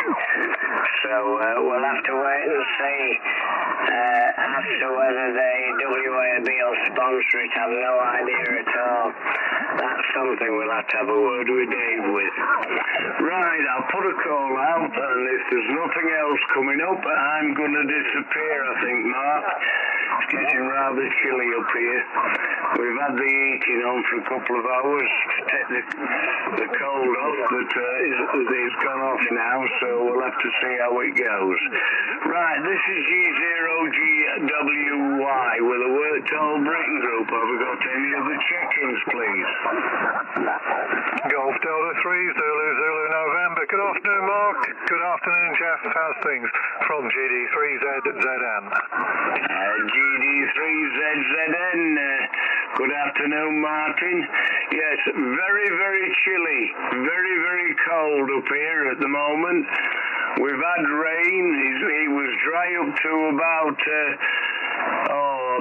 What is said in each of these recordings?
So we'll have to wait and see as to whether the WAB will sponsor it. I've no idea at all. That's something we'll have to have a word with Dave with. Right, I'll put a call out, and if there's nothing else coming up, I'm going to disappear, I think, Mark. It's getting rather chilly up here. We've had the heating on for a couple of hours to take the cold off, but it's gone off now, so we'll have to see how it goes. Right, this is G0GWY with a work toll Britain group. Have we got any other check-ins, please? Golf Delta 3, Zulu, Zulu, November. Good afternoon, Mark. Good afternoon, Jeff. How's things from GD3ZZN? GD3ZZN. Good afternoon, Martin. Yes, very, very chilly. Very, very cold up here at the moment. We've had rain. It was dry up to about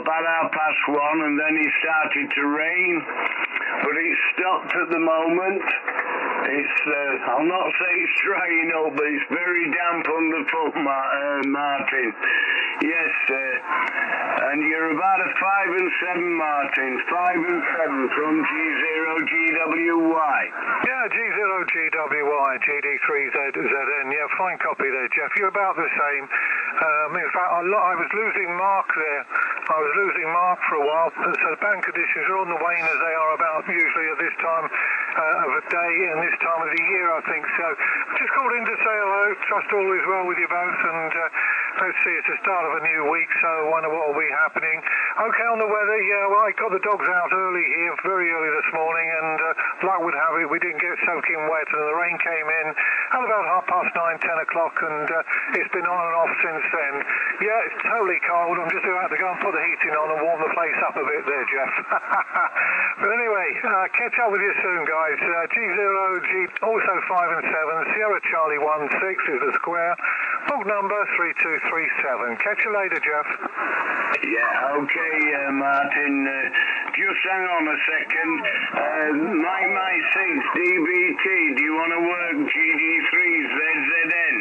1:30, and then it started to rain. But it's stopped at the moment. It's, I'll not say it's drying up, but it's very damp underfoot, Martin. Yes, and you're about a 5 and 7, Martin. 5 and 7 from G0GWY. Yeah, G0GWY, GD3ZZN. Yeah, fine copy there, Jeff. You're about the same. In fact, I was losing Mark there. I was losing Mark for a while, so the band conditions are on the wane as they are about usually at this time of a day and this time of the year, I think. So I just called in to say hello. Trust all is well with you both, and let's see, it's the start of a new week, so I wonder what will be happening. Okay, on the weather, yeah, well, I got the dogs out early here, very early this morning, and luck would have it, we didn't get soaking wet, and the rain came in at about 9:30, 10 o'clock, and it's been on and off since then. Yeah, it's totally cold. I'm just about to go and put the heating on and warm the place up a bit there, Jeff. But anyway, catch up with you soon, guys. G0G, also 5 and 7, Sierra Charlie 16 is the square, book number 3237. Catch you later, Jeff. Yeah, okay, Martin. Just hang on a second. Mike 6, DBT, do you want to work GD3ZZN?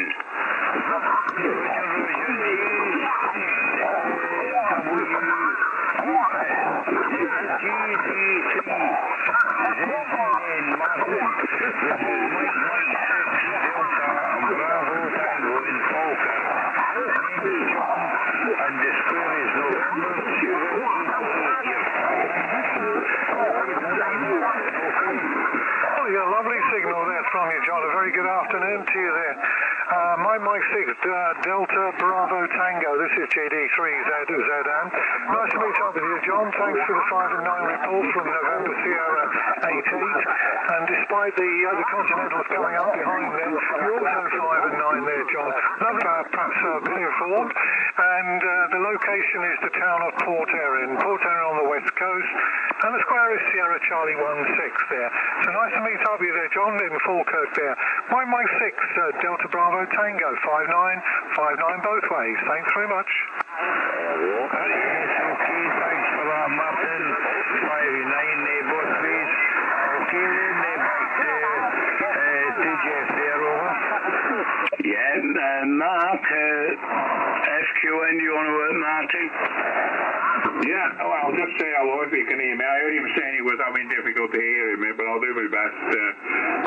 Oh, yeah, lovely signal there from you, John. A very good afternoon to you there. Mike 6, Delta Bravo Tango. This is GD3ZZN. Nice to meet up with you, John. Thanks for the 5 and 9 report from November Sierra 88. And despite the Continentals coming up behind them, you're also 5 and 9 there, John. Lovely, perhaps informed. And the location is the town of Port Erin on the west coast. And the square is Sierra Charlie 16 there. So nice to meet up with you there, John, in Falkirk there. Mike 6, Delta Bravo Tango, 5959 both ways. Thanks very much. Okay, thanks for that, Martin. 59 both ways. Okay, then back to TJF there, over. Yeah, Mark, FQN, do you want to work, Martin? Yeah, well, I'll just say hello if you can hear me. I heard him saying he was having difficulty hearing me, but I'll do my best.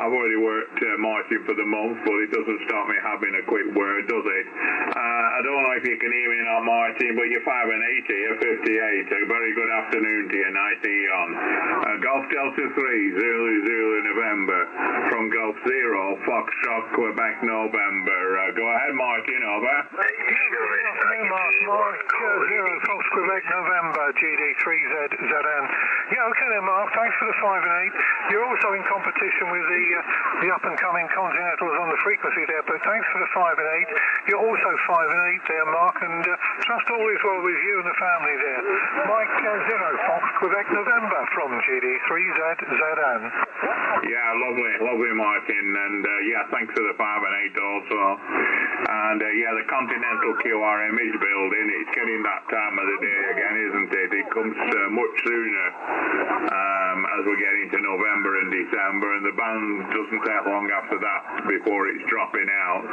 I've already worked Martin for the month, but it doesn't stop me having a quick word, does it? I don't know if you can hear me or not, Martin, but you're 5 and 8 here, 58. A very good afternoon to you. Nice to hear you on. Golf Delta 3, Zulu, November. From Golf 0, Foxtrot, Quebec, November. Go ahead, Martin, over. Mark 0, Fox, Quebec, November, GD3ZZN. Yeah, okay then, Mark. Thanks for the 5 and 8. You're also in competition with the up-and-coming Continentals on the frequency there, but thanks for the 5 and 8. You're also 5 and 8 there, Mark, and trust all is well with you and the family there. Mike 0, Fox, Quebec, November from GD3ZZN. Yeah, lovely, Martin, and yeah, thanks for the 5 and 8 also. And yeah, the Continental QRM is building. It's getting that time of the day again, isn't isn't it? It comes much sooner as we get into November and December, and the ban doesn't take long after that before it's dropping out.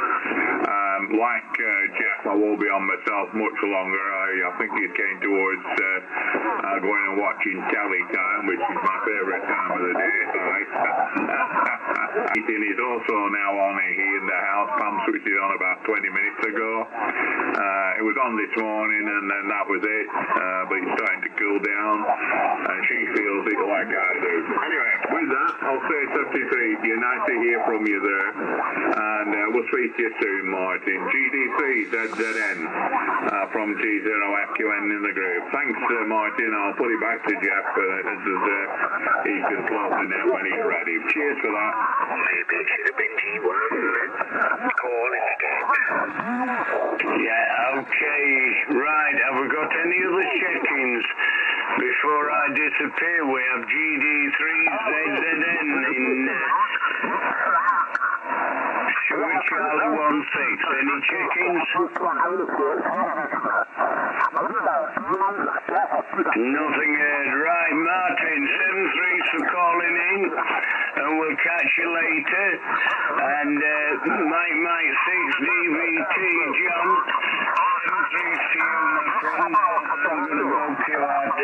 Like Jeff, I will be on myself much longer. I think he's getting towards going and watching telly time, which is my favourite time of the day. Heating is also now on here in the house. Pam switched it on about 20 minutes ago. It was on this morning, and then that was it. But it's starting to cool down, and she feels it like I do. Anyway, with that, I'll say 73. You're nice to hear from you there, and we'll speak to you soon, Martin. GD3ZZN from G0FQN in the group. Thanks, Martin. I'll put it back to Jeff as he can close it now when he's ready. Cheers for that. Maybe it should have been G1. Call instead. Yeah, okay. Right, have we got any other check-ins? Before I disappear, we have GD3ZZN in Sugar Charlie 16. Any check-ins? Nothing heard. Right, Martin, 7-3 for calling in, and we'll catch you later. And Mike 6 DVT, John, 7-3 to you, my friend. I'm going to go QRT,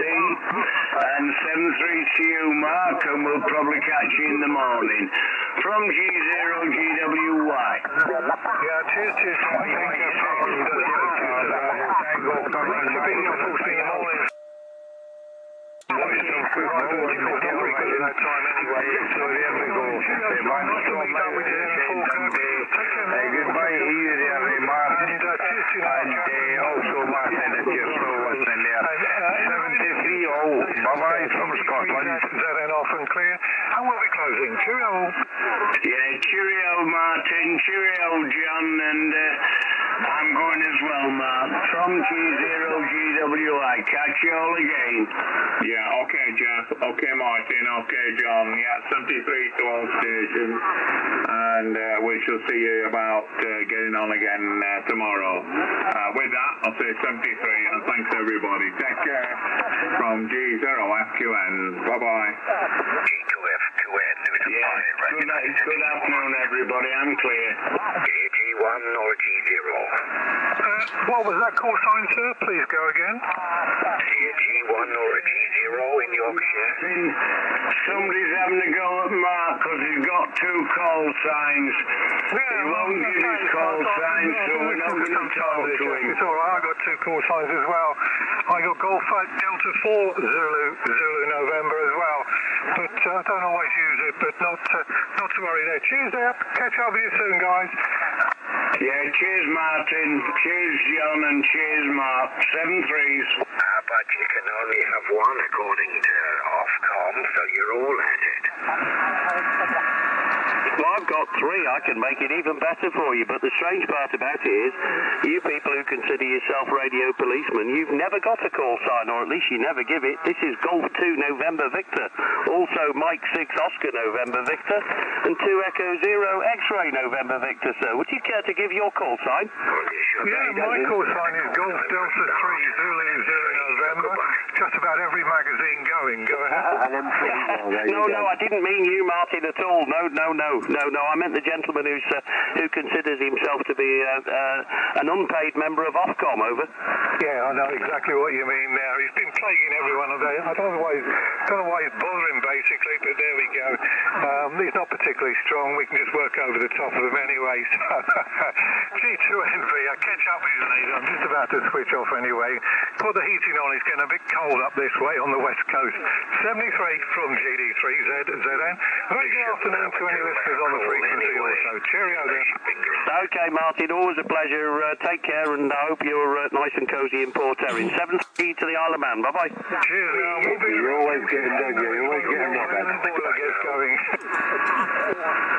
and 7-3 to you, Mark, and we'll probably catch you in the morning. From G0GWY. Yeah, cheers. Goodbye, you there, Martin. And also Martin, if you're still listening there. 73, bye-bye from Scotland. ZN off and clear. And we'll be closing. Cheerio. Yeah, cheerio, Martin. Cheerio, John. And I'm going as well, Mark. From G0GWI. Catch you all again. Yeah, okay, Jeff. Okay, Martin. Okay, John. Yeah, 73 to all stations. And we shall see you about getting on again tomorrow. With that, I'll say 73, and thanks everybody. Take care from G0FQN. Bye-bye. G2FQN. Yeah, good afternoon, everybody. I'm clear. G1 or G0? What was that call sign, sir? Please go again. G1 or a G0 in Yorkshire? Somebody's having a go at Mark because he's got 2 call signs. He won't give his call signs, so we're not going to talk to him. It's all right. I got 2 call signs as well. I got Golf Delta 4 Zulu November as well. But I don't always use it, but not to worry there. Cheers there. Catch up with you soon, guys. Yeah, cheers, Martin. Cheers, John, and cheers, Mark. 7-3s. But you can only have one according to Ofcom, so you're all at it. Well, I've got 3. I can make it even better for you. But the strange part about it is, you people who consider yourself radio policemen, you've never got a call sign, or at least you never give it. This is Golf 2 November Victor. Also Mike 6 Oscar November Victor. And 2 Echo 0 X-Ray November Victor, sir. Would you care to give your call sign? Yeah, my call sign is Golf Delta 3 Zulu November. Just about every magazine going. Go ahead. No, I didn't mean you, Martin, at all. No. I meant the gentleman who considers himself to be an unpaid member of Ofcom. Over. Yeah, I know exactly what you mean there. He's been plaguing everyone today. I don't know why he's bothering, basically, but there we go. He's not particularly strong. We can just work over the top of him anyway. So, G2NV, I'll catch up with you later. I'm just about to switch off anyway. Put the heating on. It's getting a bit cold up this way on the west coast. 73 from GD3ZN. Very good afternoon to any listeners on the frequency also. Cheerio there. Okay, Martin, always a pleasure. Take care, and I hope you're nice and cosy in Port Erin. 7-3 to the Isle of Man. Bye-bye. Cheers now. You're always getting done. You're always getting robbed. Going.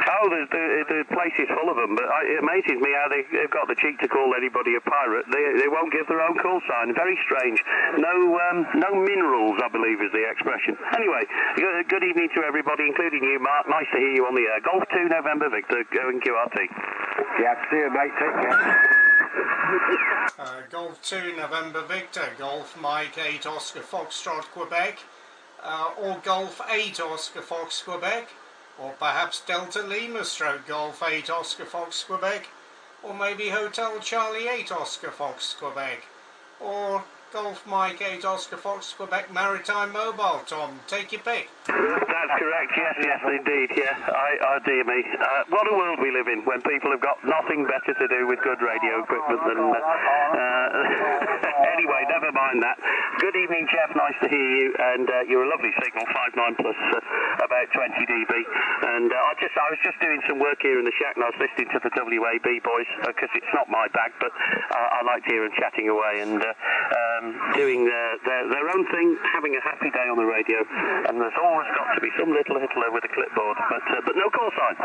Oh, the place is full of them, but it amazes me how they've got the cheek to call anybody a pirate. They won't give their own call sign. Very strange. No minerals, I believe, is the expression. Anyway, good evening to everybody, including you, Mark. Nice to hear you on the air. Golf 2 November Victor, going QRT. Yeah, see you, mate. Take care. Golf 2 November Victor, Golf Mike 8 Oscar Foxtrot Quebec, or Golf 8 Oscar Fox Quebec, or perhaps Delta Lima stroke Golf 8 Oscar Fox Quebec, or maybe Hotel Charlie 8 Oscar Fox Quebec, or Golf Mike 8 Oscar Fox Quebec Maritime Mobile. Tom, take your pick. That's correct, yes indeed, dear me. What a world we live in when people have got nothing better to do with good radio equipment than... Anyway, never mind that. Good evening, Jeff, nice to hear you, and you're a lovely signal, 5.9 plus about 20 dB, and I was just doing some work here in the shack and I was listening to the WAB boys, because it's not my bag, but I liked hearing chatting away and doing their own thing, having a happy day on the radio, and there's always got to be some little Hitler with a clipboard, but no call sign.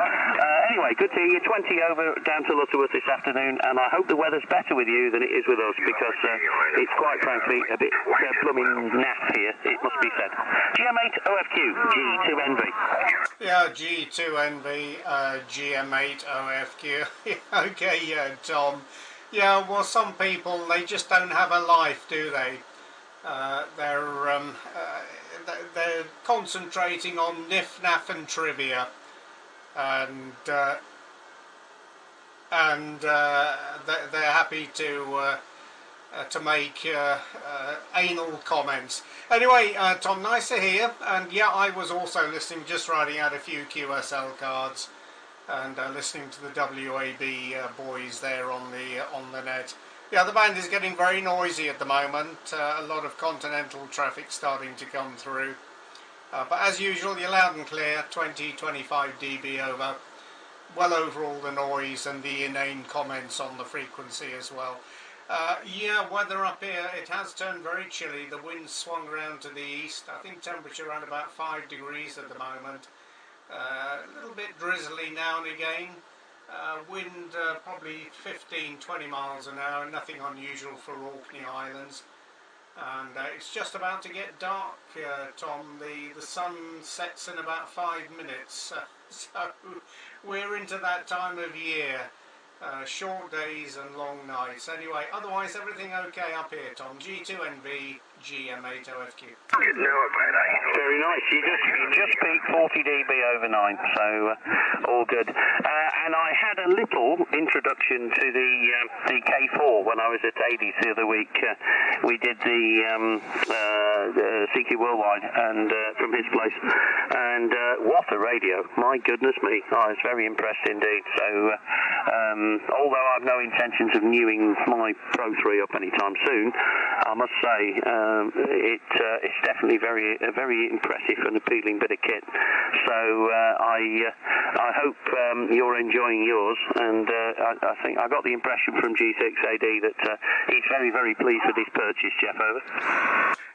Anyway, good to hear you. 20 over down to Lutterworth this afternoon, and I hope the weather's better with you than it is with us, because it's quite frankly a bit blooming naff here, it must be said. GM8OFQ, G2NV. Yeah, G2NV, GM8OFQ. Okay, Tom. Yeah, well, some people, they just don't have a life, do they? They're concentrating on niff-naff and trivia, and they're happy to make anal comments. Anyway, Tom, nice to hear. And yeah, I was also listening, just writing out a few QSL cards, and listening to the WAB boys there on the net. Yeah, the band is getting very noisy at the moment. A lot of continental traffic starting to come through. But as usual, you're loud and clear, 20-25 dB over. Well over all the noise and the inane comments on the frequency as well. Yeah, weather up here, it has turned very chilly. The wind's swung around to the east. I think temperature around about 5 degrees at the moment. A little bit drizzly now and again. Wind probably 15-20 miles an hour, nothing unusual for Orkney Islands. And it's just about to get dark, Tom. The sun sets in about 5 minutes, so we're into that time of year. Short days and long nights. Anyway, otherwise everything okay up here, Tom. G2NV, GM8OFQ. Very nice. You just peaked 40 dB over 9, so all good. And I had a little introduction to the K4 when I was at Adie's the other week. We did the CQ Worldwide and from his place, and what a radio! My goodness me, I was very impressed indeed. So although I've no intentions of newing my Pro 3 up anytime soon, I must say it's definitely a very impressive and appealing bit of kit. So I hope you're enjoying yours, and I think I got the impression from G6AD that he's very, very pleased with his purchase. Jeff, over.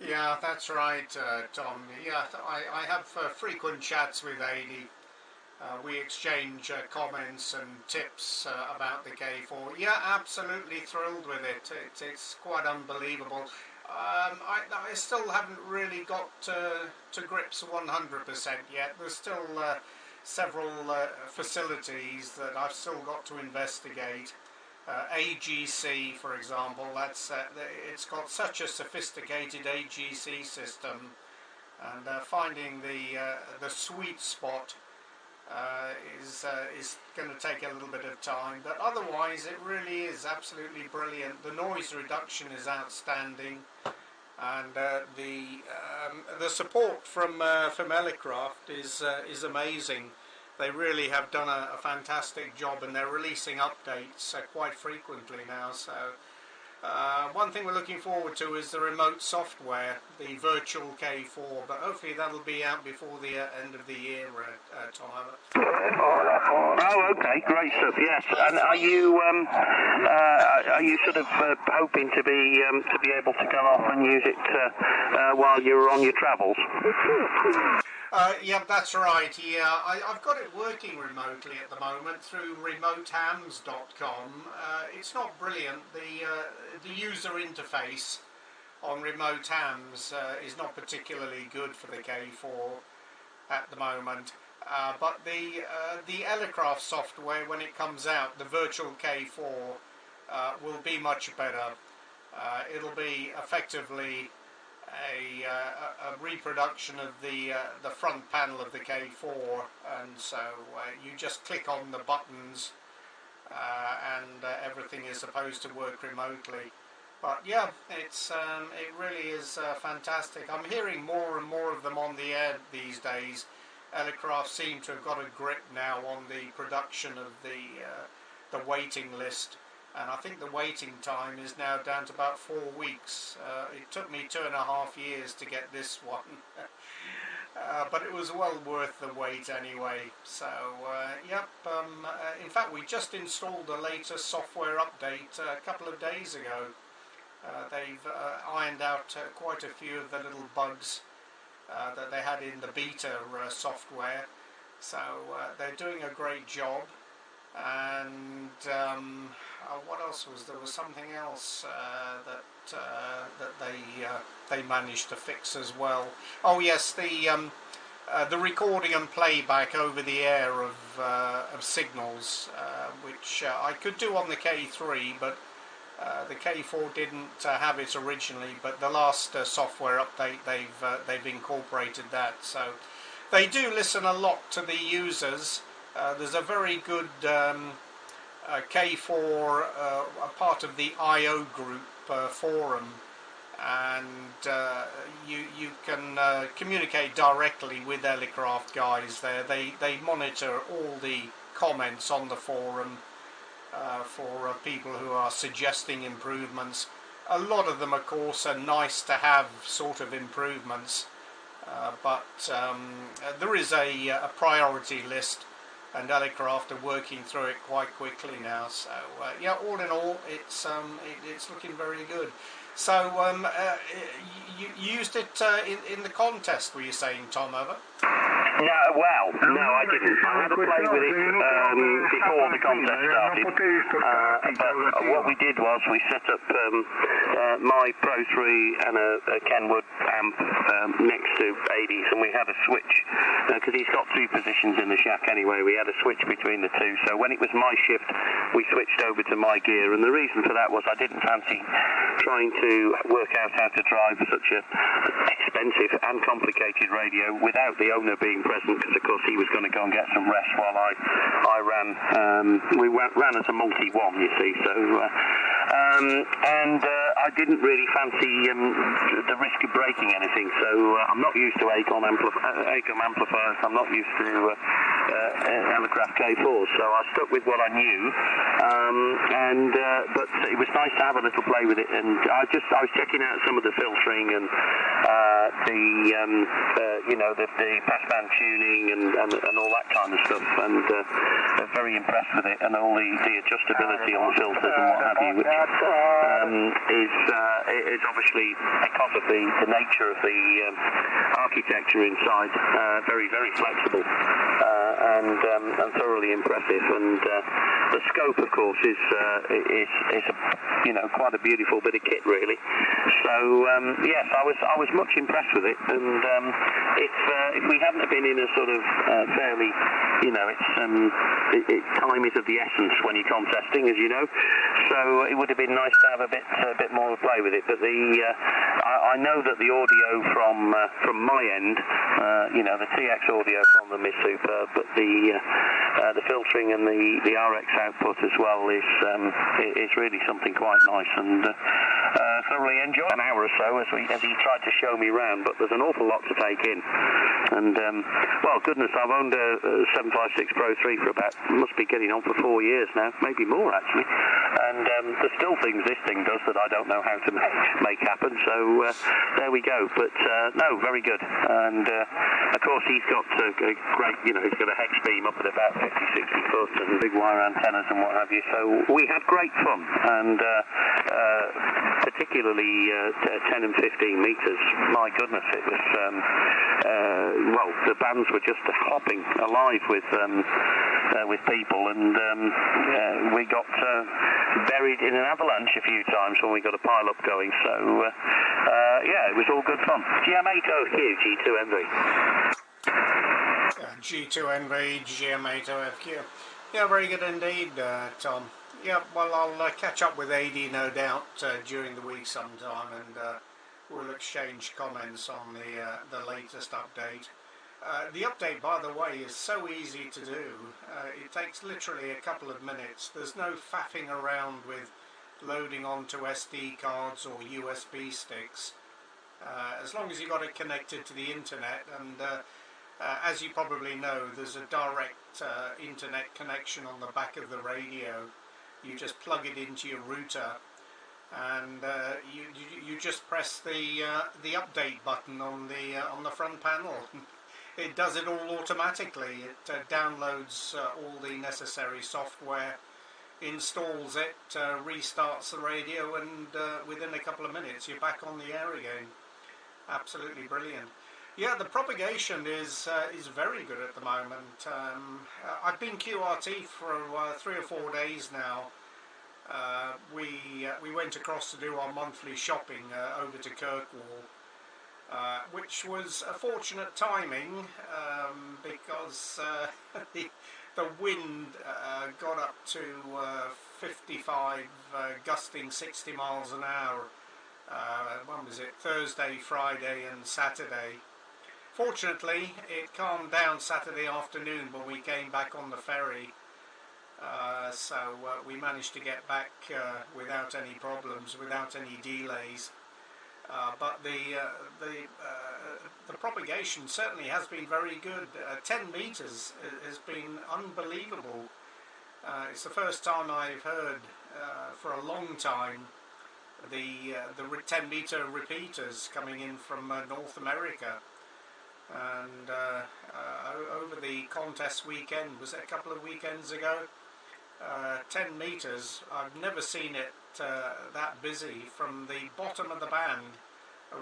Yeah, that's right, Tom. Yeah, I have frequent chats with Adie. We exchange comments and tips about the K4. Yeah, absolutely thrilled with it. It's quite unbelievable. I still haven't really got to grips 100% yet. There's still several facilities that I've still got to investigate. AGC, for example, it's got such a sophisticated AGC system, and finding the sweet spot is going to take a little bit of time, but otherwise it really is absolutely brilliant. The noise reduction is outstanding, and the support from Elecraft is amazing. They really have done a fantastic job, and they're releasing updates quite frequently now. So one thing we're looking forward to is the remote software, the virtual K4, but hopefully that'll be out before the end of the year, Tom. Oh, okay, great stuff. Yes, and are you sort of hoping to be able to go off and use it while you're on your travels? Yeah, that's right. Yeah, I've got it working remotely at the moment through remotehams.com. It's not brilliant. The user interface on Remote Hams is not particularly good for the K4 at the moment. But the Elecraft software, when it comes out, the virtual K4, will be much better. It'll be effectively a reproduction of the front panel of the K4, and so you just click on the buttons and everything is supposed to work remotely. But yeah, it really is fantastic. I'm hearing more and more of them on the air these days. Elecraft seem to have got a grip now on the production of the waiting list, and I think the waiting time is now down to about 4 weeks. It took me 2.5 years to get this one, but it was well worth the wait anyway. So yep, in fact we just installed the latest software update a couple of days ago. They've ironed out quite a few of the little bugs that they had in the beta software, so they're doing a great job. And what else was there? Was something else that they managed to fix as well. Oh yes, the recording and playback over the air of signals, which I could do on the K3, but the K4 didn't have it originally, but the last software update they've incorporated that. So they do listen a lot to the users. There's a very good K4, a part of the IO group forum, and you can communicate directly with Elecraft guys there. They monitor all the comments on the forum for people who are suggesting improvements. A lot of them, of course, are nice to have sort of improvements, but there is a priority list, and Elecraft are working through it quite quickly now. So yeah, all in all, it's looking very good. So you used it in the contest, were you saying, Tom, over? No, well, no, I didn't. I had a play with it before the contest started, but what we did was we set up my Pro 3 and a Kenwood amp next to Adie's, and we had a switch, because he's got 2 positions in the shack anyway. We had a switch between the 2, so when it was my shift we switched over to my gear, and the reason for that was I didn't fancy trying to work out how to drive such a expensive and complicated radio without the owner being present, because of course he was going to go and get some rest while I ran. We ran as a multi-1, you see, so and I didn't really fancy the risk of breaking anything, so I'm not used to ACOM amplifiers, I'm not used to Elecraft K4s, so I stuck with what I knew, but it was nice to have a little play with it, and I was checking out some of the filtering and the passband tuning and all that kind of stuff, and very impressed with it, and all the adjustability on the filters and what have you, which is obviously, because of the nature of the architecture inside, very, very flexible and thoroughly impressive, and the scope, of course, is quite a beautiful bit of kit, really. So yes, I was much impressed with it, and if we hadn't been in a sort of fairly, time is of the essence when you're contesting, as you know, so it would have been nice to have a bit more play with it. But I know that the audio from my end, the TX audio from them is superb, but the filtering and the RX output as well is really something quite nice, and thoroughly enjoyed an hour or so as he tried to show me around. But there's an awful lot to take in, and well, goodness, I've owned a 756 Pro 3 for must be getting on for 4 years now, maybe more actually, and there's still things this thing does that I don't know how to make happen, so there we go. But no, very good, and of course he's got a great, he's got a hex beam up at about 50-60 foot and big wire antennas and what have you, so we had great fun, and particularly 10 and 15 metres, my goodness, it was well, the bands were just hopping alive with people, and we got buried in an avalanche a few times when we got a pile up going, so yeah, it was all good fun. GM8OFQ, G2NV. G2NV, GM8OFQ. Yeah, very good indeed, Tom. Yeah, well, I'll catch up with AD, no doubt, during the week sometime, and we'll exchange comments on the latest update. The update, by the way, is so easy to do. It takes literally a couple of minutes. There's no faffing around with loading onto SD cards or USB sticks. As long as you've got it connected to the internet, and as you probably know, there's a direct internet connection on the back of the radio. You just plug it into your router, and you just press the update button on the front panel. It does it all automatically. It downloads all the necessary software, installs it, restarts the radio, and within a couple of minutes you're back on the air again. Absolutely brilliant. Yeah, the propagation is very good at the moment. I've been QRT for 3 or 4 days now. We went across to do our monthly shopping over to Kirkwall, which was a fortunate timing because the wind got up to 55, gusting 60 miles an hour. When was it? Thursday, Friday and Saturday. Fortunately, it calmed down Saturday afternoon when we came back on the ferry. So we managed to get back without any problems, without any delays. But the propagation certainly has been very good. 10 meters has been unbelievable. It's the first time I've heard for a long time the 10 meter repeaters coming in from North America. And over the contest weekend, was it a couple of weekends ago, 10 meters, I've never seen it that busy. From the bottom of the band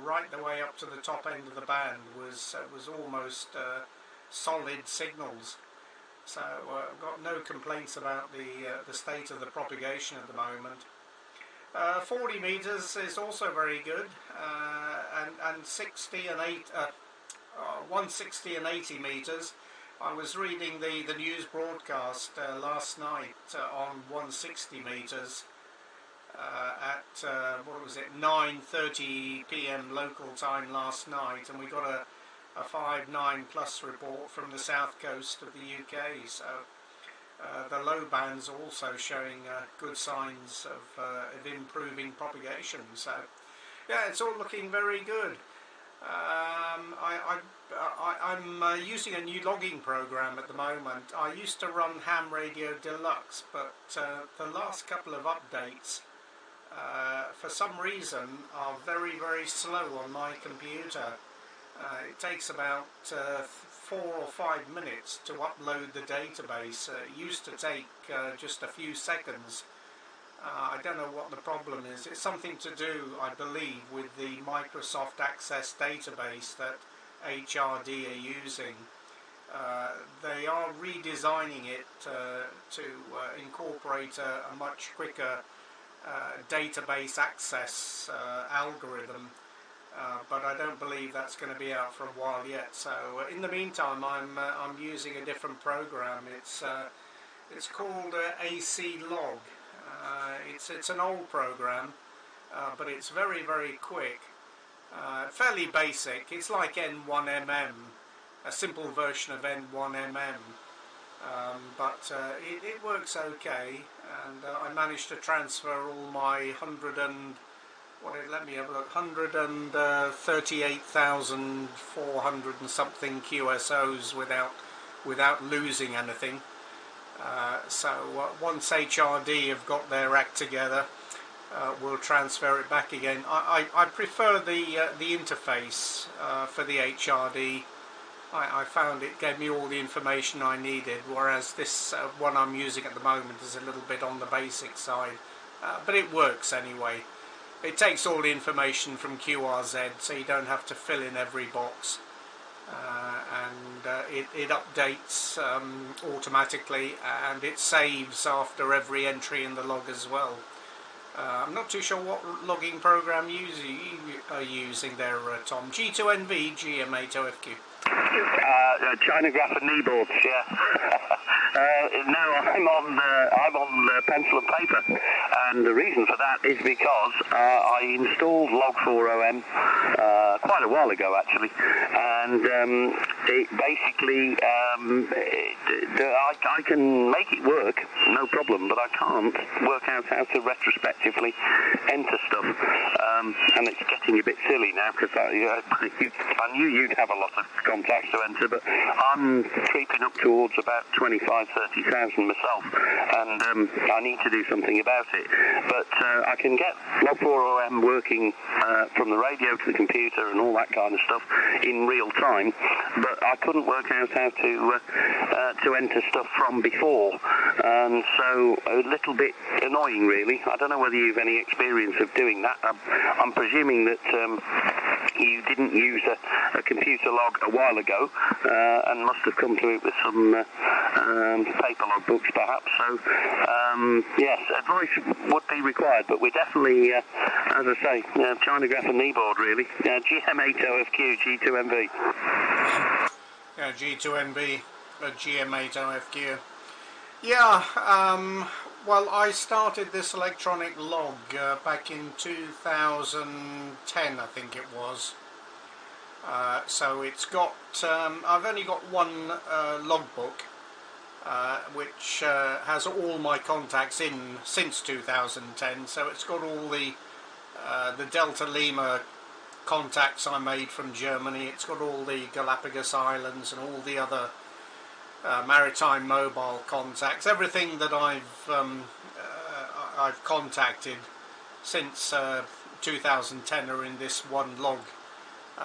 right the way up to the top end of the band was almost solid signals. So I've got no complaints about the state of the propagation at the moment. 40 meters is also very good, and 60 and 160 and 80 meters. I was reading the news broadcast last night on 160 meters at what was it, 9:30 p.m. local time last night, and we got a 5/9 plus report from the south coast of the UK. So the low bands are also showing good signs of improving propagation. So yeah, it's all looking very good. I'm using a new logging program at the moment. I used to run Ham Radio Deluxe, but the last couple of updates for some reason are very, very slow on my computer. It takes about 4 or 5 minutes to upload the database. It used to take just a few seconds. I don't know what the problem is. It's something to do, I believe, with the Microsoft Access database that HRD are using. They are redesigning it to incorporate a much quicker database access algorithm, but I don't believe that's going to be out for a while yet. So in the meantime, I'm using a different program. It's called AC Log. It's an old program, but it's very, very quick, fairly basic. It's like N1MM, a simple version of N1MM, but it works okay, and I managed to transfer all my 138,400 and something QSOs without losing anything. So once HRD have got their act together, we'll transfer it back again. I prefer the interface for the HRD. I found it gave me all the information I needed, whereas this one I'm using at the moment is a little bit on the basic side, but it works anyway. It takes all the information from QRZ, so you don't have to fill in every box. And it updates automatically, and it saves after every entry in the log as well. I'm not too sure what logging program you are using there, Tom. G2NV, GM8OFQ. China Graph and Kneeboards, yeah. No, I'm on pencil and paper, and the reason for that is because I installed Log4OM quite a while ago, actually, and it basically I can make it work, no problem, but I can't work out how to retrospectively enter stuff, and it's getting a bit silly now because I knew you'd have a lot of contacts to enter, but I'm creeping up towards about 25,000-30,000 myself, and I need to do something about it. But I can get Log4OM working from the radio to the computer and all that kind of stuff in real time, but I couldn't work out how to enter stuff from before, and so a little bit annoying, really. I don't know whether you've any experience of doing that. I'm presuming that you didn't use a computer log a while ago and must have come to it with some paper log books, perhaps. So, yes, advice would be required, but we're definitely, as I say, Chinograph and kneeboard, really. GM8OFQ, G2MV. Yeah, G2MV, GM8OFQ. Yeah, well, I started this electronic log back in 2010, I think it was. So it's got, I've only got one logbook, which has all my contacts in since 2010. So it's got all the Delta Lima contacts I made from Germany. It's got all the Galapagos Islands and all the other maritime mobile contacts. Everything that I've contacted since 2010 are in this one log,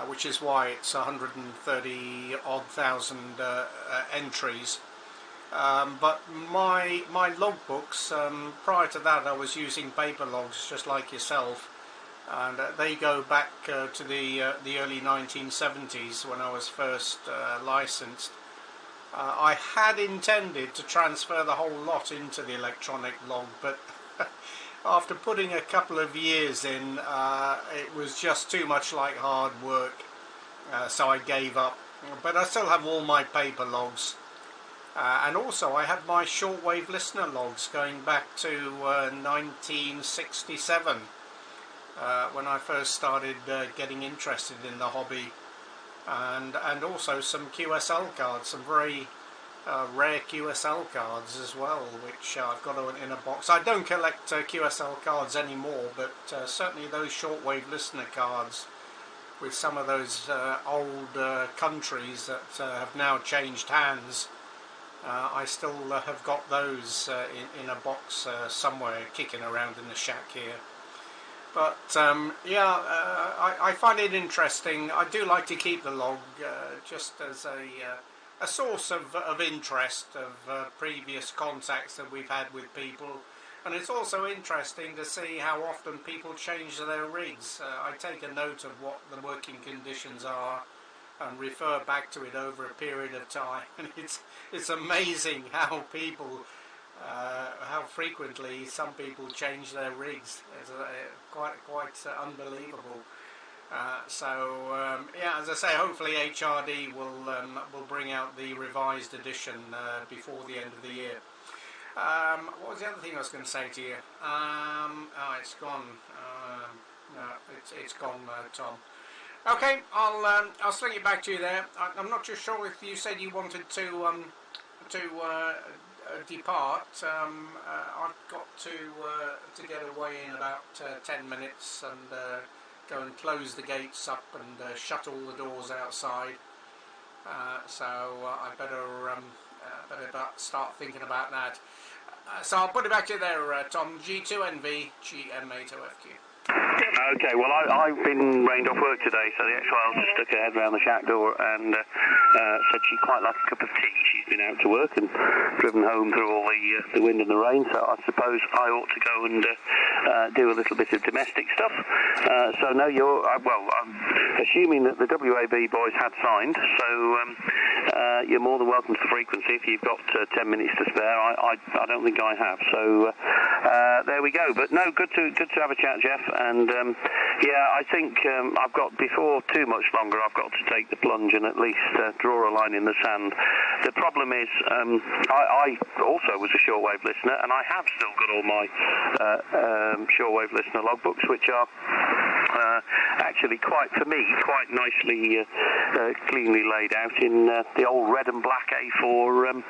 which is why it's 130,000 odd entries. But my logbooks, prior to that, I was using paper logs just like yourself, and they go back to the early 1970s when I was first licensed. I had intended to transfer the whole lot into the electronic log, but after putting a couple of years in, it was just too much like hard work, so I gave up. But I still have all my paper logs, and also I have my shortwave listener logs going back to 1967, when I first started getting interested in the hobby. And also some QSL cards, some very rare QSL cards as well, which I've got in a box. I don't collect QSL cards anymore, but certainly those shortwave listener cards with some of those old countries that have now changed hands, I still have got those in a box somewhere kicking around in the shack here. But yeah, I find it interesting. I do like to keep the log just as a source of interest of previous contacts that we've had with people, and it's also interesting to see how often people change their rigs. I take a note of what the working conditions are and refer back to it over a period of time, and it's amazing how people. How frequently some people change their rigs. It's quite unbelievable. So yeah, as I say, hopefully HRD will bring out the revised edition before the end of the year. What was the other thing I was going to say to you? Oh, it's gone. No, it's gone, Tom. Okay, I'll swing it back to you there. I'm not too sure if you said you wanted to depart. I've got to get away in about 10 minutes and go and close the gates up and shut all the doors outside. So I better start thinking about that. So I'll put it back to you there, Tom. G2NV, GM8OFQ. Okay, well, I've been rained off work today, so the X-Files just stuck her head round the shack door and said she'd quite like a cup of tea. She's been out to work and driven home through all the wind and the rain, so I suppose I ought to go and do a little bit of domestic stuff. So no, well, I'm assuming that the WAB boys had signed, so you're more than welcome to the frequency if you've got 10 minutes to spare. I don't think I have. So there we go. But no, good to have a chat, Jeff. And yeah, I think I've got, before too much longer, I've got to take the plunge and at least draw a line in the sand. The problem is, I also was a shortwave listener, and I have still got all my shortwave listener logbooks, which are actually quite nicely cleanly laid out in the old red and black A4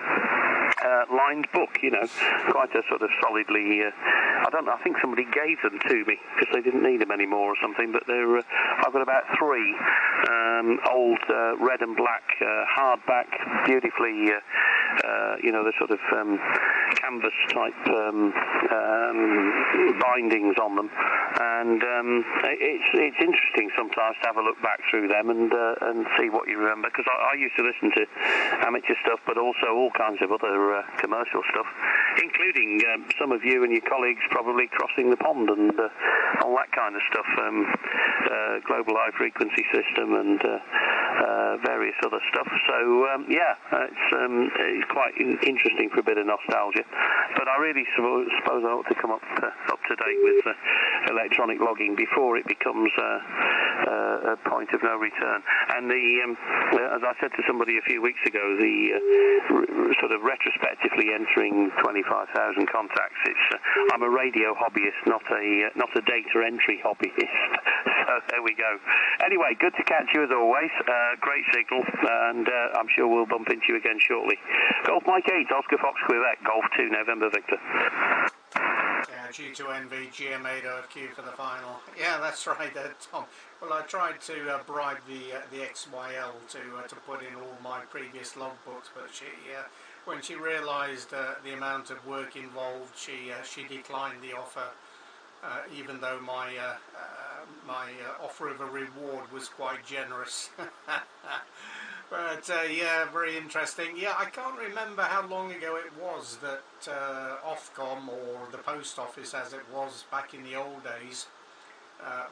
lined book, you know, quite a sort of solidly, I think somebody gave them to me because they didn't need them anymore or something, but they're, I've got about 3 old red and black hardback, beautifully, you know, the sort of canvas type bindings on them, and it's interesting sometimes to have a look back through them and see what you remember, because I used to listen to amateur stuff, but also all kinds of other commercial stuff, including some of you and your colleagues probably crossing the pond and all that kind of stuff, global high frequency system and various other stuff. So yeah, it's quite interesting for a bit of nostalgia, but I really suppose I ought to come up to date with electronic logging before it becomes a point of no return. And as I said to somebody a few weeks ago, the sort of retrospectively entering 25,000 contacts, I'm a radio hobbyist, not a data entry hobbyist. So there we go. Anyway, good to catch you as always. Great signal, and I'm sure we'll bump into you again shortly. Golf Mike 8, Oscar Fox Quebec, Golf 2, November Victor. Yeah, G2NV, GM8OFQ for the final. Yeah, that's right there, Tom. Well, I tried to bribe the XYL to put in all my previous logbooks, but she, when she realised the amount of work involved, she declined the offer, even though my offer of a reward was quite generous. But yeah, very interesting. Yeah, I can't remember how long ago it was that Ofcom, or the post office as it was back in the old days,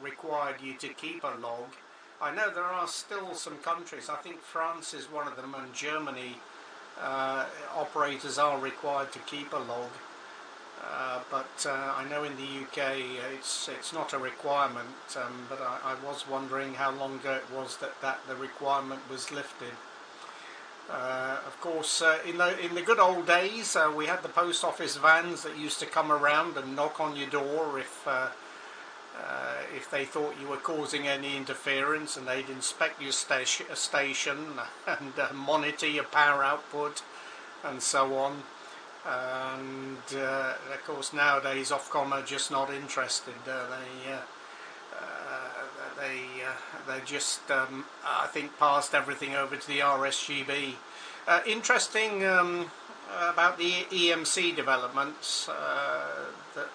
required you to keep a log. I know there are still some countries, I think France is one of them, and Germany, operators are required to keep a log. But I know in the UK it's not a requirement, but I was wondering how long ago it was that the requirement was lifted. Of course, in the good old days, we had the post office vans that used to come around and knock on your door if they thought you were causing any interference, and they'd inspect your station and monitor your power output and so on. And of course nowadays Ofcom are just not interested. They just I think passed everything over to the RSGB. Interesting about the EMC developments that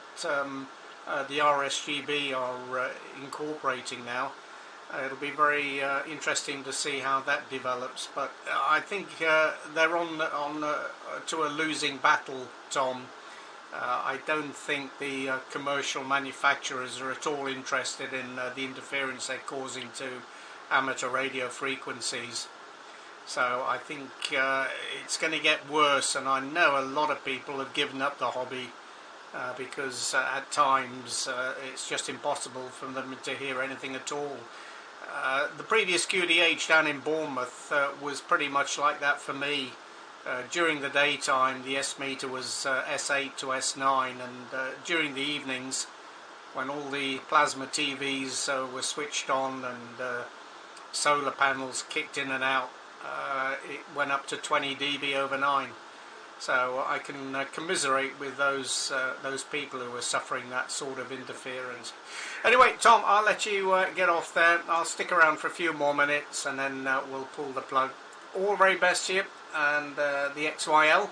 the RSGB are incorporating now. It'll be very interesting to see how that develops, but I think they're on to a losing battle, Tom. I don't think the commercial manufacturers are at all interested in the interference they're causing to amateur radio frequencies. So I think it's going to get worse, and I know a lot of people have given up the hobby because at times it's just impossible for them to hear anything at all. The previous QDH down in Bournemouth was pretty much like that for me. During the daytime the S meter was S8 to S9, and during the evenings when all the plasma TVs were switched on and solar panels kicked in and out, it went up to 20 dB over 9. So I can commiserate with those people who are suffering that sort of interference. Anyway, Tom, I'll let you get off there. I'll stick around for a few more minutes and then we'll pull the plug. All the very best to you and the XYL.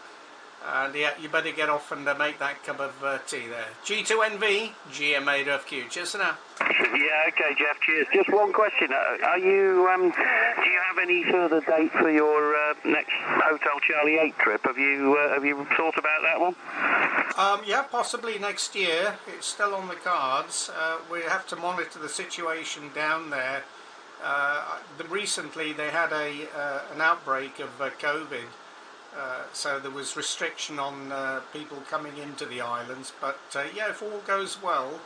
And yeah, you better get off and make that cup of tea there. G2NV, GM8OFQ. Cheers for now. Yeah, okay, Jeff, cheers. Just one question. Are you, do you have any further date for your next Hotel Charlie 8 trip? Have you thought about that one? Yeah, possibly next year. It's still on the cards. We have to monitor the situation down there recently they had an outbreak of COVID, so there was restriction on people coming into the islands. But yeah, if all goes well,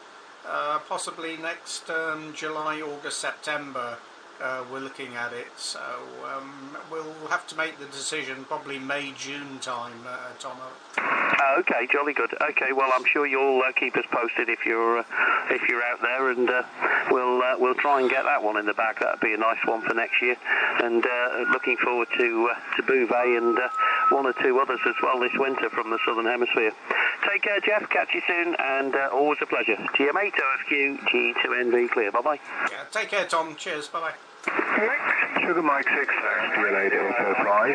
possibly next July, August, September, we're looking at it. So we'll have to make the decision probably May, June time, Tomo. Okay, jolly good. Okay, well, I'm sure you'll keep us posted if you're out there, and we'll try and get that one in the bag. That'd be a nice one for next year. And looking forward to Bouvet and one or two others as well this winter from the Southern Hemisphere. Take care, Jeff. Catch you soon, and always a pleasure. GM8OFQ, G2NV clear. Bye-bye. Yeah, take care, Tom. Cheers. Bye-bye. Sugar Mike 6, DL8 FFI.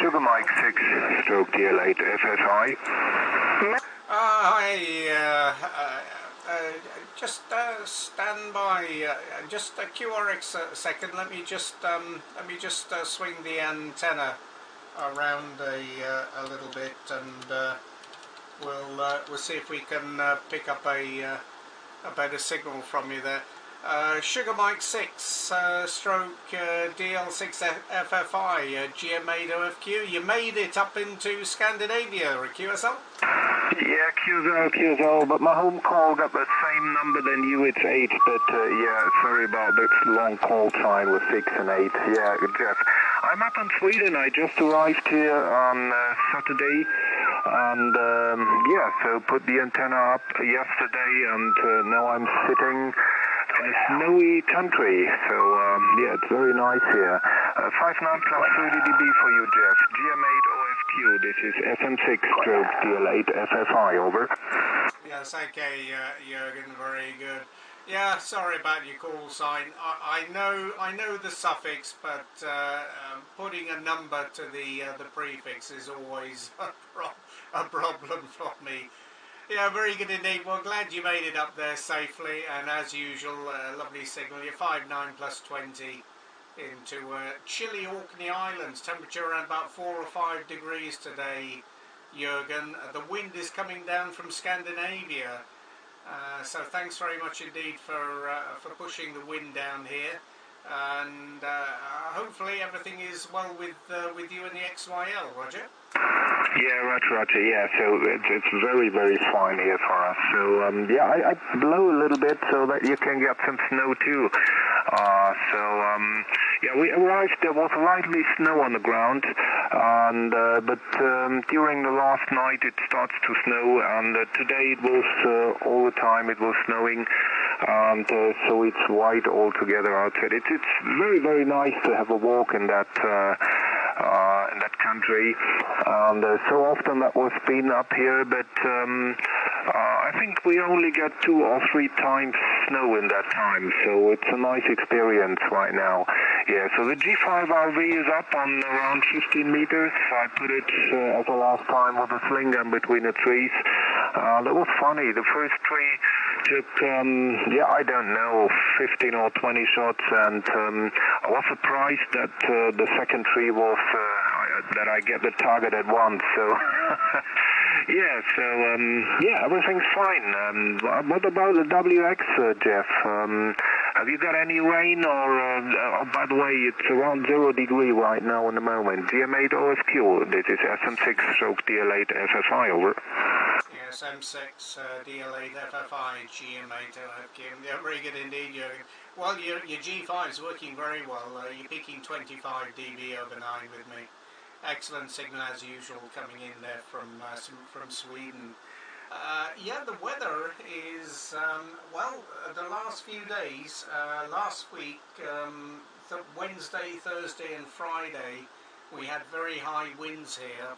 Sugar Mike 6, stroke DL8 FFI. Just stand by. Just a QRX a second. Let me just swing the antenna around a little bit, and we'll see if we can pick up a better signal from you there. Sugar Mike 6 stroke DL6 FFI GM8OFQ. You made it up into Scandinavia, QSL? Yeah, QSL, but my home call got the same number than you, it's 8, but yeah, sorry about this long call time with 6 and 8. Yeah, Jeff, I'm up in Sweden. I just arrived here on Saturday, and yeah, so put the antenna up yesterday, and now I'm sitting in a snowy country, so yeah, it's very nice here. 59 plus 30 dB for you, Jeff. GM8OFQ, this is SM6 stroke DL8 FFI, over. Yes, okay, Jürgen, very good. Yeah, sorry about your call sign. I know the suffix, but putting a number to the prefix is always a problem for me. Yeah, very good indeed. Well, glad you made it up there safely, and as usual, lovely signal. You're 59 plus 20 into chilly Orkney Islands. Temperature around about 4 or 5 degrees today, Jürgen. The wind is coming down from Scandinavia, so thanks very much indeed for pushing the wind down here. And hopefully everything is well with you and the XYL, Roger. Yeah, Roger, yeah, so it's very, very fine here for us. So, yeah, I blow a little bit so that you can get some snow too. Yeah, we arrived, there was lightly snow on the ground, and but during the last night it starts to snow, and today it was, all the time it was snowing, and so it's white altogether outside. It's very, very nice to have a walk in that country, and so often that was been up here, but I think we only get 2 or 3 times snow in that time, so it's a nice experience right now. Yeah, so the G5RV is up on around 15 meters. I put it as the last time with a sling gun between the trees. That was funny. The first tree took, yeah, I don't know, 15 or 20 shots, and I was surprised that the second tree was, that I get the target at once, so yeah, so yeah, everything's fine. What about the WX, Jeff? Have you got any rain, or oh, by the way, it's around 0 degree right now in the moment. GM8OFQ, this is SM6 stroke DL8 FFI, over. Yes, M6 DL8 FFI GM8OFQ. Yeah, very good indeed, Jürgen. Well, your G5 is working very well. You're peaking 25 dB over 9 with me. Excellent signal as usual coming in there from Sweden. Yeah, the weather is, well, the last few days, last week, Wednesday, Thursday and Friday, we had very high winds here.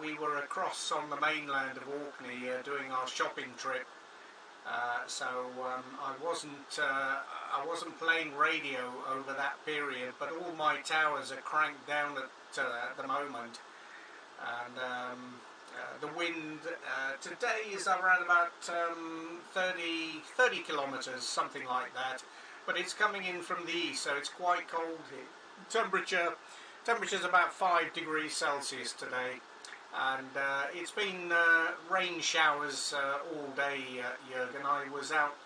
We were across on the mainland of Orkney doing our shopping trip, so I wasn't playing radio over that period, but all my towers are cranked down at the moment, and the wind today is around about 30 kilometers, something like that, but it's coming in from the east, so it's quite cold here. Temperature's about 5 degrees Celsius today, and it's been rain showers all day, Jürgen. I was out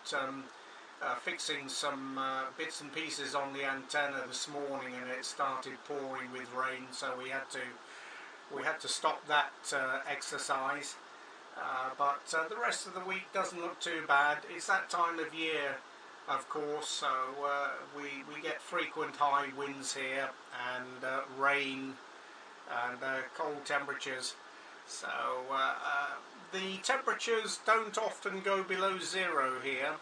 fixing some bits and pieces on the antenna this morning, and it started pouring with rain, so we had to stop that exercise. But the rest of the week doesn't look too bad. It's that time of year, of course, so we get frequent high winds here, and rain and cold temperatures. So the temperatures don't often go below zero here.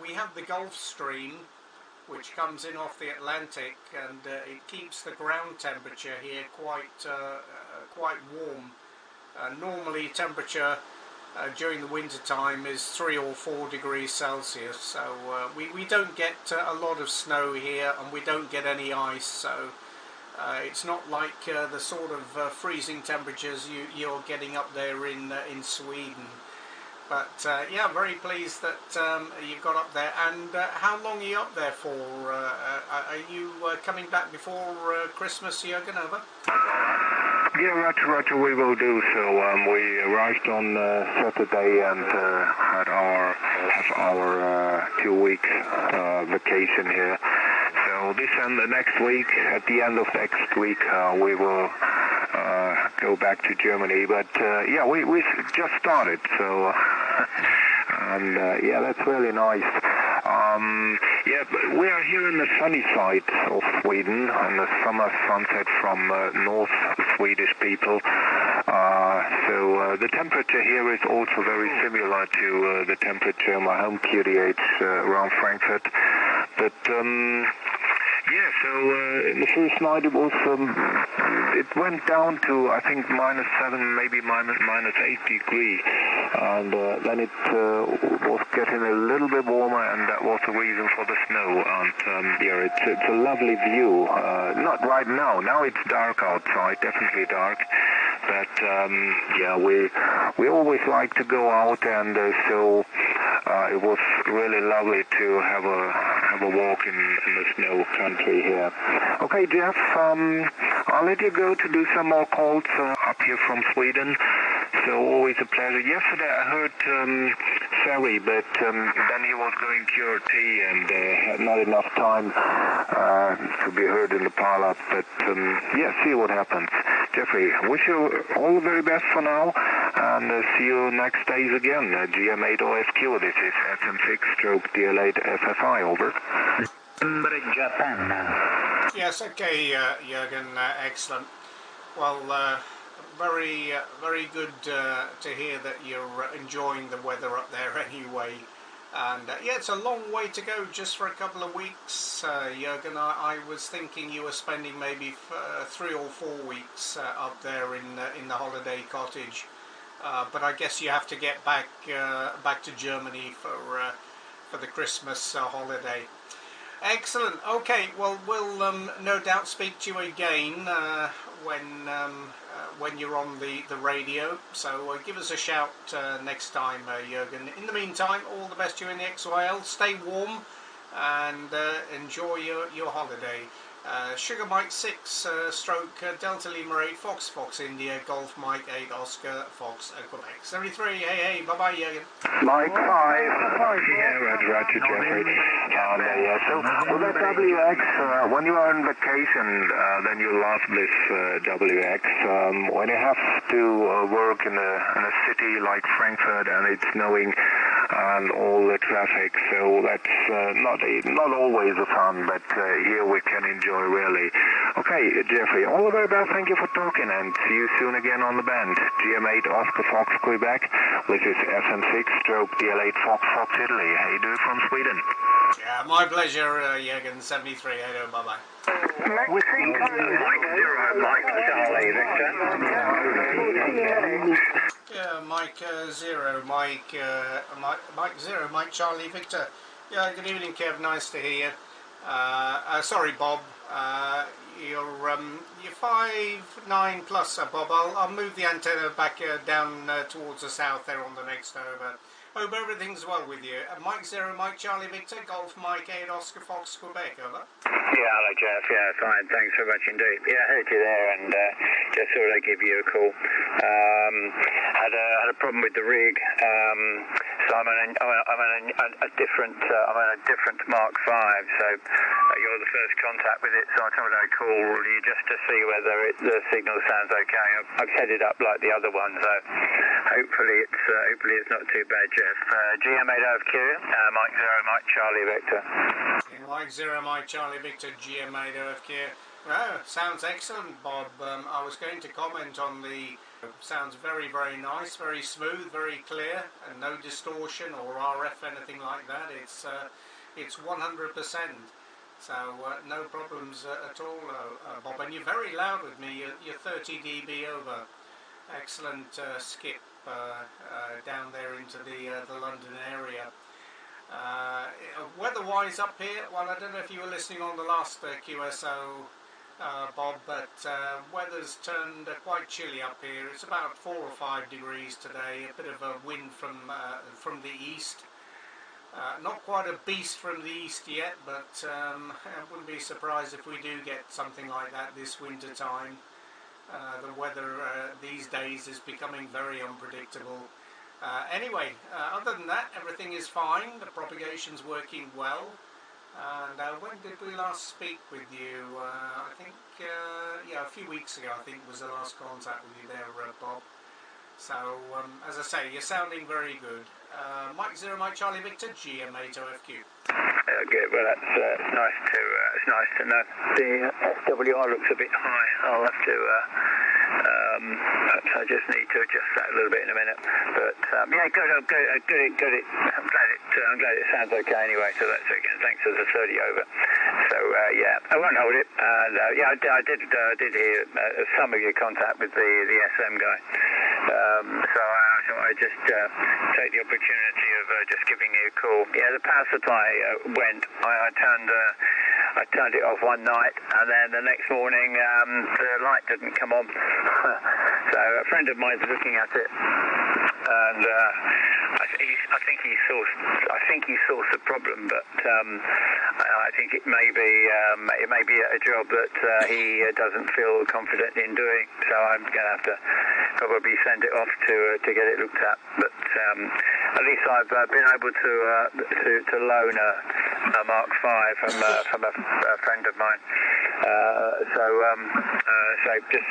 We have the Gulf Stream, which comes in off the Atlantic, and it keeps the ground temperature here quite warm. Normally temperature during the winter time is 3 or 4 degrees Celsius, so we don't get a lot of snow here, and we don't get any ice, so it's not like the sort of freezing temperatures you're getting up there in Sweden. But yeah, very pleased that you've got up there. And how long are you up there for? Are you coming back before Christmas, Jürgen, over? Yeah, Roger, we will do so. We arrived on Saturday and have our 2-week vacation here. So this and the next week, at the end of next week, we will go back to Germany. But yeah, we just started, so and yeah, that's really nice. Yeah, but we are here in the sunny side of Sweden, and the summer sunset from North Swedish people. So the temperature here is also very similar to the temperature in my home QDH around Frankfurt. But yeah, so in the first night it went down to, I think, -7, maybe -8 degrees, and then it was getting a little bit warmer, and that was the reason for the snow. And yeah, it's a lovely view. Not right now. Now it's dark outside, definitely dark. But yeah, we always like to go out, and so it was really lovely to have a walk in the snow country here. Okay, Jeff, I'll let you go to do some more calls up here from Sweden. So always a pleasure. Yesterday I heard Ferry, but then he was going QRT and had not enough time to be heard in the parlor. But yeah, see what happens. Jeffrey, wish you all the very best for now, and see you next days again. GM8OFQ, this is SM6/DL8 FFI, over. Japan now. Yes, okay, Jürgen, excellent. Well, very good to hear that you're enjoying the weather up there anyway. And yeah, it's a long way to go just for a couple of weeks, Jürgen. I was thinking you were spending maybe 3 or 4 weeks up there in the holiday cottage. But I guess you have to get back to Germany for the Christmas holiday. Excellent. Okay, well, we'll no doubt speak to you again when you're on the radio. So give us a shout next time, Jürgen. In the meantime, all the best to you in the XYL. Stay warm and enjoy your holiday. Sugar Mike 6 stroke Delta Lima 8 Fox India Golf Mike 8 Oscar Fox Quebec 73. Hey, bye bye, Jürgen. Mike 5. Yeah, Roger, Jeffrey. Yeah, so with that WX, when you are on vacation, then you love this WX. When you have to work in a city like Frankfurt and it's snowing and all the traffic, so that's not always a fun, but here we can enjoy really. Okay, Jeffrey, all the very best. Thank you for talking, and see you soon again on the band. GM8 Oscar Fox Quebec. This is SM6/DL8 Fox Italy. How you doing from Sweden? Yeah, my pleasure, Jürgen. 73. Hello, bye bye. Mike 0, Mike Charlie, Victor. Yeah, Mike 0, Mike 0, Mike Charlie Victor. Yeah, good evening, Kev. Nice to hear you. Sorry, Bob. You're 5'9" plus, Bob. I'll move the antenna back down towards the south there on the next over. Hope everything's well with you. Mike 0, Mike Charlie Victor, Golf Mike 8 Oscar Fox Quebec, over. Yeah, hello Jeff, yeah, fine, thanks very much indeed. Yeah, I heard you there and just thought I'd give you a call. had a problem with the rig. So I'm on a different Mark 5. So you're the first contact with it. So I thought I'd call you just to see whether the signal sounds okay. I've set it up like the other one, so hopefully it's not too bad, Jeff. GM8OFQ, Mike 0, Mike Charlie Victor. Mike 0, Mike Charlie Victor, GM8OFQ. Well, sounds excellent, Bob. I was going to comment on the... Sounds very, very nice, very smooth, very clear, and no distortion or RF, anything like that. It's 100%. So no problems at all, Bob. And you're very loud with me. You're 30 dB over. Excellent skip down there into the London area. Weather-wise up here, well, I don't know if you were listening on the last QSO, Bob, but weather's turned quite chilly up here. It's about 4 or 5 degrees today. A bit of a wind from the east. Not quite a beast from the east yet, but I wouldn't be surprised if we do get something like that this winter time. The weather these days is becoming very unpredictable. Anyway, other than that, everything is fine. The propagation's working well. And when did we last speak with you? I think, a few weeks ago, I think, was the last contact with you there, Bob. So, as I say, you're sounding very good. Mike 0, Mike Charlie Victor, GM8OFQ. Good. Well, it's nice to know. The SWR looks a bit high. I'll have to. Perhaps I just need to adjust that a little bit in a minute. But yeah, good. I'm glad it sounds okay anyway. So that's again. Thanks for the 30 over. So yeah, I won't hold it. And yeah, I did hear some of your contact with the SM guy. So I just take the opportunity of just giving you a call. Yeah, the power supply went. I turned it off one night, and then the next morning the light didn't come on. So a friend of mine's looking at it, and I think he saw the problem, but I think it may be a job that he doesn't feel confident in doing. So I'm going to have to probably send it off to get it looked at. But at least I've been able to loan a Mark 5 from a friend of mine. So just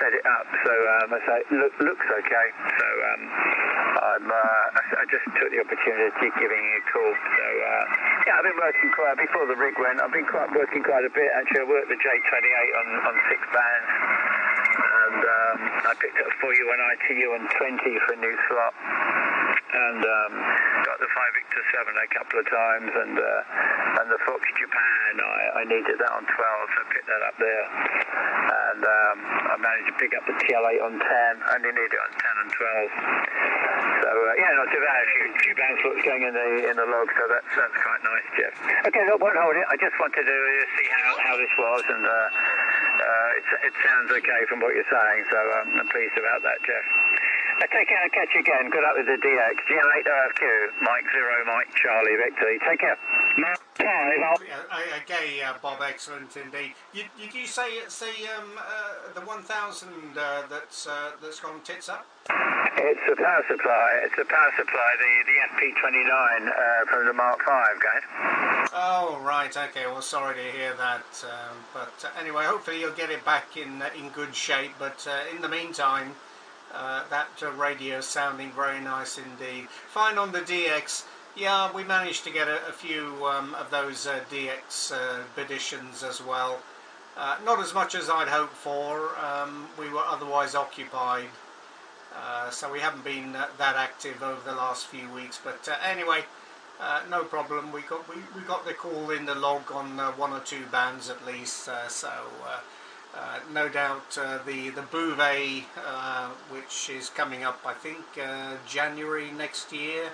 set it up. So I say looks okay. So I just took the opportunity of giving you a call. So yeah, I've been working before the rig went. I've been working quite a bit actually. I worked the J28 on 6 bands, and I picked up for you an ITU on 20 for a new slot, and got the 5 Victor 7 a couple of times, and the Fox Japan I needed that on 12, so I picked that up there, and I managed to pick up the TL8 on 10. I only needed it on 10 and 12. So yeah, not too bad. A few band slots going in the log, so that's quite nice, Jeff. Okay, look, won't hold it. I just wanted to see how this was, and it sounds okay from what you're saying, so I'm pleased about that, Jeff. Take care, I'll catch you again. Good luck with the DX. GM8OFQ, Mike 0, Mike Charlie Victor. Take care. Okay, Bob, excellent indeed. Did you say it's the 1000 that's gone tits up? It's a power supply. The FP29 from the Mark 5, guys. Oh, right. Okay. Well, sorry to hear that. But anyway, hopefully you'll get it back in good shape. But in the meantime, that radio is sounding very nice indeed. Fine on the DX. Yeah, we managed to get a few of those DX editions as well. Not as much as I'd hoped for. We were otherwise occupied. So we haven't been that active over the last few weeks, but anyway, no problem. We got the call in the log on 1 or 2 bands at least. So no doubt the Bouvet, which is coming up, I think January next year.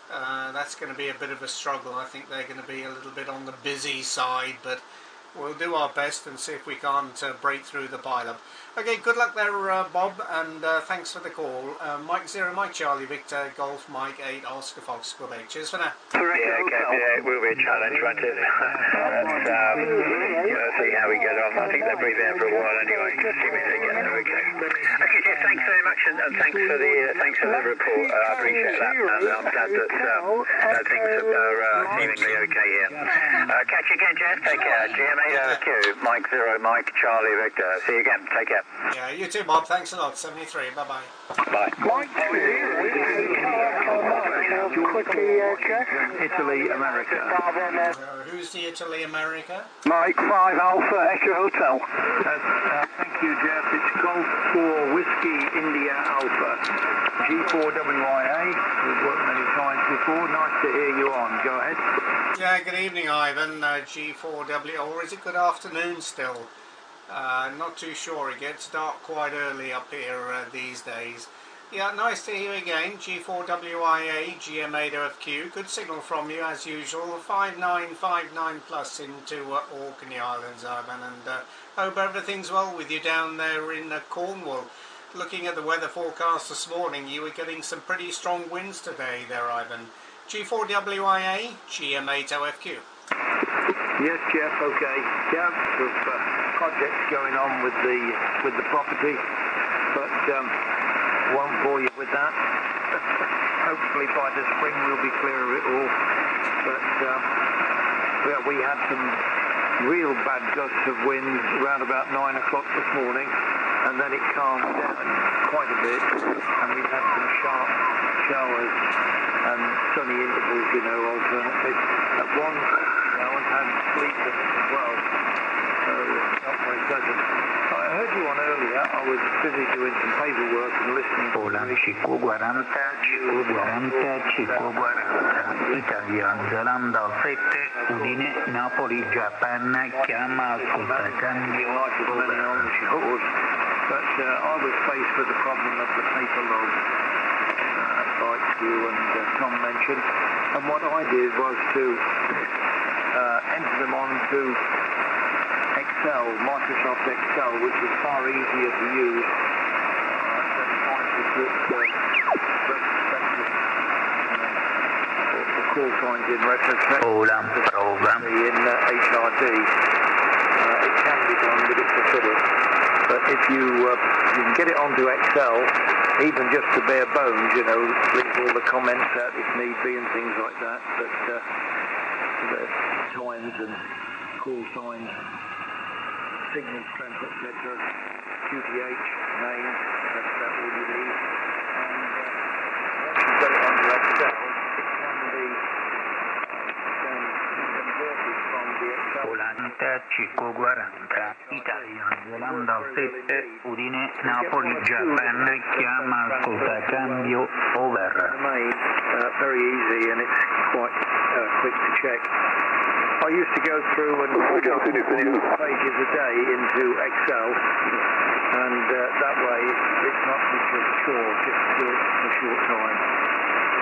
That's going to be a bit of a struggle. I think they're going to be a little bit on the busy side, but we'll do our best and see if we can't break through the pile-up. Okay, good luck there, Bob, and thanks for the call. Mike 0, Mike Charlie Victor, Golf, Mike 8, Oscar Fox, Quebec. Cheers for now. Yeah, okay, it will be a challenge, won't it? Let's see how we get on. I think they'll be there for for a while anyway. Assuming they get there okay. Okay, Jeff, thanks very much, and thanks for the report. I appreciate that, and I'm glad that things are seemingly okay here. Catch you again, Jeff. Take care. GM8OFQ, Mike 0, Mike Charlie Victor. See you again. Take care. Yeah, you too, Bob. Thanks a lot. 73. Bye-bye. Bye. Mike 0, quickly, Jeff. Italy, America. Who's the Italy, America? Mike 5 Alpha Echo Hotel. Thank you, Jeff. It's Golf 4 Whiskey India Alpha. G4WIA. We've worked many times before. Nice to hear you on. Go ahead. Yeah, good evening, Ivan. G4W, or is it good afternoon still? Not too sure. It gets dark quite early up here these days. Yeah, nice to hear you again. G4WIA, GM8OFQ. Good signal from you as usual. 5959 plus into Orkney Islands, Ivan, and hope everything's well with you down there in Cornwall. Looking at the weather forecast this morning, you were getting some pretty strong winds today there, Ivan. G4WIA, GM8OFQ. Yes, Jeff. Okay. Yeah, projects going on with the property, but won't bore you with that. Hopefully by the spring we'll be clear of it all. But we had some real bad gusts of wind around about 9 o'clock this morning, and then it calmed down quite a bit, and we've had some sharp showers and sunny intervals, alternately. At one, I had sleep in it as well, so not very pleasant. I heard you on earlier. I was busy doing some paperwork and listening to Chico 40, Chico 40, Chico 40, Italian, Zelanda 7, Udine, Napoli, Japan, chiama, ascolta, cambio, over. But I was faced with the problem of the paper log, like you and Tom mentioned, and what I did was to enter them onto Excel, Microsoft Excel, which is far easier to use than trying to put the call signs in retrospect in HRD. It can be done, but it's a fiddle. But if you can get it onto Excel, even just the bare bones, leave all the comments out if need be and things like that. But the times and call signs, signal strength, etc., QTH, name, that's about all you need. And once you've got it onto Excel, it can be converted from the Excel. Chico 40, Italian, Zelanda 7, Udine, Napoli, Japan, chiama, ascolta, cambio, over. Very easy, and it's quite quick to check. I used to go through and put 4 pages a day into Excel, and that way it's not much of a chore, just to do it in a short time.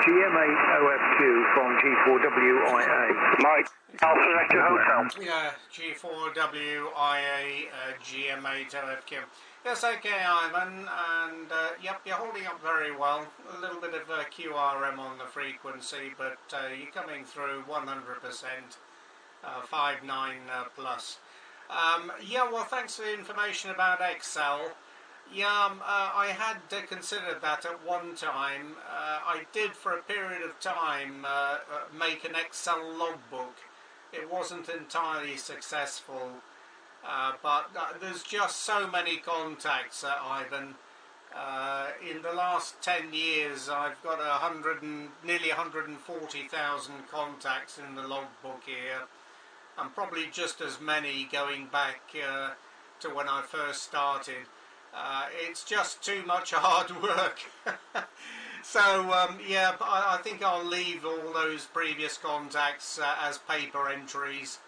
GM8OFQ from G4WIA. Mike, Alpha Echo Hotel. Yeah, G4WIA, GM8OFQ. Yes, okay, Ivan, and yep, you're holding up very well. A little bit of QRM on the frequency, but you're coming through 100%. 59 plus. Yeah, well, thanks for the information about Excel. Yeah, I had considered that at one time. I did for a period of time make an Excel logbook. It wasn't entirely successful, but there's just so many contacts, Ivan. In the last 10 years, I've got nearly 140,000 contacts in the logbook here, and probably just as many going back to when I first started. It's just too much hard work. So yeah, I think I'll leave all those previous contacts as paper entries,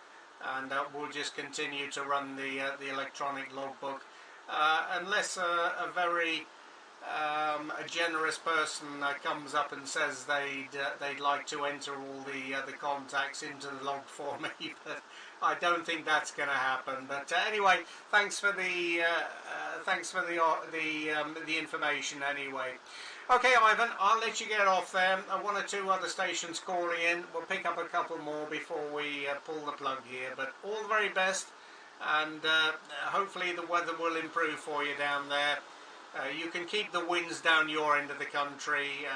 and we'll just continue to run the electronic logbook, unless a very a generous person comes up and says they'd like to enter all the contacts into the log for me, but I don't think that's going to happen. But anyway, thanks for the information anyway. Okay, Ivan, I'll let you get off there. One or two other stations calling in. We'll pick up a couple more before we pull the plug here. But all the very best, and hopefully the weather will improve for you down there. You can keep the winds down your end of the country.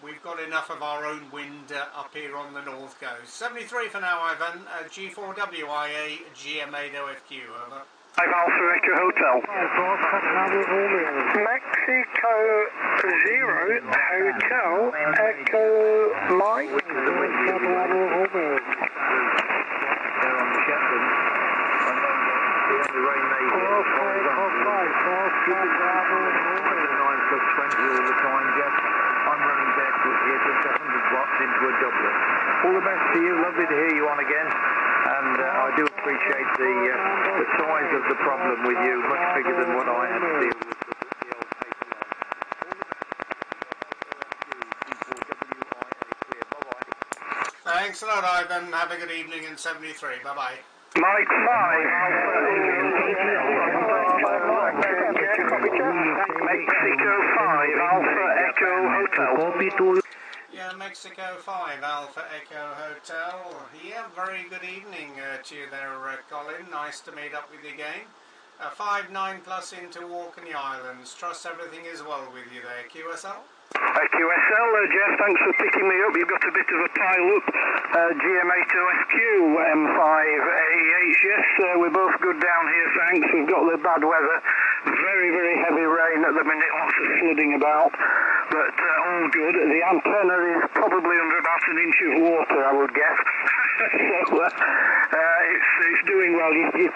We've got enough of our own wind up here on the north coast. 73 for now, Ivan. G4WIA, GM8OFQ, over. I've Alpha Echo Hotel. Mexico 0 Hotel Echo Mike. All the best to you. Lovely to hear you on again. And I do appreciate the size of the problem with you, much bigger than what I had to deal with. Thanks a lot, Ivan. Have a good evening in 73. Bye-bye. Mike 5. Mexico 5 Alpha Echo Hotel. Yeah, Mexico 5 Alpha Echo Hotel. Yeah, very good evening to you there, Colin. Nice to meet up with you again. 5-9 plus into Orkney Islands. Trust everything is well with you there, QSL. QSL, Jeff, thanks for picking me up. You've got a bit of a pile-up. GM8OFQ, M5AH, yes, we're both good down here, thanks. We've got the bad weather. Very, very heavy rain at the minute, lots of flooding about, but all good. The antenna is probably under about an inch of water, I would guess. So it's doing well. Your 5-9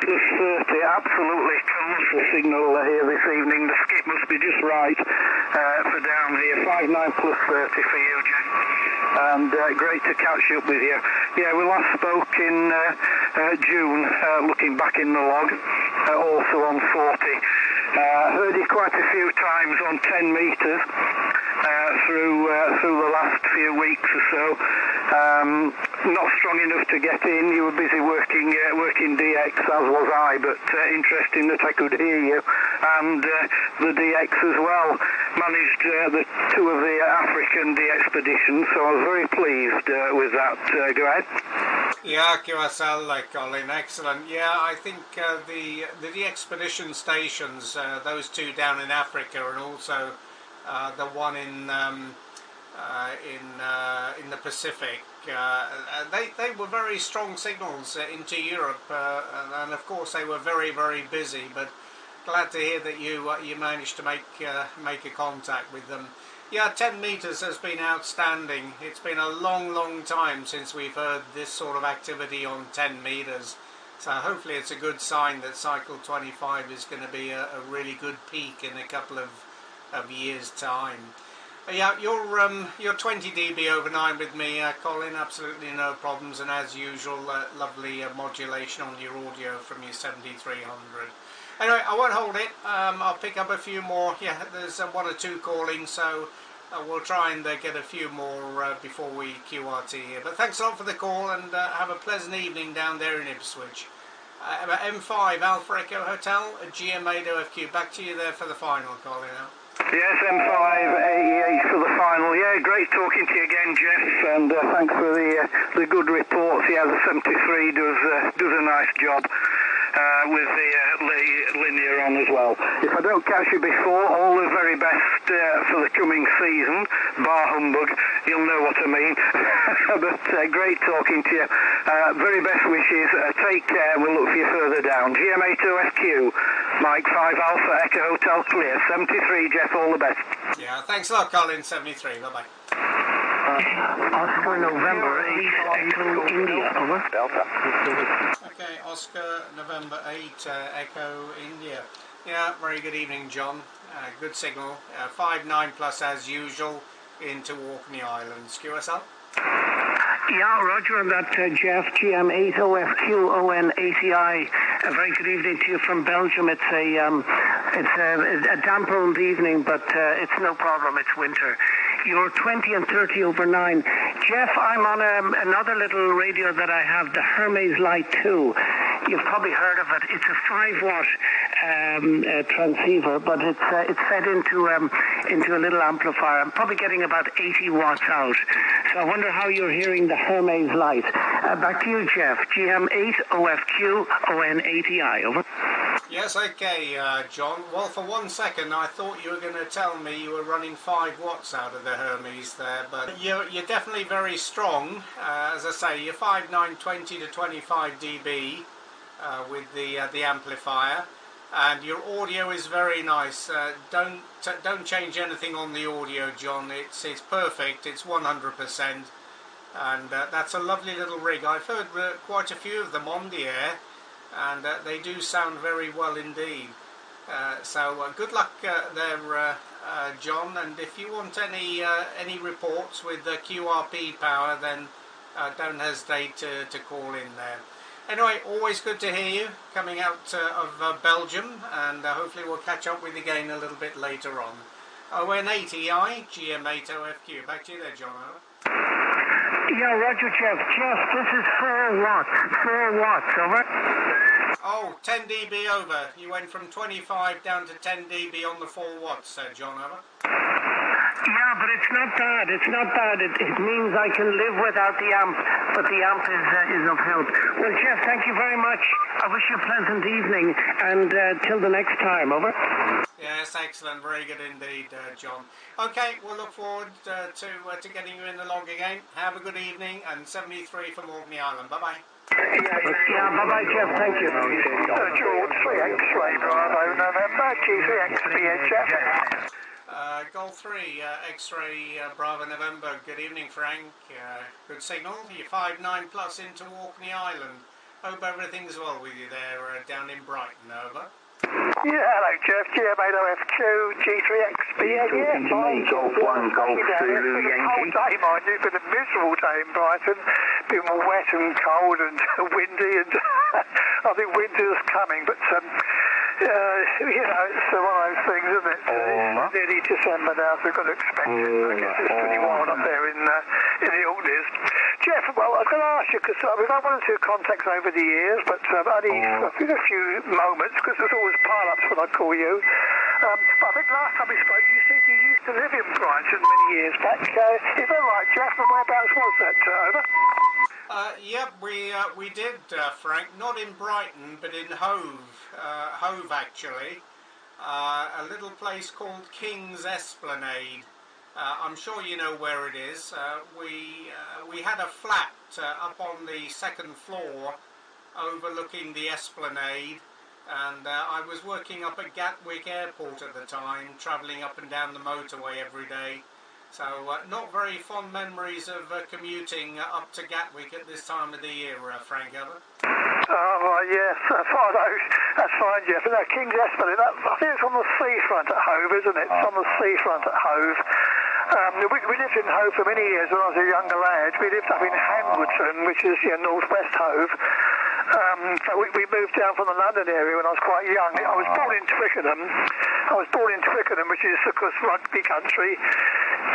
plus 30, absolutely colossal signal here this evening. The skip must be just right for down here. 5-9 plus 30 for you, Jack. And great to catch up with you. Yeah, we last spoke in June, looking back in the log, also on 40. Heard you quite a few times on 10 metres through the last few weeks or so. Not strong enough to get in. You were busy working DX, as was I, but interesting that I could hear you. And the DX as well. Managed the two of the African expeditions, so I was very pleased with that. Go ahead. Yeah, QSL, Colin, excellent. Yeah, I think the expedition stations, those two down in Africa, and also the one in the Pacific, they were very strong signals into Europe, and of course they were very, very busy. But glad to hear that you managed to make a contact with them. Yeah, 10 metres has been outstanding. It's been a long, long time since we've heard this sort of activity on 10 metres. So hopefully it's a good sign that cycle 25 is going to be a really good peak in a couple of years' time. Yeah, you're 20 dB over 9 with me, Colin. Absolutely no problems, and as usual, lovely modulation on your audio from your 7300. Anyway, I won't hold it. I'll pick up a few more. Yeah, there's one or two calling, so we'll try and get a few more before we QRT here. But thanks a lot for the call, and have a pleasant evening down there in Ipswich. M5 Alpha Echo Hotel, GM8OFQ. Back to you there for the final, Colin. Yes, M5AEH for the final. Yeah, great talking to you again, Jeff, and thanks for the good reports. Yeah, the 73 does a nice job. With the linear on as well. If I don't catch you before, all the very best for the coming season, bar humbug, you'll know what I mean. But great talking to you. Very best wishes. Take care. We'll look for you further down. GM8OFQ, Mike 5 Alpha Echo Hotel clear. 73, Jeff, all the best. Yeah, thanks a lot, Colin. 73. Bye-bye. Oscar November 8 Echo India, over. Delta. Okay, Oscar November 8 Echo India. Yeah, very good evening, John. Good signal. 5-9 plus as usual into Orkney Islands. QSL? Yeah, roger on that, Jeff. GM8OFQ ONACI. A very good evening to you from Belgium. It's a damp old evening, but it's no problem. It's winter. You're 20 and 30 over 9. Jeff, I'm on another little radio that I have, the Hermes Light 2. You've probably heard of it. It's a 5-watt transceiver, but it's fed into a little amplifier. I'm probably getting about 80 watts out. So I wonder how you're hearing the Hermes Light. Back to you, Jeff. GM8OFQ ON80I. Over. Yes, okay, John. Well, for 1 second, I thought you were going to tell me you were running 5 watts out of the Hermes there, but you're definitely very strong. As I say, you're 5.920 to 25 dB with the amplifier, and your audio is very nice. Don't change anything on the audio, John. It's perfect. It's 100%, and that's a lovely little rig. I've heard quite a few of them on the air, and they do sound very well indeed. So good luck there, John, and if you want any reports with QRP power, then don't hesitate to call in there. Anyway, always good to hear you coming out of Belgium, and hopefully we'll catch up with you again a little bit later on. ON80I, GM8OFQ. Back to you there, John. Yeah, Roger, Jeff. Jeff, this is 4 watts. 4 watts, over. Oh, 10 dB over. You went from 25 down to 10 dB on the 4 watts, John, over. Yeah, but it's not bad. It's not bad. It means I can live without the amp, but the amp is of help. Well, Jeff, thank you very much. I wish you a pleasant evening, and till the next time, over. Yes, excellent. Very good indeed, John. Okay, we'll look forward to getting you in the log again. Have a good evening, and 73 from Orkney Island. Bye-bye. Yeah, bye-bye, Jeff. Thank you. George, 3 X-ray, Bravo, November, G3XP, Jeff. Goal 3, X-ray, Bravo, November. Good evening, Frank. Good signal. You're 5.9 plus into Orkney Island. Hope everything's well with you there down in Brighton, over. Yeah, hello, Jeff. GM8OFQ, G3XP. Yeah, fine. Golf 1, Golf 2, Lou Yankee. Whole day, mind you. It's been a miserable day in Brighton. Been wet and cold and windy, and I think winter's coming, but you know, it's one of those things, isn't it? It's nearly December now, so we've got to expect it. I guess it's pretty wild up there in the Orkneys. Jeff, well, I was going to ask you, because we've had 1 or 2 contacts over the years, but only a few moments, because there's always pile-ups when I call you. But I think last time we spoke, you said you used to live in Brighton many years back. Is that right, Jeff? And whereabouts was that, over? Yeah, we did, Frank. Not in Brighton, but in Hove. Hove, actually. A little place called King's Esplanade. I'm sure you know where it is. We had a flat up on the 2nd floor overlooking the Esplanade, and I was working up at Gatwick Airport at the time, travelling up and down the motorway every day. So not very fond memories of commuting up to Gatwick at this time of the year, Frank, ever? Oh, right, yes, that's fine, Jeff. No, King's Esplanade, I think it's on the seafront at Hove, isn't it? It's on the seafront at Hove. We lived in Hove for many years when I was a younger lad. We lived up in Hangwoodton, which is northwest Hove. So we moved down from the London area when I was quite young. I was born in Twickenham. Which is, of course, rugby country.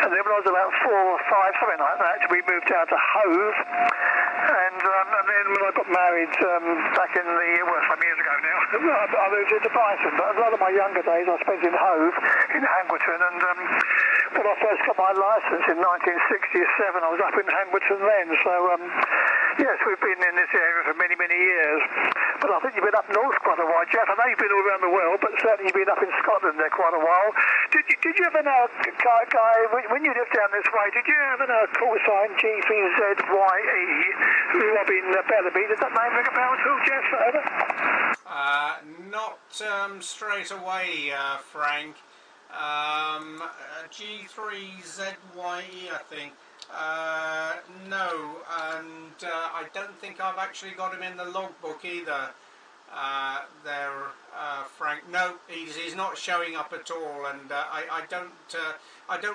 And then when I was about 4 or 5, something like that, we moved down to Hove. And then when I got married back in some years ago now, I moved into Brighton. But a lot of my younger days I spent in Hove, in Hangwoodton. And when I first got my licence in 1967, I was up in Hangwoodton then. So, yes, we've been in this area for many, many years. But I think you've been up north quite a while, Jeff. I know you've been all around the world, but certainly you've been up in Scotland there quite a while. Did you ever know, Guy, when you lived down this way, did you ever know a call sign G3ZYE, Robin Bellamy? Does that name ring a bell at all, Jeff? Not straight away, Frank. G3ZYE, I think. No, and I don't think I've actually got him in the logbook either. Frank. No, he's not showing up at all, and I don't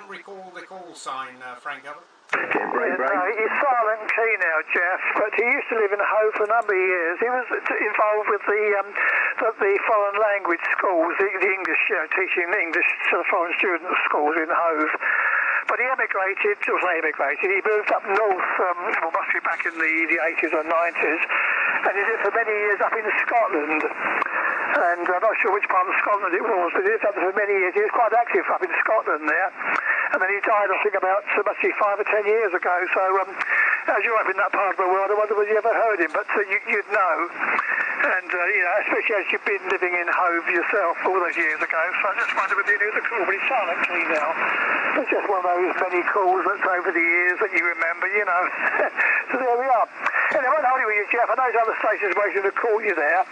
recall the call sign, Frank. He's silent key now, Jeff, but he used to live in Hove for a number of years. He was involved with the foreign language schools, the English, teaching English to the foreign student schools in Hove. But he emigrated, he moved up north, must be back in the 80s or 90s, and he lived for many years up in Scotland. And I'm not sure which part of Scotland it was, but he lived up there for many years. He was quite active up in Scotland there. And then he died, I think, about must be 5 or 10 years ago. So as you're up in that part of the world, I wonder whether you ever heard him, but you'd know. And, especially as you've been living in Hove yourself all those years ago, so I just wondered whether you knew the call, but he's silently now. It's just one of those many calls that's over the years that you remember, So there we are. Anyway, I won't hold you with you, Jeff. I know there's other stations waiting to call you there.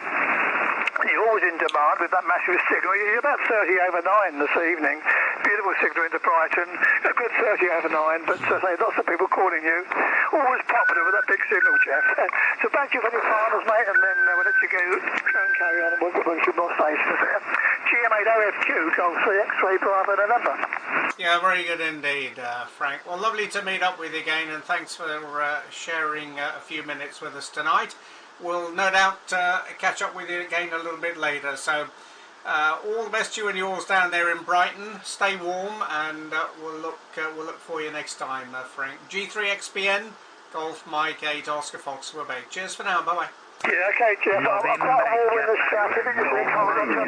You're always in demand with that massive signal. You're about 30 over 9 this evening. Beautiful signal into Brighton. A good 30 over 9, but lots of people calling you. Always popular with that big signal, Jeff. So thank you for your finals, mate, and then we'll let you go and carry on and we'll get some more stations there. GM8OFQ, Golf 3X3 Bravo November. Yeah, very good indeed, Frank. Well, lovely to meet up with you again, and thanks for sharing a few minutes with us tonight. We'll no doubt catch up with you again a little bit later. So all the best to you and yours down there in Brighton. Stay warm, and we'll look for you next time, Frank. G3XPN, Golf Mike 8 Oscar Fox Quebec. Cheers for now. Bye bye. Yeah, okay, Jeff. I'm quite warm in the south. If you can think, hold on to the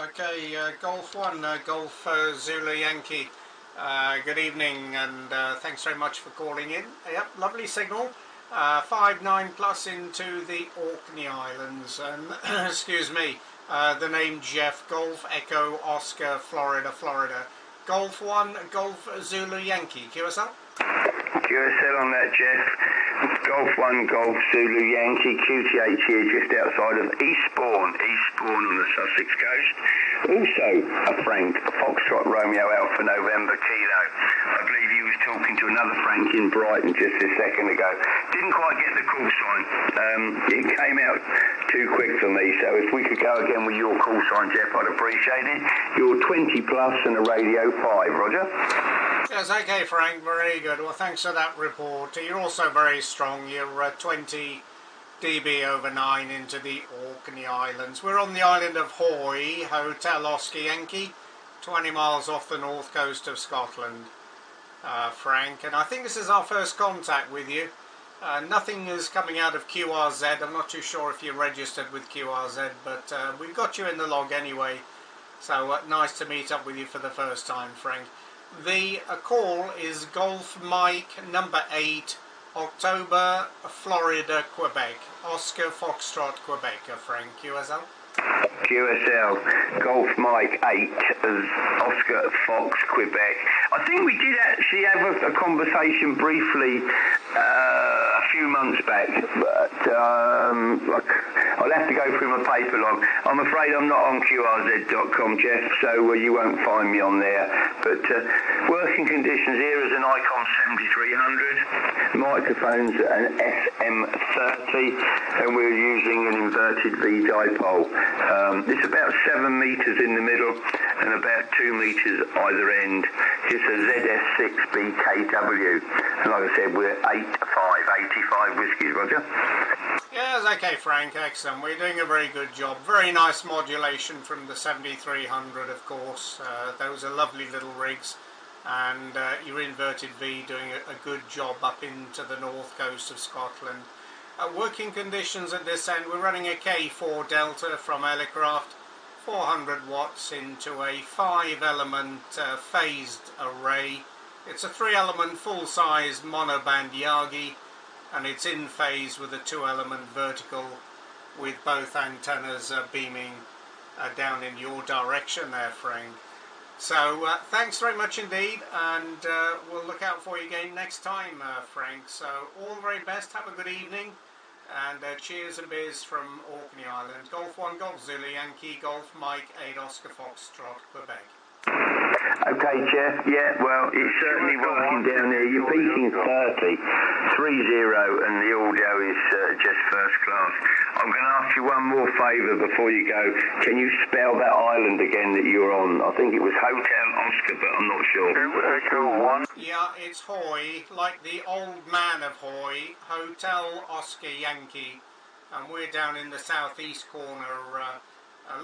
Okay, Golf 1, Golf Zulu Yankee. Good evening, and thanks very much for calling in. Yep, lovely signal. 5-9 plus into the Orkney Islands, and excuse me, the name Jeff, Golf Echo Oscar Florida. Golf 1, Golf Zulu Yankee. QSL? QSL on that, Jeff. Golf 1, Golf Zulu Yankee, QTH here just outside of Eastbourne on the Sussex coast. Also, Frank, Foxtrot Romeo Alpha November Kilo. I believe you was talking to another Frank in Brighton just a second ago. Didn't quite get the call sign. It came out too quick for me, so if we could go again with your call sign, Jeff, I'd appreciate it. You're 20 plus and a radio 5, Roger? Yes, okay, Frank, very good. Well, thanks for that report. You're also very strong. You're 20 dB over 9 into the Orkney Islands. We're on the island of Hoy, Hotel Oscar Yankee, 20 miles off the north coast of Scotland, Frank. And I think this is our first contact with you. Nothing is coming out of QRZ. I'm not too sure if you're registered with QRZ, but we've got you in the log anyway. So nice to meet up with you for the first time, Frank. The call is Golf Mike number 8, October, Florida, Quebec. Oscar Foxtrot, Quebec, Frank. QSL? QSL, Golf Mike 8, Oscar Fox, Quebec. I think we did actually have a conversation briefly a few months back, but I'll have to go through my paper log. I'm afraid I'm not on QRZ.com, Jeff, so you won't find me on there. But working conditions here is an Icon 7300, microphones an SM30, and we're using an inverted V dipole. It's about 7 metres in the middle and about 2 metres either end. It's a ZS6BKW, and like I said, we're 85 whiskies, Roger. Yes, okay, Frank, excellent. We're doing a very good job. Very nice modulation from the 7300, of course. Those are lovely little rigs, and your inverted V doing a good job up into the north coast of Scotland. Working conditions at this end, we're running a K4 Delta from Ellicraft, 400 watts into a 5-element phased array. It's a 3-element full-size monoband Yagi, and it's in phase with a 2-element vertical, with both antennas beaming down in your direction there, Frank. So thanks very much indeed, and we'll look out for you again next time, Frank. So all the very best, have a good evening, and cheers and beers from Orkney Island. Golf 1, Golf Zulu Yankee, Golf Mike 8 Oscar Foxtrot, Quebec. Okay, Jeff. Yeah, well, it's certainly working down there. You're peaking 30, 3-0, and the audio is just first class. I'm going to ask you one more favour before you go. Can you spell that island again that you're on? I think it was Hotel Oscar, but I'm not sure. Yeah, it's Hoy, like the old man of Hoy, Hotel Oscar Yankee, and we're down in the southeast corner,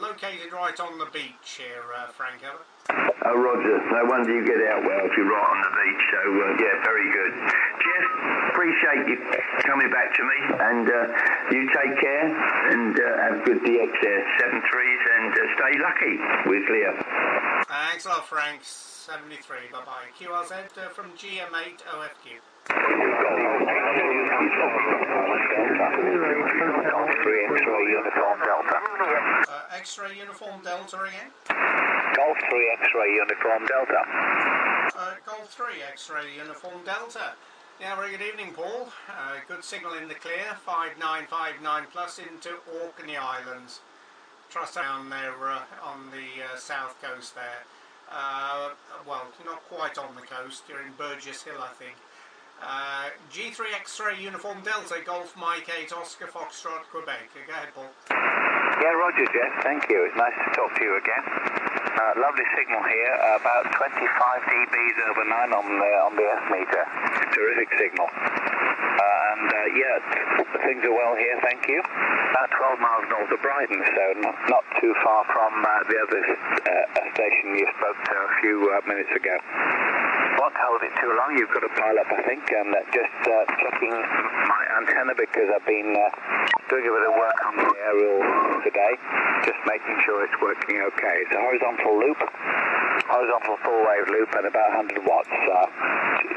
located right on the beach here, Frank. Oh, Roger, no wonder you get out well if you're right on the beach, so yeah, very good. Jeff, appreciate you coming back to me, and you take care, and have good DX there, 7-3s, and stay lucky. We're clear. Thanks a lot, Frank. 73, bye-bye. QRZ from GM8OFQ. Golf 3 X-ray Uniform Delta. X-ray Uniform Delta again? Golf 3 X-ray Uniform Delta. Golf 3 X-ray Uniform Delta. Yeah, very good evening, Paul. Good signal in the clear, 5959 plus into Orkney Islands. Trust down there on the south coast there. Well, not quite on the coast, you're in Burgess Hill, I think. G3 X-ray Uniform Delta, Golf Mike 8 Oscar Foxtrot, Quebec. Go ahead, Paul. Yeah, Roger, Jeff. Thank you. It's nice to talk to you again. Lovely signal here, about 25 dBs over 9 on the F meter. Terrific signal. Yeah, things are well here, thank you. About 12 miles north of Brighton, so not too far from the other station you spoke to a few minutes ago. Won't hold it too long, you've got to pile up, I think, and just checking my antenna because I've been doing a bit of work on the aerial today, just making sure it's working okay. It's a horizontal loop, horizontal full wave loop at about 100 watts.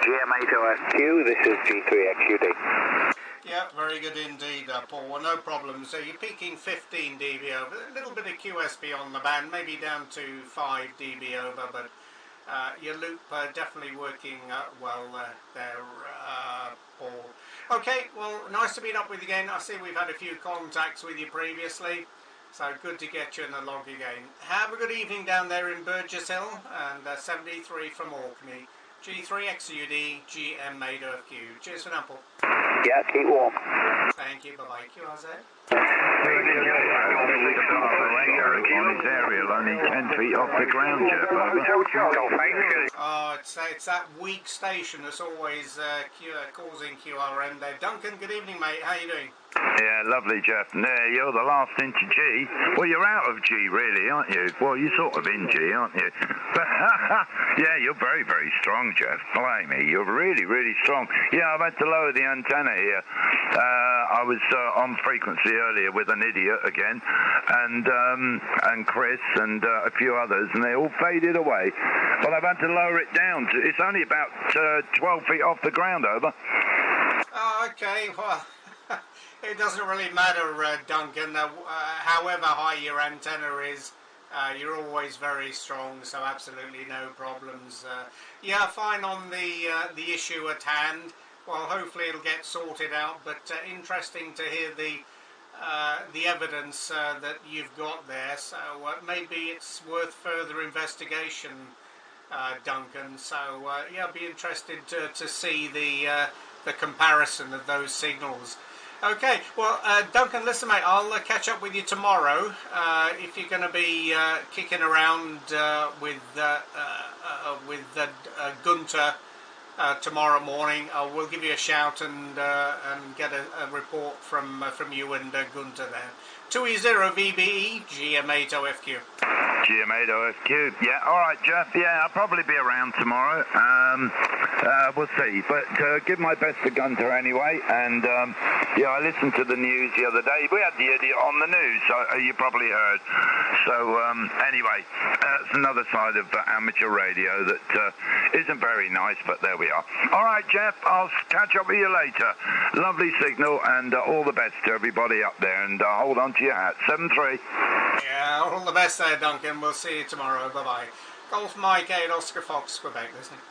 GM8OFQ, this is G3XUD. Yeah, very good indeed, Paul. Well, no problem. So you're peaking 15 dB over. A little bit of QSB on the band, maybe down to 5 dB over, but your loop definitely working well there, Paul. Okay, well, nice to meet up with you again. I see we've had a few contacts with you previously, so good to get you in the log again. Have a good evening down there in Burgess Hill, and 73 from Orkney. G3XUD, GM8OFQ. Cheers for now, Paul. Yeah, keep warm. Thank you, bye-bye. QRZ. On his aerial, only 10 feet off the ground, Jeff. Oh, it's that weak station that's always causing QRM there. Duncan, good evening, mate. How you doing? Yeah, lovely, Jeff. Yeah, you're the last into G. Well, you're out of G, really, aren't you? Well, you're sort of in G, aren't you? But, yeah, you're very, very strong, Jeff. Blimey, you're really, really strong. Yeah, I've had to lower the antenna here. I was on frequency earlier with an idiot again, and Chris and a few others, and they all faded away. But I've had to lower it down. It's only about 12 feet off the ground, over. Oh, okay, well... It doesn't really matter, Duncan. However high your antenna is, you're always very strong, so absolutely no problems. Yeah, fine on the issue at hand. Well, hopefully it'll get sorted out, but interesting to hear the evidence that you've got there. So maybe it's worth further investigation, Duncan. So yeah, I'll be interested to see the comparison of those signals. Okay, well, Duncan, listen, mate, I'll catch up with you tomorrow. If you're going to be kicking around with Gunter tomorrow morning, we'll give you a shout and get a report from you and Gunter there. 2E0 VBE, GM8OFQ. GM8OFQ. Yeah, all right, Jeff. Yeah, I'll probably be around tomorrow. We'll see. But give my best to Gunter anyway. And, yeah, I listened to the news the other day. We had the idiot on the news, so you probably heard. So, anyway, that's another side of amateur radio that isn't very nice, but there we are. All right, Jeff, I'll catch up with you later. Lovely signal, and all the best to everybody up there. And hold on to your hat. 7-3. Yeah, all the best there, Duncan. We'll see you tomorrow. Bye-bye. Golf Mike 8 Oscar Fox, Quebec, listening.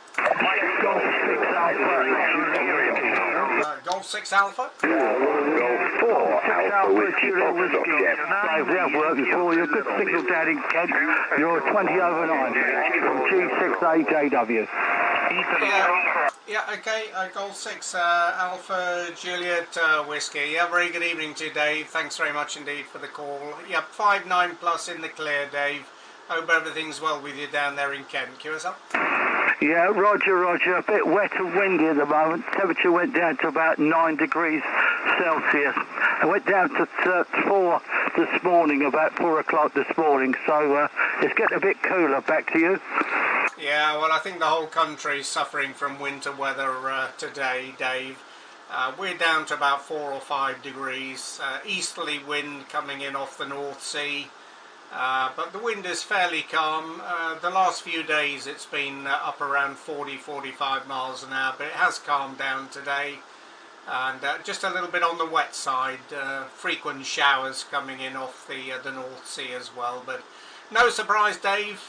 Golf 6 Alpha. Golf 4 Alpha Whiskey Foxtrot, Jeff. We have worked before. You're a good signal down in Kent. You're 20 over 9 from G68AW. Yeah, okay, Golf 6 Alpha Juliet Whiskey. Yeah, very good evening to you, Dave. Thanks very much indeed for the call. Yep, 5-9 plus in the clear, Dave. Hope everything's well with you down there in Kent. QSL? Yeah, Roger. A bit wet and windy at the moment. Temperature went down to about 9 degrees Celsius. It went down to 4 this morning, about 4 o'clock this morning. So it's getting a bit cooler. Back to you. Yeah, well, I think the whole country is suffering from winter weather today, Dave. We're down to about 4 or 5 degrees. Easterly wind coming in off the North Sea. But the wind is fairly calm. The last few days it's been up around 40-45 miles an hour, but it has calmed down today. And just a little bit on the wet side. Frequent showers coming in off the North Sea as well. But no surprise, Dave.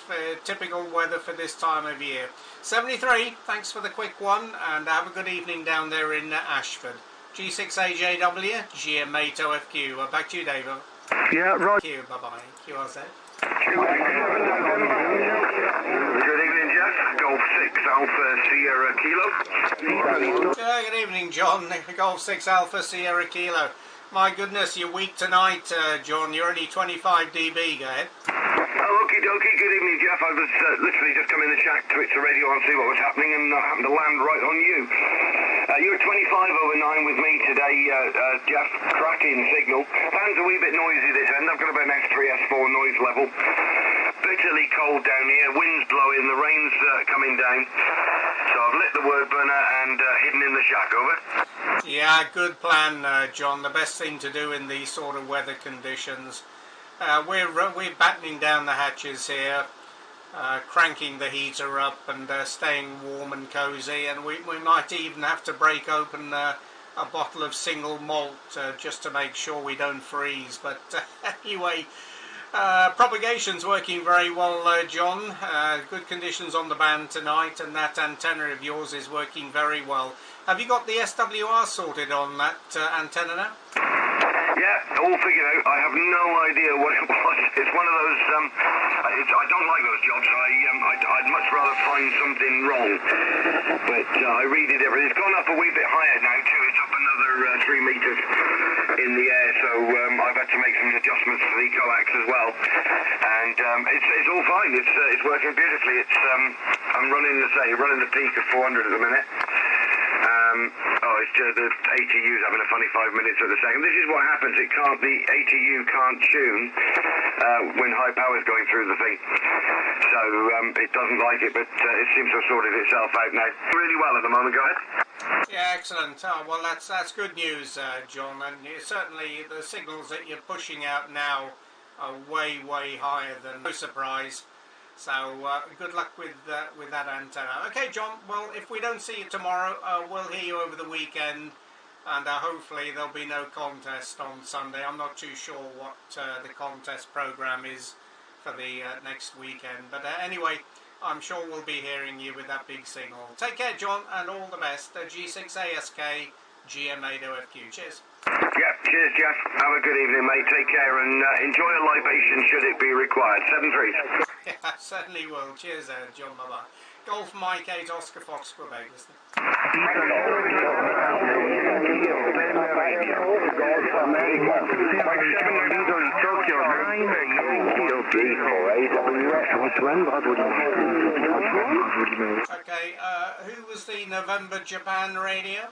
Typical weather for this time of year. 73, thanks for the quick one, and have a good evening down there in Ashford. G6AJW, GM8OFQ. Back to you, Dave. Yeah, right. Thank you, bye-bye. QRZ. Good evening, Jeff. Golf 6 Alpha Sierra Kilo. Good evening, John. Golf 6 Alpha Sierra Kilo. My goodness, you're weak tonight, John. You're only 25 dB. Go ahead. Oh, okie dokie. Good evening, Jeff. I was literally just coming in the shack to switch the radio on, see what was happening, and I happened to land right on you. You're 25/9 with me today, Jeff. Cracking signal. Fans a wee bit noisy this end. I've got about an S3, S4 noise level. Bitterly cold down here. Wind's blowing. The rain's coming down. So I've lit the word burner and hidden in the shack. Over. Yeah, good plan, John. The best thing to do in these sort of weather conditions. We're battening down the hatches here, cranking the heater up and staying warm and cosy, and we might even have to break open a bottle of single malt just to make sure we don't freeze. But anyway, propagation's working very well, John. Good conditions on the band tonight, and that antenna of yours is working very well. Have you got the SWR sorted on that antenna now? Yeah, all figured out. I have no idea what it was. It's one of those, I don't like those jobs. I'd much rather find something wrong. But I redid everything. It's gone up a wee bit higher now too. It's up another 3 meters in the air, so I've had to make some adjustments to the coax as well. And it's all fine. It's working beautifully. I'm running the peak of 400 at the minute. It's the ATU's having a funny 5 minutes at the second. This is what happens. The ATU can't tune when high power's going through the thing. So it doesn't like it, but it seems to have sorted itself out now. Really well at the moment. Go ahead. Yeah, excellent. Well, that's good news, John. And certainly the signals that you're pushing out now are way higher than no surprise. So good luck with that antenna. Okay, John, well, if we don't see you tomorrow, we'll hear you over the weekend, and hopefully there'll be no contest on Sunday. I'm not too sure what the contest program is for the next weekend. But anyway, I'm sure we'll be hearing you with that big signal. Take care, John, and all the best. G6ASK, GM8OFQ. Cheers. Yeah, cheers, Jeff. Have a good evening, mate. Take care and enjoy a libation should it be required. 7-3. Yeah, I certainly will. Cheers, John. Bye-bye. Golf Mike 8 Oscar Fox Quebec. Listen. Okay, who was the November Japan radio?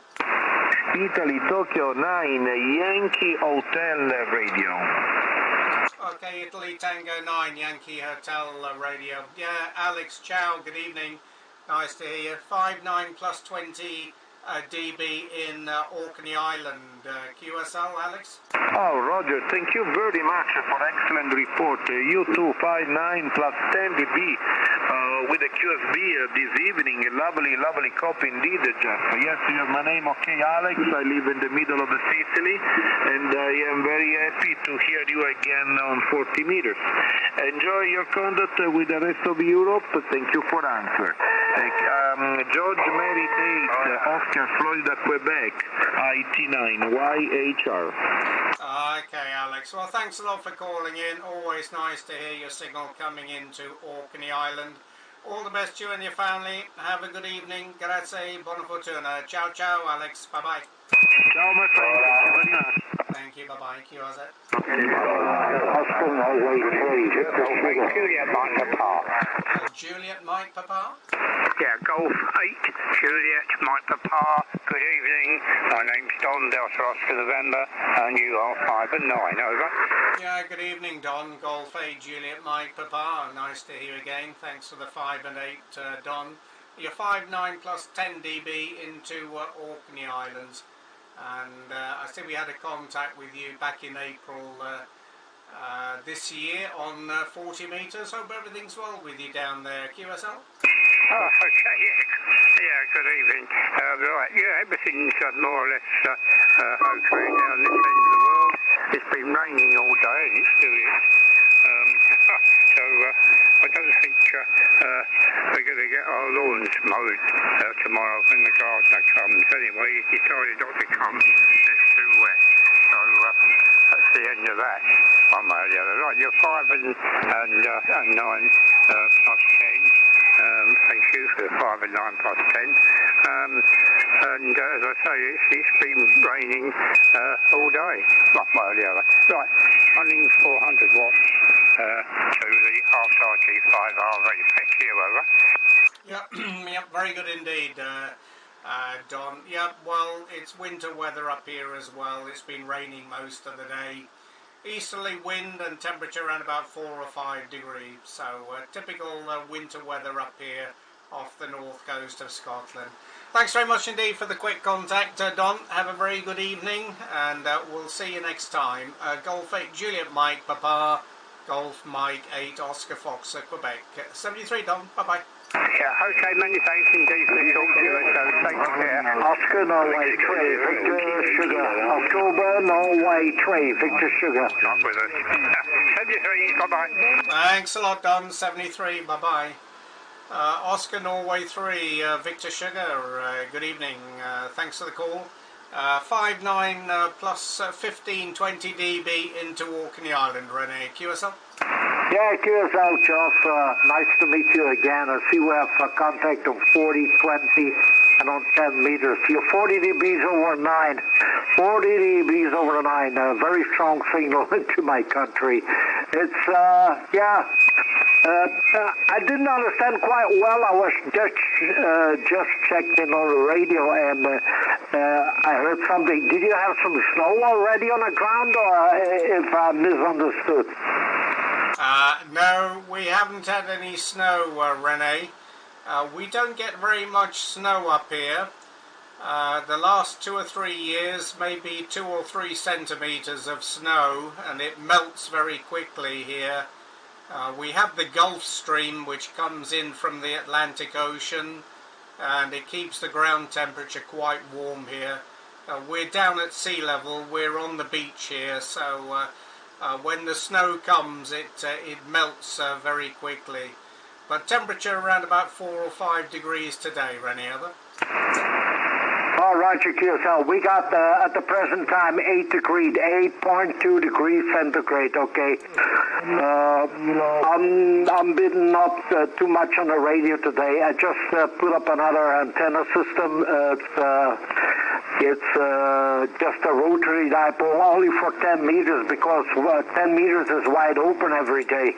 Italy Tokyo 9 Yankee Hotel Radio. Okay, Italy Tango 9 Yankee Hotel Radio. Yeah, Alex, ciao, good evening. Nice to hear you. 59 plus 20 dB in Orkney Island. QSL, Alex? Oh, Roger, thank you very much for excellent report. You too, 59 plus 10 dB with the QFB this evening. Lovely copy indeed, Jeff. Yes, you have my name, okay, Alex. I live in the middle of Sicily, and I am very happy to hear you again on 40 meters. Enjoy your conduct with the rest of Europe. Thank you for answer. George Mary 8, Oscar Florida, Quebec, IT9, YHR. Okay, Alex. Well, thanks a lot for calling in. Always nice to hear your signal coming into Orkney Island. All the best to you and your family. Have a good evening. Grazie, buona fortuna. Ciao, ciao, Alex. Bye-bye. Ciao, my friend. Thank you very much. Thank you. Bye-bye. QRZ. Juliet Mike Papa. Yeah, Golf 8, Juliet, Mike Papa, good evening. My name's Don, Delta Oscar November, and you are 5 and 9, over. Yeah, good evening, Don. Golf 8, Juliet Mike Papa. Nice to hear again. Thanks for the 5 and 8, Don. You're 5-9 plus 10 dB into Orkney Islands. And I think we had a contact with you back in April this year on 40 metres. Hope everything's well with you down there, QSL. Oh, okay, yeah, good evening. Right, yeah, everything's more or less okay down this end of the world. It's been raining all day and it still is. So I don't think we're going to get our lawns mowed tomorrow when the gardener comes. Anyway, he decided not to come. It's too wet. So that's the end of that, one way or the other. Right, you're 5 and 9 plus 10. Thank you for the 5 and 9 plus 10. And as I say, it's been raining all day, one way or the other. Right, running 400 watts to the half-star G5RV. Thank you, over. Yeah, yep, very good indeed, Don. Yeah, well, it's winter weather up here as well. It's been raining most of the day. Easterly wind and temperature around about 4 or 5 degrees. So typical winter weather up here off the north coast of Scotland. Thanks very much indeed for the quick contact, Don. Have a very good evening, and we'll see you next time. Golf 8 Juliet Mike Papa, Golf Mike 8 Oscar Fox Quebec. 73, Don. Bye-bye. Yeah, okay, many thanks indeed for the talk to you, so take care. Oscar, Norway, Trey, Victor, Sugar. October, Norway, Trey, Victor, Sugar. Not with us. 73, bye-bye. Thanks a lot, Don. 73, bye-bye. Oscar, Norway 3, Victor Sugar, good evening. Thanks for the call. 5-9 plus 15, 20 dB into Orkney Island, Renee. QSL? Yeah, QSL, Geoff. Nice to meet you again. I see we have a contact on 40, 20, and on 10 meters. You're 40 dBs over 9. 40 dBs over 9. A very strong signal into my country. It's, yeah. I didn't understand quite well. I was just checked in on the radio, and I heard something. Did you have some snow already on the ground, or if I misunderstood? No, we haven't had any snow, Renee. We don't get very much snow up here. The last 2 or 3 years, maybe 2 or 3 centimeters of snow, and it melts very quickly here. We have the Gulf Stream, which comes in from the Atlantic Ocean, and it keeps the ground temperature quite warm here. We're down at sea level, we're on the beach here, so when the snow comes, it melts very quickly. But temperature around about 4 or 5 degrees today, Rennie, other? Oh, Roger QSL, we got at the present time 8 degrees, 8.2 degrees centigrade, okay. I'm bidding not too much on the radio today. I just put up another antenna system. It's just a rotary dipole, only for 10 meters, because 10 meters is wide open every day.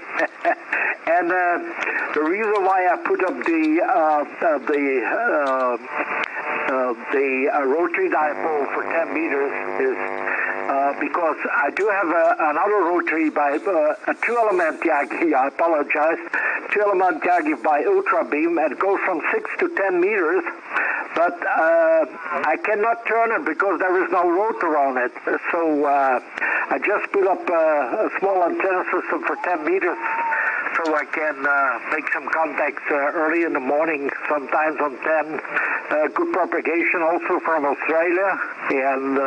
And the reason why I put up the rotary dipole for 10 meters is because I do have another rotary by a 2-element Yagi, I apologize, 2-element Yagi by Ultra Beam, and it goes from 6 to 10 meters, but I cannot turn it because there is no rotor on it. So I just put up a small antenna system for 10 meters so I can make some contacts early in the morning, sometimes on 10. Good propagation also from Australia, and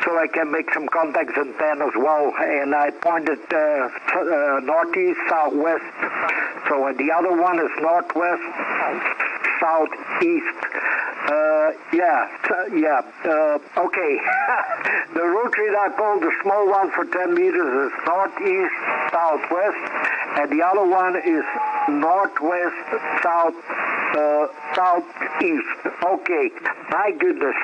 so I can make some contacts in 10 as well. And I pointed northeast, southwest. So the other one is northwest, southeast. Okay. The rotary dipole, the small one for 10 meters, is northeast, southwest, and the other one is northwest, southeast. Okay. My goodness.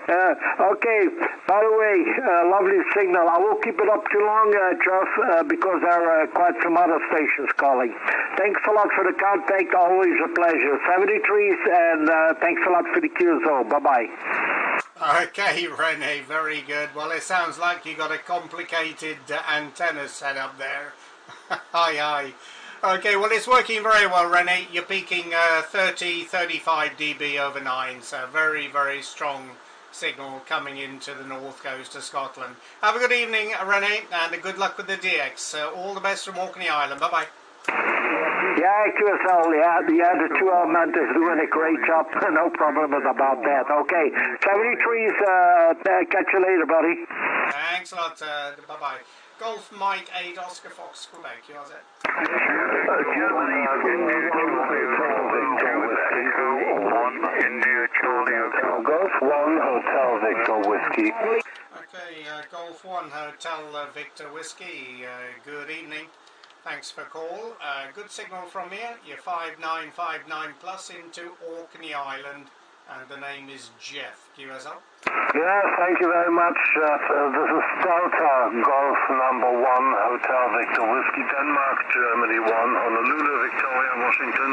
Okay, by the way, lovely signal. I won't keep it up too long, Jeff, because there are quite some other stations calling. Thanks a lot for the contact, always a pleasure. 73s, and thanks a lot for the QSO. Bye-bye. Okay, Rene, very good. Well, it sounds like you got a complicated antenna set up there. Aye. Okay, well, it's working very well, Rene. You're peaking 35 dB over 9, so very, very strong signal coming into the north coast of Scotland. Have a good evening, Rene, and good luck with the DX. All the best from Orkney Island. Bye-bye. Yeah, QSL, the 2 element is doing a great job. No problem about that. Okay, 73s, catch you later, buddy. Thanks a lot. Bye-bye. Golf Mike 8 Oscar Fox Quebec, you are it? Golf 1 Hotel Victor Whiskey. Okay, Golf 1 Hotel Victor Whiskey, good evening. Thanks for call. Good signal from here. You're 5959 plus into Orkney Island, and the name is Jeff. QSL. Yeah, thank you very much. This is Delta Golf number 1 Hotel Victor Whiskey, Denmark, Germany 1, Honolulu, Victoria, Washington.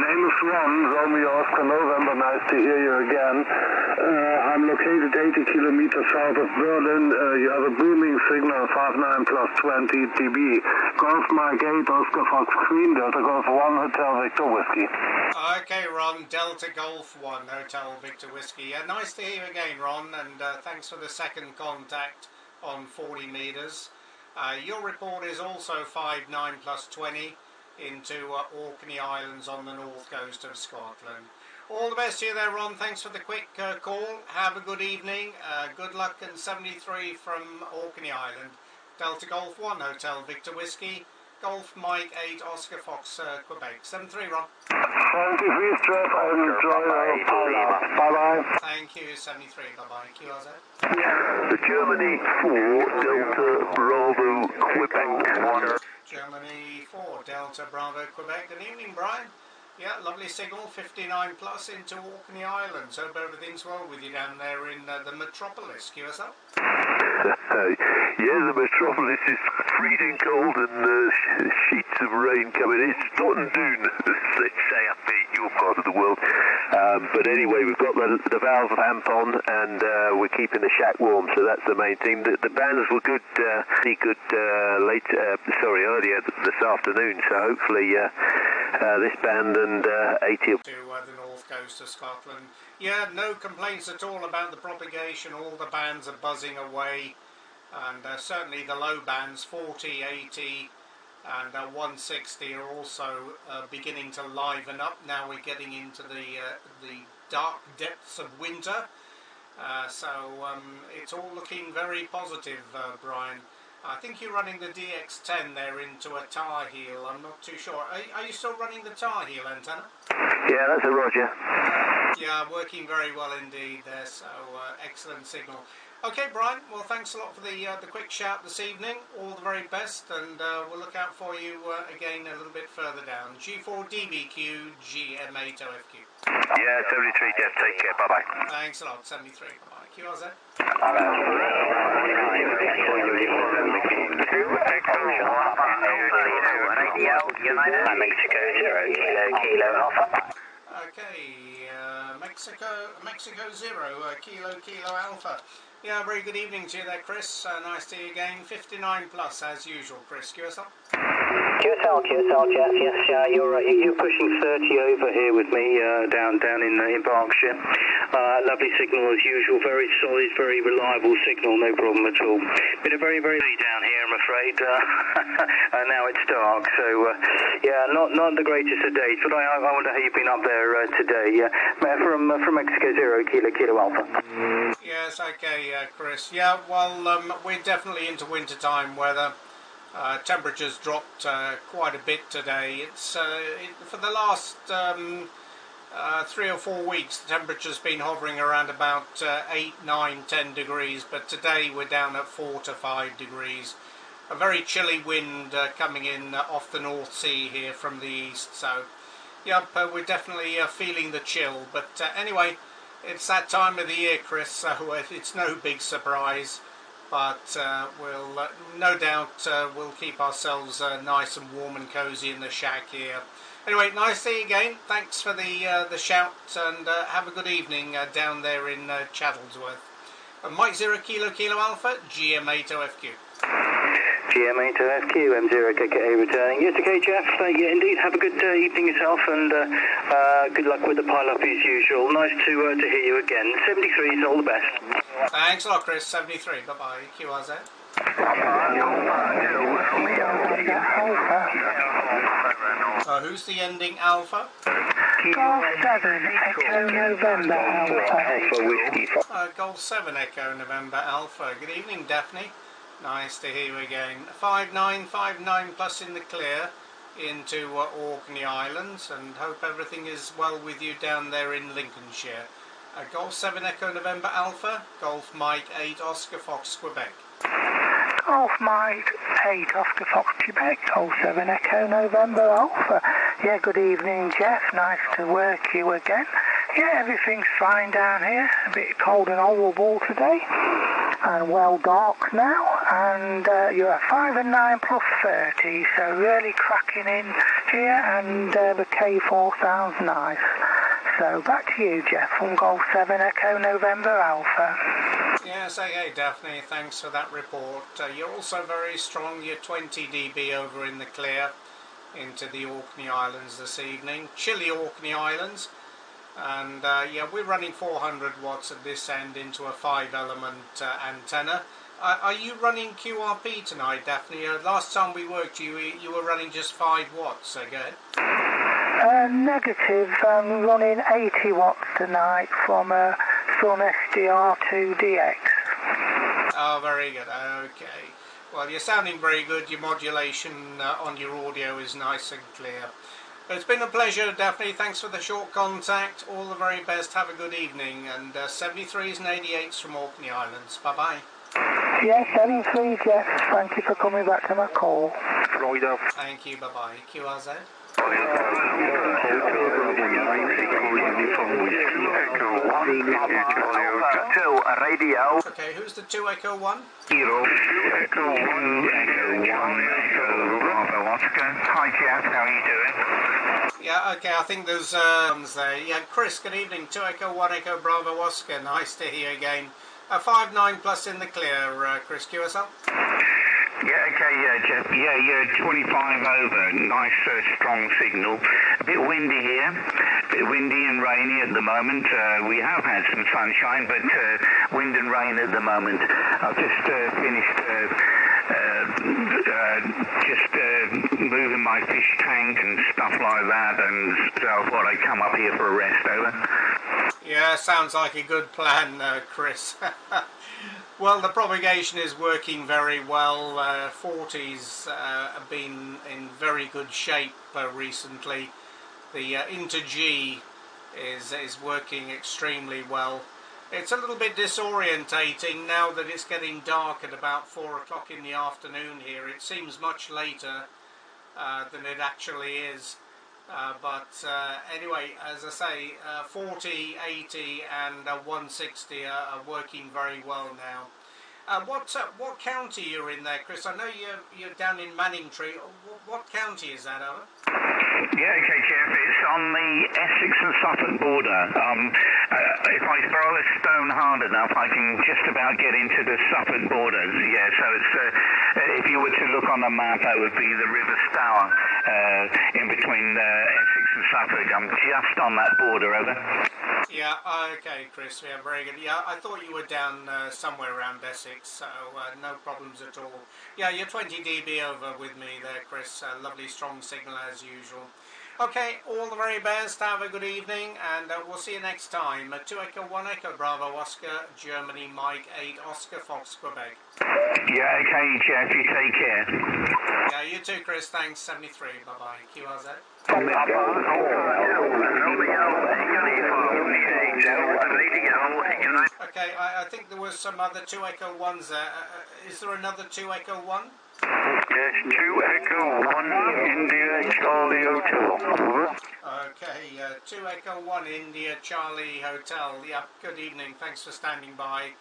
Name is Ron, Romeo Oscar November. Nice to hear you again. I'm located 80 kilometers south of Berlin. You have a booming signal, 59 plus 20 dB. Golf Mike 8 Oscar Fox Queen, Delta Golf 1 Hotel Victor Whiskey. Okay, Ron, Delta Golf 1 Hotel Victor Whiskey. Nice to hear you again, Ron, and thanks for the second contact on 40 meters. Your report is also 59 plus 20 into Orkney Islands on the north coast of Scotland. All the best to you there, Ron. Thanks for the quick call. Have a good evening. Good luck, and 73 from Orkney Island. Delta Golf 1 Hotel Victor Whiskey. Golf Mike 8 Oscar Fox Quebec. 73, Ron. Thank you, please, Jeff. I enjoy Bye-bye. Thank you, 73. Bye-bye. QRZ. Germany 4 Delta Bravo Quebec. Germany 4 Delta Bravo Quebec. Good evening, Brian. Yeah, lovely signal, 59 plus into Orkney Islands. Hope everything's well with you down there in the metropolis. QSL. Yeah, the metropolis is freezing cold and sheets of rain coming in. It's not doon, let's say, up in your part of the world. But anyway, we've got the valve amp on, and we're keeping the shack warm, so that's the main thing. The bands were good, earlier this afternoon, so hopefully this band and 80 to the north coast of Scotland. Yeah, no complaints at all about the propagation. All the bands are buzzing away, and certainly the low bands, 40, 80 and 160 are also beginning to liven up. Now we're getting into the dark depths of winter, so it's all looking very positive, Brian. I think you're running the DX10 there into a tar heel. I'm not too sure. Are you still running the tar heel antenna? Yeah, that's a Roger. Yeah, working very well indeed there, so excellent signal. Okay, Brian, well, thanks a lot for the quick shout this evening. All the very best, and we'll look out for you again a little bit further down. G4DBQ, GM8OFQ. Yeah, 73, Jeff, take care, bye-bye. Thanks a lot, 73, bye-bye. QRZ. Mexico 0 Kilo Alpha. Okay, Mexico 0 Kilo Alpha. Yeah, very good evening to you there, Chris. Nice to see you again. 59 plus as usual, Chris. QSL. QSL, Jeff. Yes, you're pushing 30 over here with me down in Berkshire. Lovely signal as usual. Very solid, very reliable signal. No problem at all. Been a very down here, I'm afraid. And now it's dark, so yeah, not the greatest of days. But I wonder how you've been up there today. From Mexico 0 Kilo Alpha. Yes, okay, Chris. Yeah, well, we're definitely into wintertime weather. Temperatures dropped quite a bit today. It's for the last 3 or 4 weeks, the temperature's been hovering around about 8, 9, 10 degrees, but today we're down at 4 to 5 degrees. A very chilly wind coming in off the North Sea here from the east, so yep, we're definitely feeling the chill. But anyway, It's that time of the year, Chris, so it's no big surprise, but we'll no doubt we'll keep ourselves nice and warm and cosy in the shack here. Anyway, nice to see you again. Thanks for the shout, and have a good evening down there in Chattlesworth. Mike 0 Kilo Kilo Alpha, GM8OFQ. GM8OFQ, M0 KKA returning. Yes, okay, Jeff. Yeah, indeed. Have a good evening yourself, and good luck with the pile-up as usual. Nice to hear you again. 73 is all the best. Thanks a lot, Chris. 73. Bye-bye. QRZ. Who's the ending Alpha? Golf 7 Echo November Alpha. Golf 7 Echo November Alpha. Good evening, Daphne. Nice to hear you again. 5959 plus in the clear into Orkney Islands, and hope everything is well with you down there in Lincolnshire. Golf 7 Echo November Alpha, Golf Mike 8 Oscar Fox Quebec. Golf Mike 8 Oscar Fox Quebec, Golf 7 Echo November Alpha. Yeah, good evening, Jeff. Nice to work you again. Yeah, everything's fine down here. A bit cold and horrible today, and well dark now. And you're at 5 and 9 plus 30, so really cracking in here. And the K4 sounds nice. So back to you, Jeff, from Golf 7 Echo November Alpha. Yes, okay, Daphne, thanks for that report. You're also very strong. You're 20 dB over in the clear into the Orkney Islands this evening. Chilly Orkney Islands. And yeah, we're running 400 watts at this end into a 5-element antenna. Are you running QRP tonight, Daphne? Last time we worked, you were running just 5 watts. So go ahead. Negative. I'm running 80 watts tonight from a Sun SDR2DX. Oh, very good. Okay. Well, you're sounding very good. Your modulation on your audio is nice and clear. It's been a pleasure, Daphne. Thanks for the short contact. All the very best. Have a good evening. And 73s and 88s from Orkney Islands. Bye-bye. Yes, 73, Jeff. Thank you for coming back to my call. Florida. Thank you. Bye-bye. QRZ. Radio. Okay, who's the 2 Echo 1? Echo 1 Echo Bravo Oscar. Hi, Jeff. How are you doing? Yeah, okay, I think there's there. Yeah, Chris, good evening. 2 Echo 1 Echo Bravo Oscar. Nice to hear you again. 5-9 plus in the clear, Chris. QSL. Yeah, okay, yeah, Jeff. Yeah, you're 25 over. Nice, strong signal. A bit windy here. A bit windy and rainy at the moment. We have had some sunshine, but wind and rain at the moment. I've just finished moving my fish tank and stuff like that, and so I thought I'd come up here for a rest. Over. Yeah, sounds like a good plan, Chris. Well, the propagation is working very well. 40s have been in very good shape recently. The Inter-G is working extremely well. It's a little bit disorientating now that it's getting dark at about 4 o'clock in the afternoon here. It seems much later than it actually is. But anyway, as I say, 40, 80 and 160 are working very well now. What county you're in there, Chris? I know you're down in Manningtree. What county is that, over? Yeah, okay, Jeff. It's on the Essex and Suffolk border. If I throw a stone hard enough, I can just about get into the Suffolk borders. Yeah, so it's if you were to look on the map, that would be the River Stour in between Essex and Suffolk. I'm just on that border, over. Yeah, okay, Chris. Yeah, very good. Yeah, I thought you were down somewhere around Essex, so no problems at all. Yeah, you're 20 dB over with me there, Chris. Lovely strong signal as usual. Okay, all the very best. Have a good evening, and we'll see you next time. 2 Echo 1 Echo Bravo Oscar, Germany Mike 8 Oscar Fox Quebec. Yeah, okay, Jeff. You take care. Yeah, you too, Chris. Thanks. 73. Bye-bye. QRZ. Okay, I think there was some other 2 Echo 1s there. Is there another 2 Echo 1? Yes, 2 Echo 1 India Charlie Hotel. Okay, 2 Echo 1 India Charlie Hotel. Yep, good evening, thanks for standing by.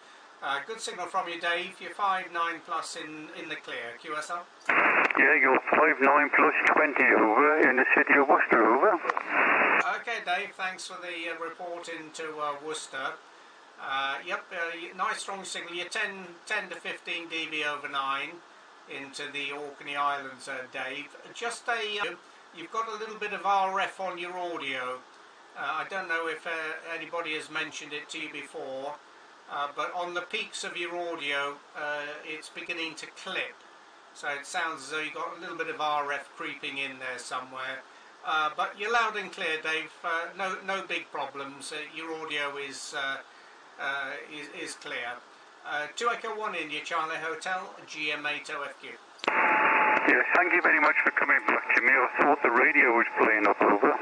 Good signal from you, Dave. You're 5-9 plus in the clear. QSL? Yeah, you're 5-9 plus 20 over in the city of Worcester, over. Okay, Dave, thanks for the report into Worcester. Nice strong signal. You're 10 to 15 dB over 9 into the Orkney Islands, Dave. Just you've got a little bit of RF on your audio. I don't know if anybody has mentioned it to you before. But on the peaks of your audio, it's beginning to clip. So it sounds as though you've got a little bit of RF creeping in there somewhere. But you're loud and clear, Dave. No big problems. Your audio is clear. 2 Echo 1 India Charlie Hotel, GM8OFQ. Yes, thank you very much for coming back to me. I thought the radio was playing up, over.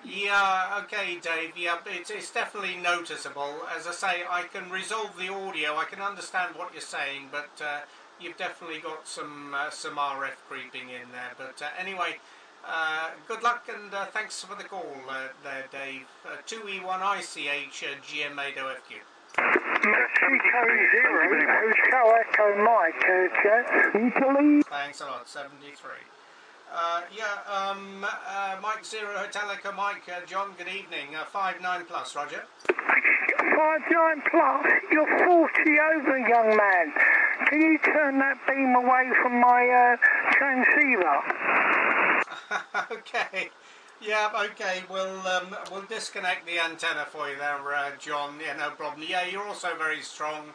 Yeah, okay, Dave. Yeah, it's definitely noticeable. As I say, I can resolve the audio. I can understand what you're saying, but you've definitely got some RF creeping in there. But anyway, good luck and thanks for the call there, Dave. 2E1ICH GM8OFQ. Hotel Echo Mike, Jeff. Thanks a lot, 73. Mike 0 Hotel Echo Mike, John, good evening. 5-9 plus, Roger. 5-9 plus, you're 40 over, young man. Can you turn that beam away from my transceiver? Okay. Yeah, okay, we'll disconnect the antenna for you there, John. Yeah, no problem. Yeah, you're also very strong.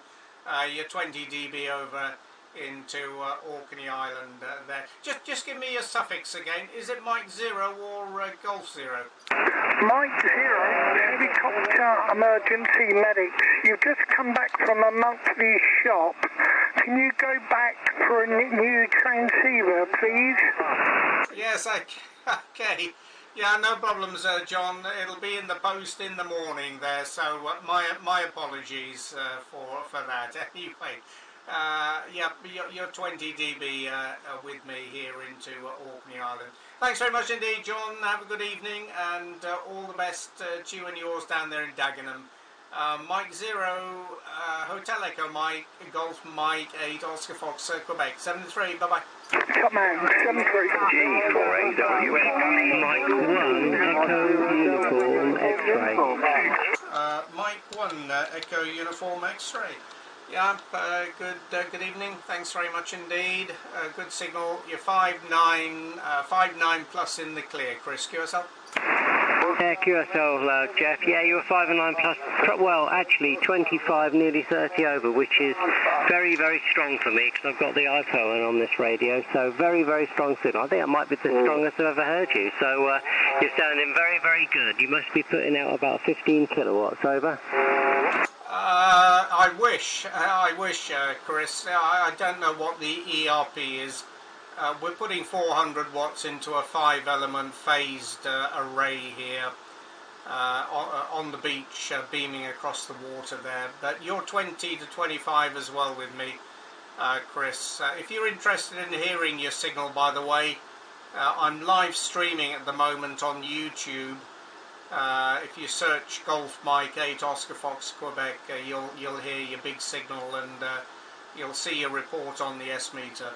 You're 20 dB over into Orkney Island there. Just give me your suffix again. Is it Mike 0 or Golf 0? Mike 0, helicopter emergency medics. You've just come back from a monthly shop. Can you go back for a new transceiver, please? Yes, okay. Yeah, no problems, John. It'll be in the post in the morning there, so my apologies for that. Anyway, you're 20 dB with me here into Orkney Island. Thanks very much indeed, John. Have a good evening, and all the best to you and yours down there in Dagenham. Mike 0, Hotel Echo Mike, Golf Mike 8, Oscar Fox, Quebec, 73, bye-bye. Top man, 73. G48W, Mike 1, Echo Uniform X-Ray. Mike 1, Echo Uniform X-Ray. Yeah, good evening. Thanks very much indeed. Good signal. You're 5-9 plus in the clear. Chris, QSL? Yeah, QSL, Jeff. Yeah, you were 5-9 plus. Well, actually, 25, nearly 30 over, which is very, very strong for me because I've got the iPhone on this radio. So very, very strong signal. I think that might be the strongest I've ever heard you. So you're sounding very, very good. You must be putting out about 15 kilowatts, over. I wish, Chris. I don't know what the ERP is. We're putting 400 watts into a 5-element phased array here on the beach, beaming across the water there. But you're 20 to 25 as well with me, Chris. If you're interested in hearing your signal, by the way, I'm live streaming at the moment on YouTube. If you search Golf Mike 8 Oscar Fox Quebec, you'll hear your big signal and you'll see a report on the S-meter.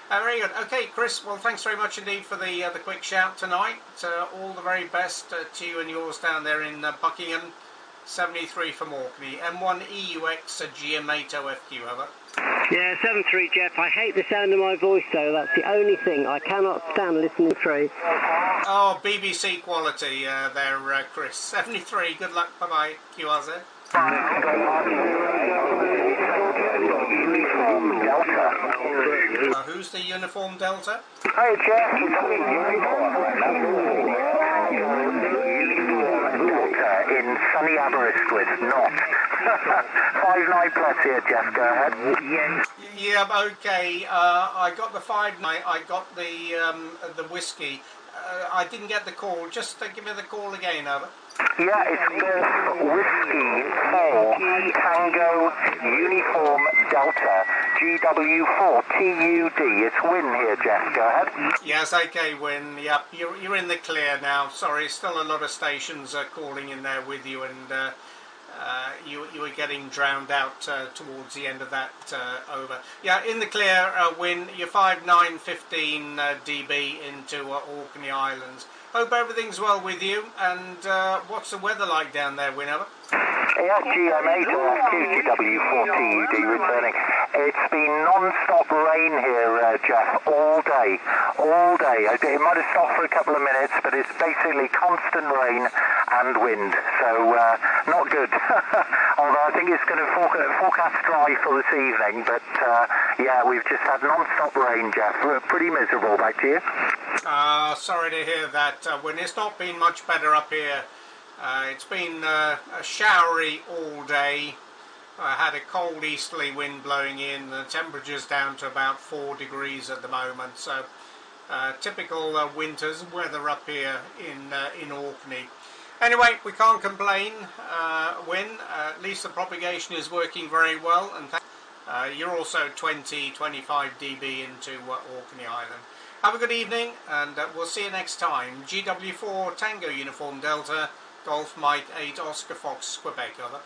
Very good. Okay, Chris, well, thanks very much indeed for the quick shout tonight. All the very best to you and yours down there in Buckingham. 73 from Orkney. M1EUX GM8OFQ, over. Yeah, 73, Jeff. I hate the sound of my voice, though. That's the only thing. I cannot stand listening through. Oh, BBC quality there, Chris. 73, good luck. Bye-bye. QRZ. Who's the Uniform Delta? Hey, Jeff. In sunny Aberystwyth, not. 5-9 plus here, Jeff, go ahead. Yeah, okay. I got the 5-9. I got the whiskey. I didn't get the call. Just give me the call again, over. Yeah, it's Golf Whiskey 4 Tango Uniform Delta GW4TUD. It's Win here, Jeff. Go ahead. Yes, okay, Win. Yep, you're in the clear now. Sorry, still a lot of stations calling in there with you, and you were getting drowned out towards the end of that over. Yeah, in the clear, Win. You're 5915 dB into Orkney Islands. Hope everything's well with you. And what's the weather like down there, Win? Over? Yeah, GM8OFQ, GW4TUD returning. It's been non-stop rain here, Jeff, all day. All day. It might have stopped for a couple of minutes, but it's basically constant rain and wind, so not good. Although I think it's going to forecast dry for this evening, but yeah, we've just had non-stop rain, Jeff. Pretty miserable. Back to you. Sorry to hear that, Win. It's not been much better up here. It's been showery all day. I had a cold easterly wind blowing in. The temperature's down to about 4 degrees at the moment. So typical winter's weather up here in Orkney. Anyway, we can't complain, Win. At least the propagation is working very well. And you're also 20-25 dB into Orkney Island. Have a good evening, and we'll see you next time. GW4 Tango Uniform Delta. Golf Mike 8 Oscar Fox Quebec, over.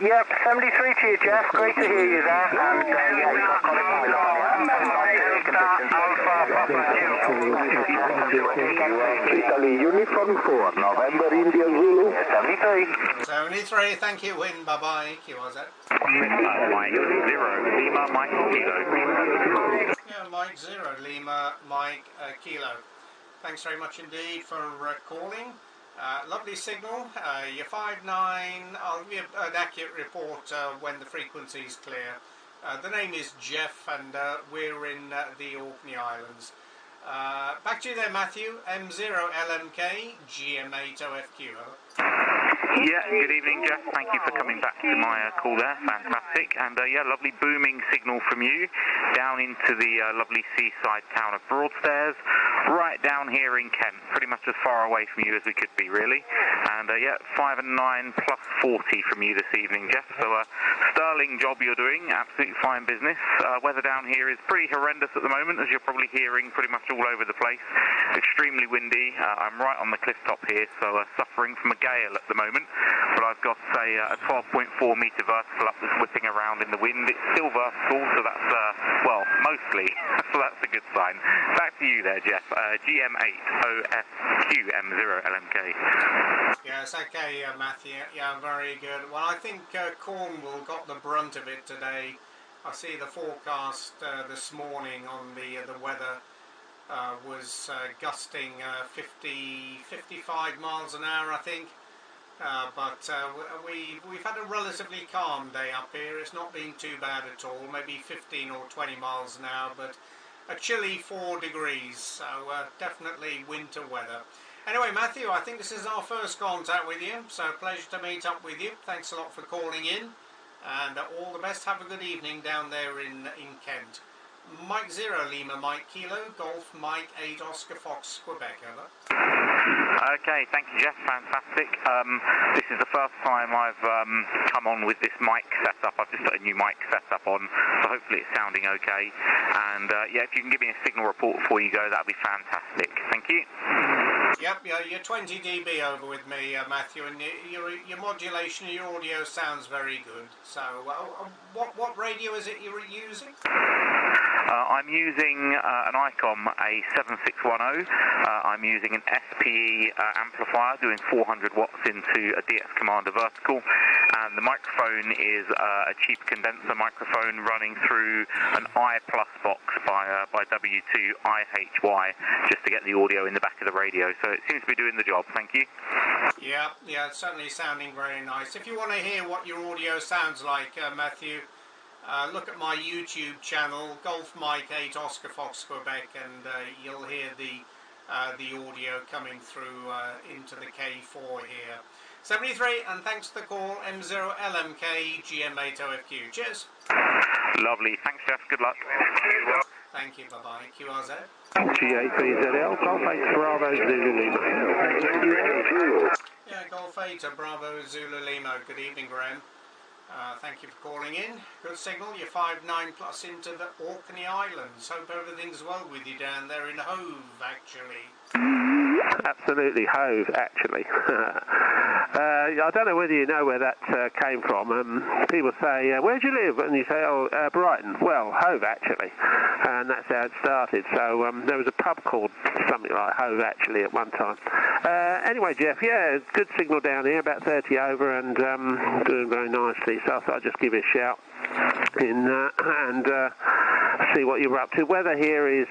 Yep, 73 to you, Jeff. Great to hear you there. And yeah, you've got Italy Uniform 4, November India Zulu, 73. 73, thank you, Win. Bye bye. QRZ. Mike 0, Lima, Mike Kilo. Yeah, Mike 0, Lima, Mike Kilo. Thanks very much indeed for calling. Lovely signal. You're 5'9". I'll give you an accurate report when the frequency is clear. The name is Jeff, and we're in the Orkney Islands. Back to you there, Matthew. M0LMK GM8OFQ. Yeah, good evening, Jeff. Thank you for coming back to my call there. Fantastic. And yeah, lovely booming signal from you down into the lovely seaside town of Broadstairs, right down here in Kent, pretty much as far away from you as we could be, really. And yeah, 5 and 9 plus 40 from you this evening, Jeff. So sterling job you're doing, absolutely fine business. Weather down here is pretty horrendous at the moment, as you're probably hearing pretty much all over the place. Extremely windy. I'm right on the cliff top here, so suffering from a gale at the moment. But I've got a 12.4 metre vertical up that's whipping around in the wind. It's still vertical, so that's, well, mostly, so that's a good sign. Back to you there, Jeff. GM8OFQ M0LMK. Yes, okay, Matthew. Yeah, very good. Well, I think Cornwall got the brunt of it today. I see the forecast this morning on the weather was gusting 55 miles an hour, I think. But we've had a relatively calm day up here. It's not been too bad at all, maybe 15 or 20 miles an hour, but a chilly 4 degrees, so definitely winter weather. Anyway, Matthew, I think this is our first contact with you, so pleasure to meet up with you. Thanks a lot for calling in, and all the best. Have a good evening down there in Kent. Mike 0, Lima, Mike Kilo, Golf, Mike 8, Oscar Fox, Quebec, over. Okay, thank you, Jeff. Fantastic. This is the first time I've come on with this mic setup. I've just put a new mic setup on, so hopefully it's sounding okay. And yeah, if you can give me a signal report before you go, that'd be fantastic. Thank you. Yep, you're 20 dB over with me, Matthew, and your modulation, your audio sounds very good. So, what radio is it you're using? I'm using an ICOM A7610. I'm using an SPE amplifier doing 400 watts into a DX Commander vertical, and the microphone is a cheap condenser microphone running through an I+ box by W2 IHY, just to get the audio in the back of the radio. So it seems to be doing the job. Thank you. Yeah, it's certainly sounding very nice. If you want to hear what your audio sounds like, Matthew, look at my YouTube channel, Golf Mike 8 Oscar Fox Quebec, and you'll hear the audio coming through into the K4 here. 73, and thanks for the call, M0LMK GM8OFQ. Cheers. Lovely. Thanks, Jeff. Good luck. Thank you. Bye-bye. QRZ. G8BZL, Golf 8 Bravo Zulu Lima. Yeah, Golf 8 Bravo Zulu Lima. Good evening, Graham. Thank you for calling in. Good signal. You're 5-9 plus into the Orkney Islands. Hope everything's well with you down there in Hove, actually. Absolutely, Hove, actually. I don't know whether you know where that came from. People say, where do you live? And you say, oh, Brighton. Well, Hove, actually. And that's how it started. So there was a pub called something like Hove, actually, at one time. Anyway, Jeff, yeah, good signal down here, about 30 over, and doing very nicely. So I thought I'd just give you a shout and see what you were up to. Weather here is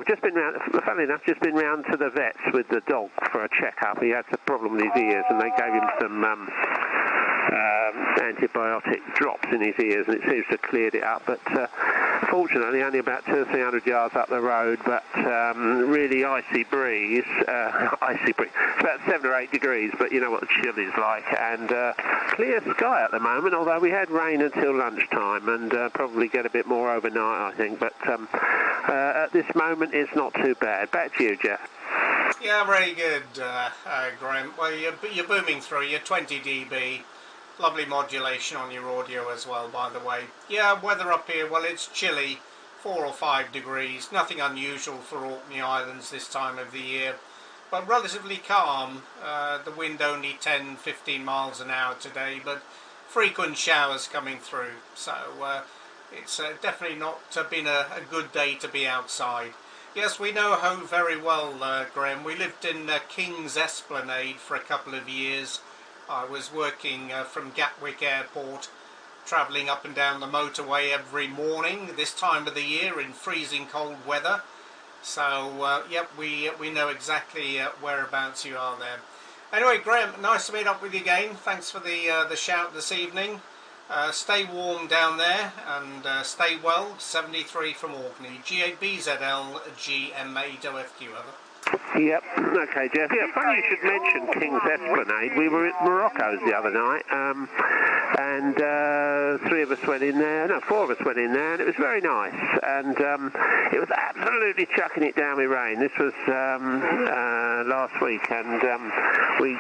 just been round, funnily enough, just been round to the vets with the dog for a check-up. He had a problem with his ears, and they gave him some antibiotic drops in his ears, and it seems to have cleared it up. But fortunately, only about 200 or 300 yards up the road, but really icy breeze. Icy breeze. It's about 7 or 8 degrees, but you know what the chill is like. And clear sky at the moment, although we had rain until lunchtime, and probably get a bit more overnight, I think. But at this moment, it's not too bad. Back to you, Jeff. Yeah, very good, Graham. Well, you're booming through. You're 20 dB. Lovely modulation on your audio as well, by the way. Yeah, weather up here, well, it's chilly. 4 or 5 degrees. Nothing unusual for Orkney Islands this time of the year. But relatively calm. The wind only 10-15 miles an hour today, but frequent showers coming through. So it's definitely not been a good day to be outside. Yes, we know Hove very well, Graham. We lived in King's Esplanade for a couple of years. I was working from Gatwick Airport, travelling up and down the motorway every morning this time of the year in freezing cold weather. So, yep, we know exactly whereabouts you are there. Anyway, Graham, nice to meet up with you again. Thanks for the shout this evening. Stay warm down there and stay well. 73 from Orkney. G8BZL GM8OFQ, over. Yep, okay, Jeff. Yeah, funny you should mention King's Esplanade. We were at Morocco's the other night, and 3 of us went in there, no, 4 of us went in there, and it was very nice. And it was absolutely chucking it down with rain. This was last week, and we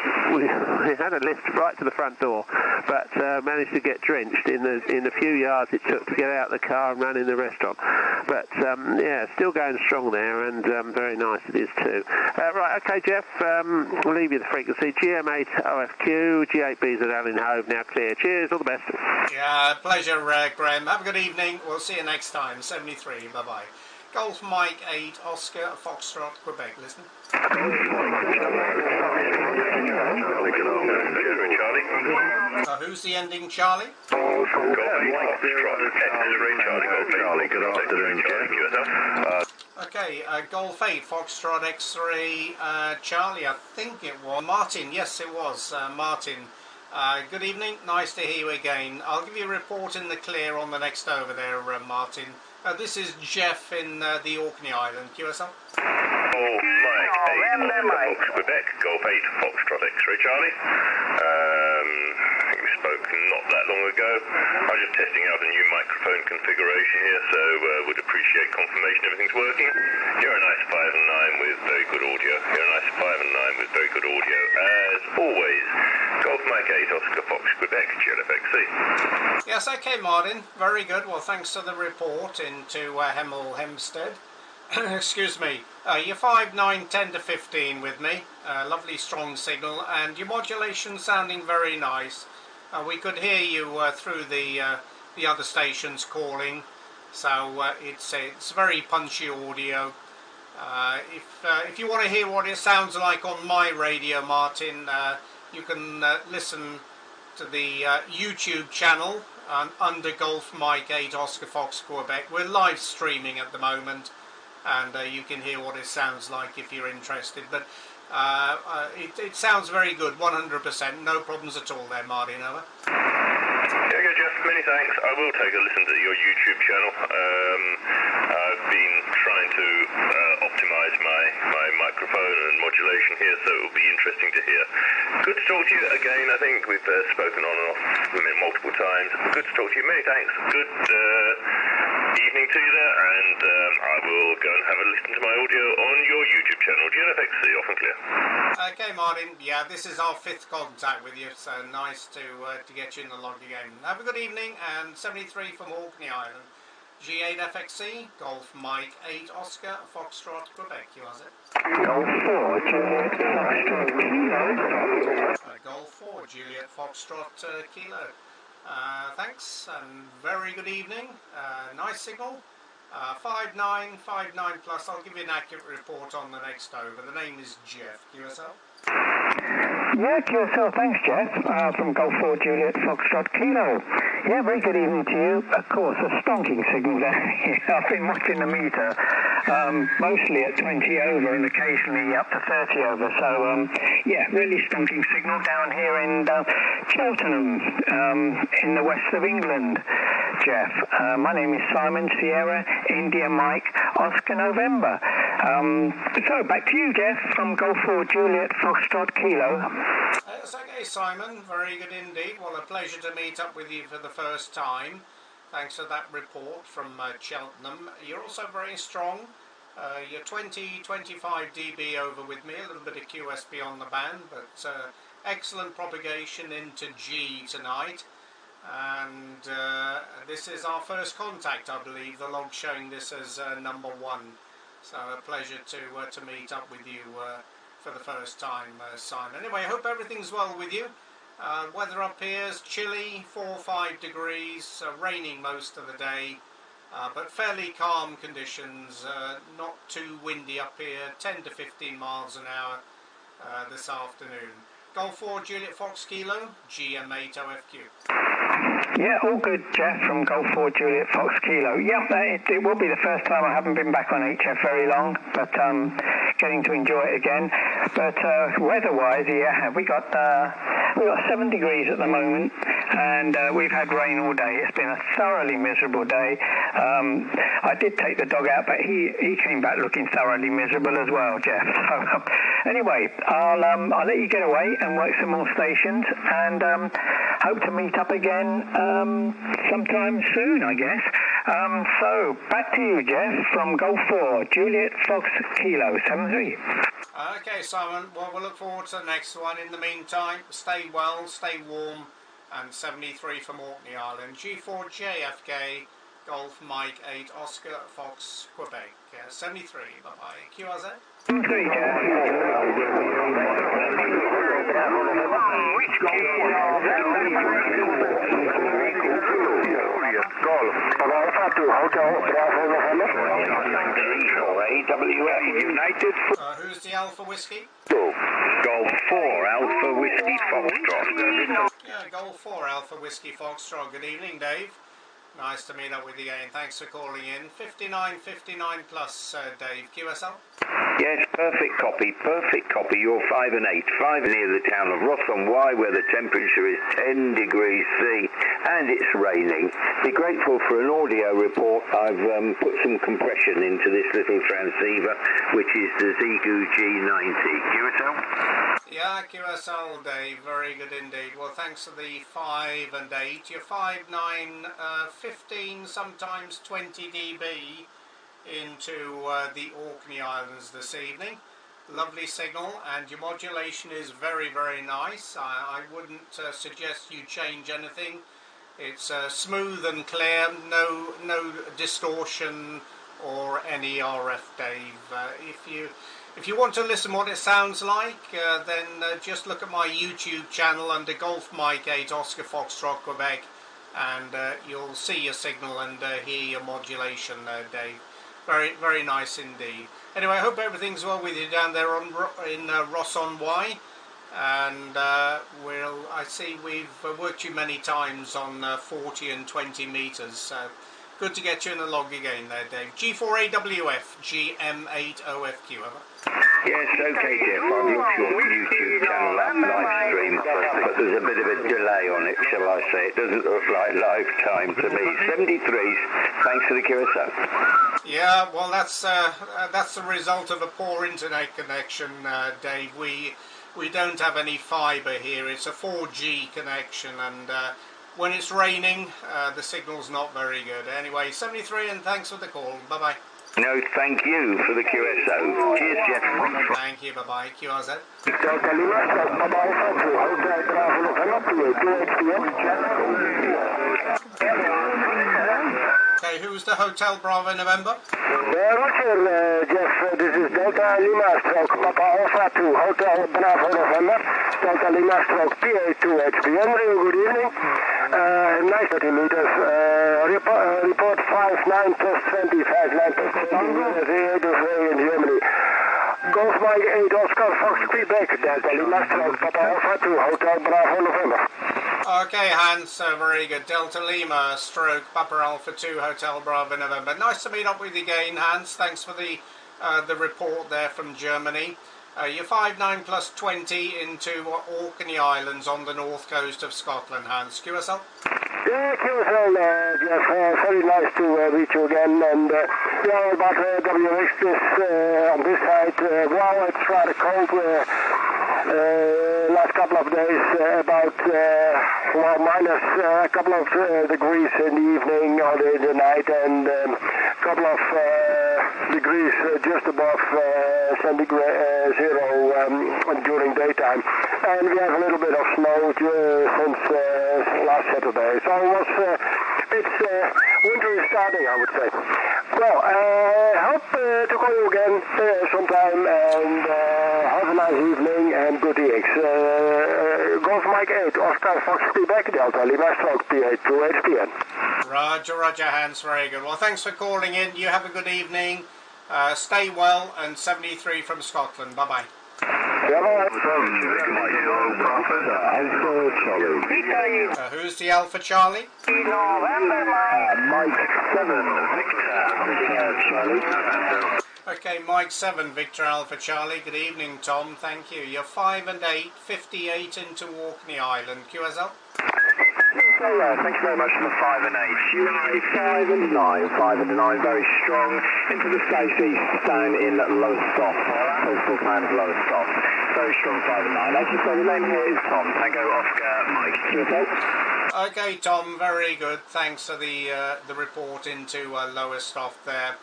had a lift right to the front door, but managed to get drenched in the few yards it took to get out of the car and run in the restaurant. But yeah, still going strong there, and very nice it is too. Right, okay, Jeff, we'll leave you the frequency. GM8OFQ, G8BZL in Hove, now clear. Cheers, all the best. Yeah, pleasure, Graham. Have a good evening. We'll see you next time. 73, bye-bye. Golf Mike 8, Oscar, Foxtrot, Quebec. Listen. Who's the ending, Charlie? Golf 8, Foxtrot, X-ray, Charlie, good afternoon, Jeff. Okay, Golf 8, Foxtrot, X-ray, Charlie, I think it was. Martin, yes it was, Martin. Good evening, nice to hear you again. I'll give you a report in the clear on the next over there, Martin. This is Jeff in the Orkney Island, QSL. Golf Mike 8, Quebec, Golf 8, Foxtrot, X-ray, Charlie. I think we spoke not that long ago. I'm just testing out a new microphone configuration here, so would appreciate confirmation everything's working. You're a nice 5 and 9 with very good audio. You're a nice 5 and 9 with very good audio. As always, Golf Mike 8, Oscar Fox, Quebec, GLFXC. Yes, okay, Martin. Very good. Well, thanks for the report into Hemel Hempstead. Excuse me. You're 5, 9, 10 to 15 with me. Lovely strong signal, and your modulation sounding very nice. We could hear you through the other stations calling, so it's very punchy audio. If you want to hear what it sounds like on my radio, Martin, you can listen to the YouTube channel under Golf Mike 8 Oscar Fox Quebec. We're live streaming at the moment, and you can hear what it sounds like if you're interested. But it sounds very good, 100%. No problems at all there, Martin. Over. Yeah, good, Jeff. Many thanks. I will take a listen to your YouTube channel. I've been trying to optimize my microphone and modulation here, so it will be interesting to hear. Good to talk to you again. I think we've spoken on and off multiple times. Good to talk to you. Many thanks. Good evening to you there, and I will go and have a listen to my audio on your YouTube channel, GM8OFQ, off and clear. Okay, Martin. Yeah, this is our 5th contact with you, so nice to get you in the log again. Have a good evening, and 73 from Orkney Island. G8FXC, Golf Mike 8 Oscar, Foxtrot, Quebec, you was it? Golf 4, Juliet Foxtrot, Kilo. Golf 4, Juliet Foxtrot, Kilo. Thanks, and very good evening. Nice signal. 5959 plus. I'll give you an accurate report on the next over. The name is Jeff. QSL? Yeah, QSL, thanks Jeff, from Golf 4 Juliet Foxtrot Kilo. Yeah, very good evening to you. Of course, a stonking signal there. I've been watching the meter, mostly at 20 over and occasionally up to 30 over. So, yeah, really stonking signal down here in Cheltenham, in the west of England, Jeff. My name is Simon, Sierra, India Mike, Oscar November. So, back to you, Jeff, from Golf 4 Juliet Foxtrot Kilo. It's okay, Simon. Very good indeed. Well, a pleasure to meet up with you for the first time. Thanks for that report from Cheltenham. You're also very strong. You're 20-25 dB over with me, a little bit of QSB on the band, but excellent propagation into G tonight. And this is our first contact, I believe. The log showing this as number 1. So a pleasure to meet up with you for the first time, Simon. Anyway, I hope everything's well with you. Weather up here is chilly, 4 or 5 degrees, raining most of the day, but fairly calm conditions, not too windy up here, 10 to 15 miles an hour this afternoon. Golf 4 Juliet Fox Kilo, GM8OFQ. Yeah, all good, Jeff, from Golf 4 Juliet Fox Kilo. Yeah, it will be the first time. I haven't been back on HF very long, but getting to enjoy it again. But weather-wise, yeah, we got 7 degrees at the moment, and we've had rain all day. It's been a thoroughly miserable day. I did take the dog out, but he came back looking thoroughly miserable as well, Jeff. So anyway, I'll let you get away and work some more stations, and hope to meet up again sometime soon, I guess. So back to you, Jeff, from Golf 4 Juliet Fox Kilo 73. Okay, Simon. Well, we'll look forward to the next one. In the meantime, stay well, stay warm, and 73 from Orkney Island. G4JFK, Golf Mike 8 Oscar Fox Quebec. 73. Bye-bye. QRZ. 73, Golf. Hotel Bravo AWF United. Who's the Alpha Whiskey? Golf 4 Alpha Whiskey Foxtrot. Yeah, Golf 4 Alpha Whiskey Foxtrot. Good evening, Dave. Nice to meet up with you again. Thanks for calling in. 5959 plus, Dave. QSL? Yes, perfect copy. You're 5 and 8. 5 near the town of Ross-on-Wye, where the temperature is 10 degrees C and it's raining. Be grateful for an audio report. I've put some compression into this little transceiver, which is the Zigu G90. QSL? Yeah, QSL, Dave. Very good indeed. Well, thanks for the 5 and 8. You're 5, 9, 15, sometimes 20 dB into the Orkney Islands this evening. Lovely signal, and your modulation is very, very nice. I wouldn't suggest you change anything. It's smooth and clear, no distortion or any RF, Dave. If you want to listen what it sounds like, then just look at my YouTube channel under Golf Mike 8 Oscar Foxtrot Quebec, and you'll see your signal and hear your modulation there, Dave. Very, very nice indeed. Anyway, I hope everything's well with you down there in Ross-on-Wye, and I see we've worked you many times on 40 and 20 metres, so good to get you in the log again there, Dave. G4AWF, GM8OFQ, over. Yes, okay, Jeff. I've looked your YouTube channel up, Livestream, but there's a bit of a delay on it, shall I say. It doesn't look like lifetime to me. 73s, thanks for the QSO. Yeah, well, that's the result of a poor internet connection, Dave. We don't have any fibre here. It's a 4G connection, and when it's raining, the signal's not very good. Anyway, 73, and thanks for the call. Bye-bye. No, thank you for the QSO. Cheers, Jeff. Thank you. Bye-bye. QRZ. Okay, who's the Hotel Bravo November? Roger, Jeff. This is Delta Lima Stroke Papa Alpha 2 Hotel Bravo November. Delta Lima Stroke PA2 HPN. Good evening. Nice 30 meters. Report 59 plus 25 9 plus 20 in Germany. Golf Mike 8 Oscar Fox Quebec. Delta Lima Stroke Papa Alpha 2 Hotel Bravo November. Okay, Hans, very good. Delta Lima, stroke, Papa Alpha 2, Hotel Bravo, November. Nice to meet up with you again, Hans. Thanks for the report there from Germany. You're 59 plus 20 into Orkney Islands on the north coast of Scotland, Hans. QSL? Yeah, QSL, Jeff. Very nice to meet you again. And yeah, about WX on this side, wow, it's rather cold. Last couple of days about minus a couple of degrees in the evening or in the night, and a couple of degrees just above centigrade zero during daytime. And we have a little bit of snow since last Saturday. So it's winter is starting, I would say. Well, hope to call you again sometime, and have a nice evening and good EX. Golf Mike 8, Oscar Fox Quebec, Delta Lima Stroke PA2 HPN. Roger, Hans, very good. Well, thanks for calling in. You have a good evening. Stay well, and 73 from Scotland. Bye-bye. Who's the Alpha Charlie? Mike 7, Victor Charlie. Okay, Mike 7, Victor Alpha Charlie. Good evening, Tom. Thank you. You're 5 and 8, 58 into Orkney Island. QSL? Thank you very much for the 5 and 8. You are 5 and 9, 5 and 9, very strong into the southeast, down in Lowestoft, coastal town of Lowestoft. Very strong 5 and 9. As you say, the name here is Tom. Tango Oscar Mike. QSL? Okay, Tom, very good. Thanks for the report into Lowestoft there.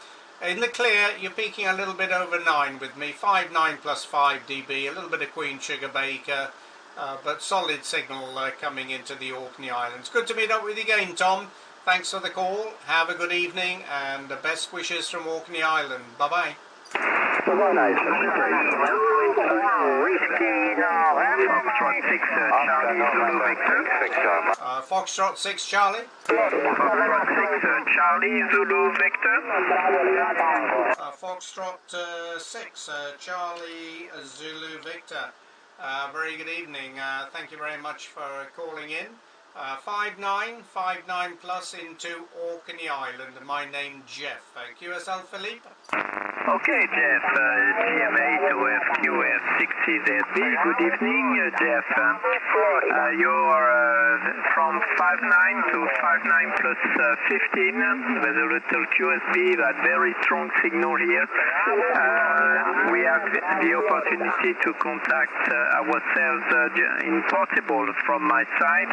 In the clear, you're peaking a little bit over 9 with me. 5.9 plus 5 dB, a little bit of Queen Sugar Baker, but solid signal coming into the Orkney Islands. Good to meet up with you again, Tom. Thanks for the call. Have a good evening, and the best wishes from Orkney Island. Bye-bye. Foxtrot 6 Charlie. Foxtrot 6 Charlie, Zulu Victor. Foxtrot 6 Charlie, Zulu Victor. Very good evening. Thank you very much for calling in. 59 plus into Orkney Island. My name Jeff. QSL Philippe. Okay, Jeff. GM8OFQ 60ZB. Good evening, Jeff. You're from 59 to 59 plus 15 with a little QSB, that very strong signal here. We have the opportunity to contact ourselves in portable from my side,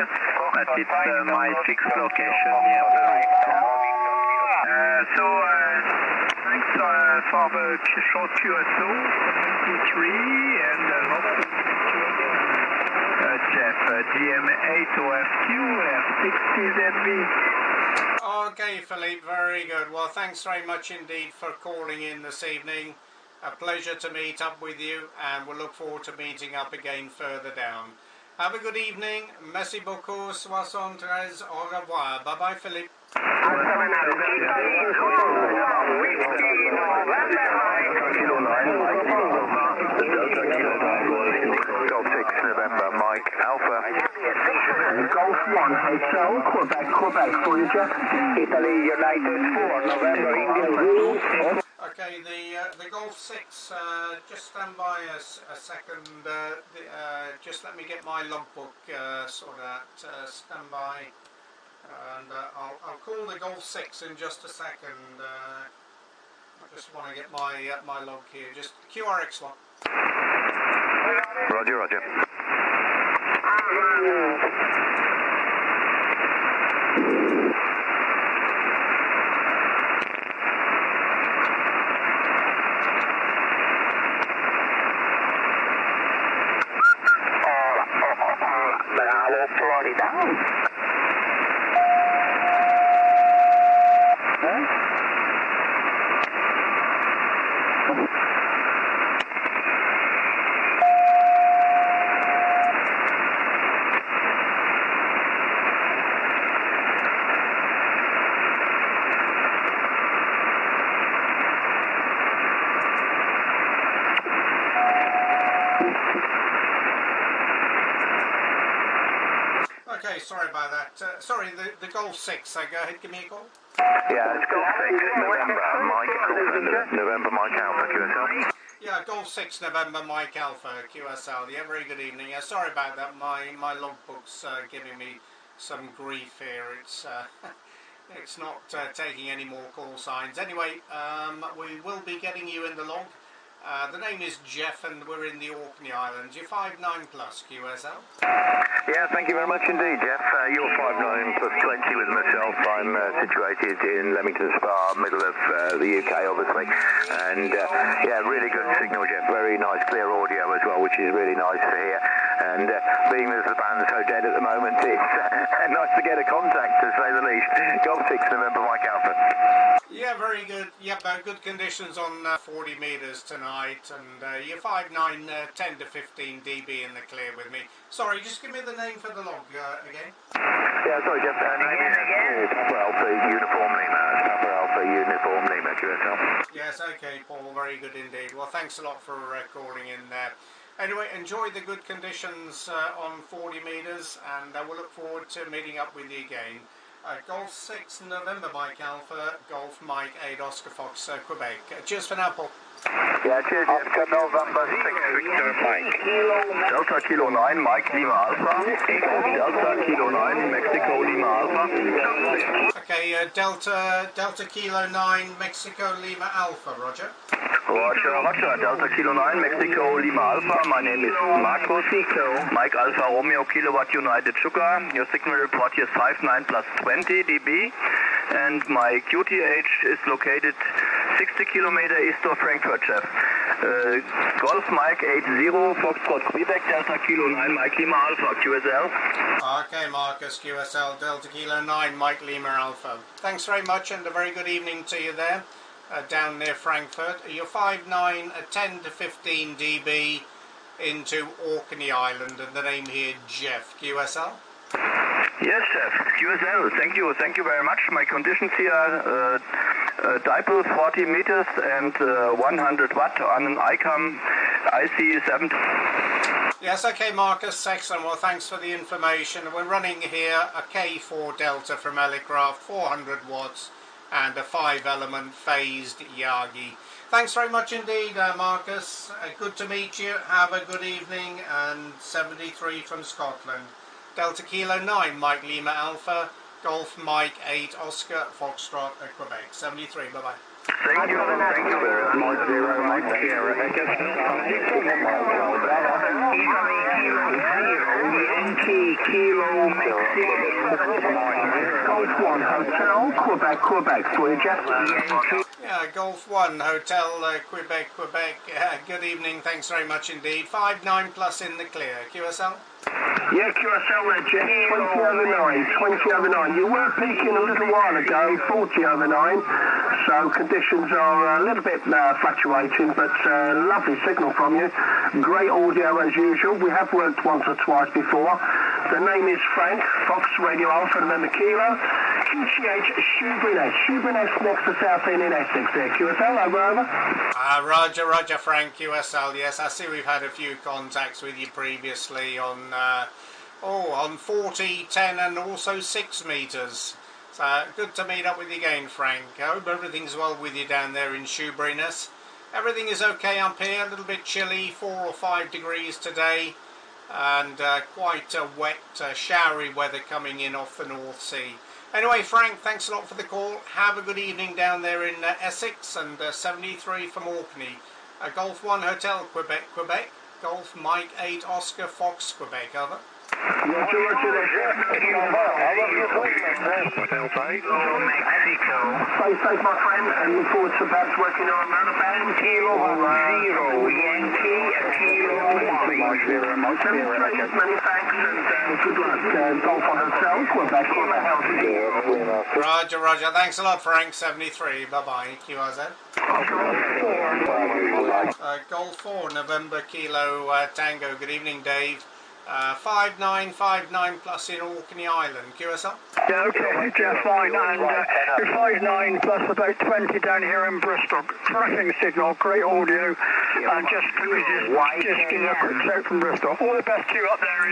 but it's my fixed location here. So thanks for the short QSO, P3, and hope to meet you again. Jeff, GM8OFQ 60ZB. Okay, Philippe, very good. Well, thanks very much indeed for calling in this evening. A pleasure to meet up with you, and we'll look forward to meeting up again further down. Have a good evening. Merci beaucoup. 73. Au revoir. Bye-bye, Philippe. November, Mike Alpha. Golf 1 Hotel, Quebec for you, Jeff. Italy United 4 November, India. Okay, the Golf 6, just stand by a second. Just let me get my logbook sorted out. Stand by. And I'll call the Golf 6 in just a second. I just want to get my log here. Just QRX1. Roger, Roger. Bravo, Florida. Okay, sorry about that. Sorry, the Golf 6. Go ahead, give me a call. Yeah, it's Golf 6, November Mike Alpha, QSL. Yeah, Golf 6, November Mike Alpha, QSL. Yeah, very good evening. Sorry about that. My logbook's giving me some grief here. It's not taking any more call signs. Anyway, we will be getting you in the log. The name is Jeff, and we're in the Orkney Islands. You're 5'9 plus, QSL. Yeah, thank you very much indeed, Jeff. You're 5'9 plus 20 with myself. I'm situated in Leamington Spa, middle of the UK, obviously. And yeah, really good signal, Jeff. Very nice, clear audio as well, which is really nice to hear. And being as the band's so dead at the moment, it's nice to get a contact, to say the least. Golf 6, November Mike Alpha. Yeah, very good. Yep, good conditions on 40 metres tonight, and you're 5'9", 10 to 15 dB in the clear with me. Sorry, just give me the name for the log again. Yeah, sorry, Jeff. Papa Alpha Uniform Lima. Papa Alpha Uniform Lima, QSL. Yes, okay, Paul. Very good indeed. Well, thanks a lot for calling in there. Anyway, enjoy the good conditions on 40 metres, and we'll look forward to meeting up with you again. Golf 6, November Mike Alpha, Golf Mike 8 Oscar Fox, Quebec. Cheers for now, Paul. Yeah, cheers, Oscar November 6 Victor Mike. Delta Kilo 9, Mike Lima Alpha. Delta Kilo 9, Mexico Lima Alpha. Okay, Delta Kilo 9, Mexico Lima Alpha, Roger. Roger. Delta Kilo 9, Mexico Lima Alpha. My name is Marcos. Mike Alpha Romeo Kilowatt United Sugar. Your signal report here is 5'9 plus 20 dB. And my QTH is located 60 kilometer east of Frankfurt, Jeff. Golf Mike 80, Foxtrot Quebec, Delta Kilo 9, Mike Lima Alpha, QSL. Okay, Marcus, QSL, Delta Kilo 9, Mike Lima Alpha. Thanks very much, and a very good evening to you there, down near Frankfurt. You're 5'9", 10 to 15 dB into Orkney Island, and the name here, Jeff, QSL. Yes, Chef. QSL, thank you very much. My conditions here are dipole 40 meters and 100 watt on an ICOM IC7. Yes, okay, Marcus, excellent. Well, thanks for the information. We're running here a K4 Delta from Elecraft, 400 watts, and a 5-element phased Yagi. Thanks very much indeed, Marcus. Good to meet you. Have a good evening, and 73 from Scotland. Delta Kilo 9, Mike Lima Alpha, Golf Mike 8 Oscar Foxtrot Quebec. 73, bye-bye. Thank you very much. 0 Mike Sierra Yankee Kilo Golf 1 Hotel, Quebec for you, Jeff. Yeah, Golf 1 Hotel, Quebec. Good evening, thanks very much indeed. 5'9 plus in the clear. QSL? Yeah, QSL there, Jeff. 20 over 9. You were peaking a little while ago, 40 over 9. So conditions are a little bit fluctuating, but lovely signal from you. Great audio as usual. We have worked once or twice before. The name is Frank, Fox Radio Alpha, November Kilo. QTH Shoeburyness next to South End in Essex there. QSL, over. Roger, Frank, QSL. Yes, I see we've had a few contacts with you previously on 40, 10 and also 6 meters. So good to meet up with you again, Frank. I hope everything's well with you down there in Shoeburyness. Everything is okay up here, a little bit chilly, 4 or 5 degrees today, and quite wet, showery weather coming in off the North Sea. Anyway, Frank, thanks a lot for the call. Have a good evening down there in Essex, and 73 from Orkney. Golf 1 Hotel, Quebec. Golf Mike 8 Oscar Fox, Quebec, over. Mexico. Stay safe, my friend, and look forward to perhaps working on another band. Kilo 0 Yankee, Kilo 1. Many thanks and good luck. Golf on Hotel, Quebec, Roger, Roger. Thanks a lot, Frank. 73. Bye-bye. QRZ. Golf 4, November Kilo Tango. Good evening, Dave. 5959 plus in Orkney Island. QSL? Yeah, okay, Jeff, fine. And 59 plus about 20 down here in Bristol. Cracking signal, great audio. And just give you a quick shout from Bristol. All the best to you up there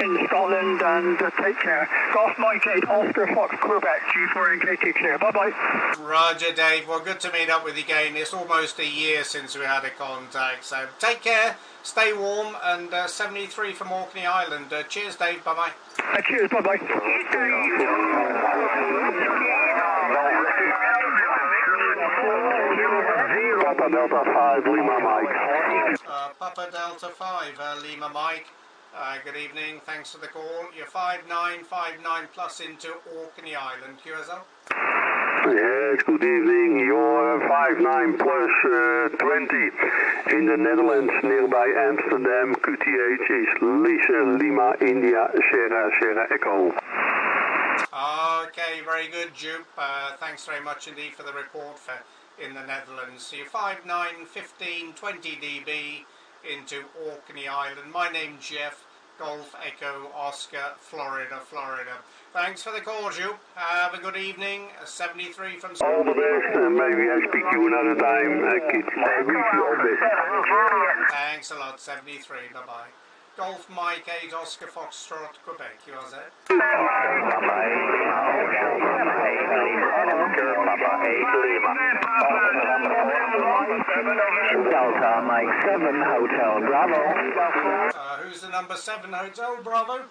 in Scotland, and take care. Golf Mike 8, Oscar Fox, Quebec, G4 NKT clear. Bye-bye. Roger, Dave. Well, good to meet up with you again. It's almost a year since we had a contact, so take care, stay warm, and 73 from Orkney Island. Cheers, Dave. Bye-bye. Cheers, bye-bye. Papa Delta 5, Lima Mike. Papa Delta 5, Lima Mike. Good evening, thanks for the call. You're 5959 plus into Orkney Island. QSL? Yes, good evening. You're 59 plus 20 in the Netherlands, nearby Amsterdam. QTH is Lisa Lima India Sierra Sierra Echo. Okay, very good, Jupe. Thanks very much indeed for the report in the Netherlands. So you're 5915 20 dB into Orkney Island. My name's Jeff, Golf Echo Oscar, Florida. Thanks for the call, Jupe. Have a good evening. 73 from... All the best, and maybe I speak to you another time. Keep all best. Thanks a lot, 73. Bye-bye. Golf Mike 8 Oscar Foxtrot, Quebec. QRZ. Delta Mike 7 Hotel Bravo. Who's the number 7 Hotel Bravo?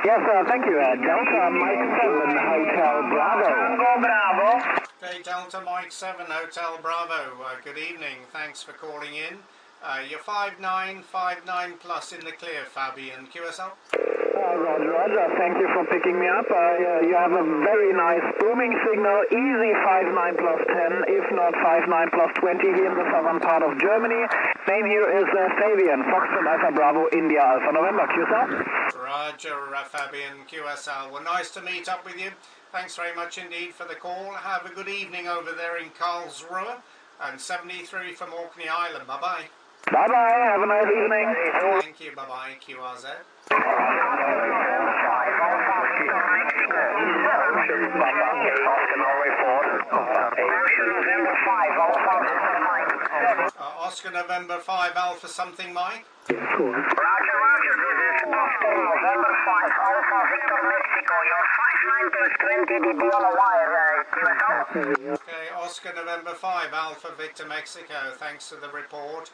Yes, thank you. Delta Mike 7 Hotel Bravo. Okay, Delta Mike 7 Hotel Bravo. Good evening. Thanks for calling in. You're 5959 plus in the clear, Fabian. QSL? Roger. Thank you for picking me up. You have a very nice booming signal. Easy 59 plus 10, if not 59 plus 20 here in the southern part of Germany. Name here is Fabian, Foxtrot Alpha Bravo, India Alpha November. QSL? Roger, Fabian. QSL. Well, nice to meet up with you. Thanks very much indeed for the call. Have a good evening over there in Karlsruhe. And 73 from Orkney Island. Bye-bye. Bye-bye. Have a nice evening. Thank you. Bye-bye. QRZ. Oscar November 5 Alpha something, Mike? Roger, this is Oscar November 5 Alpha Victor Mexico. You're 59 plus 20 dB on the wire, QSL. Okay, Oscar November 5 Alpha Victor Mexico. Thanks for the report.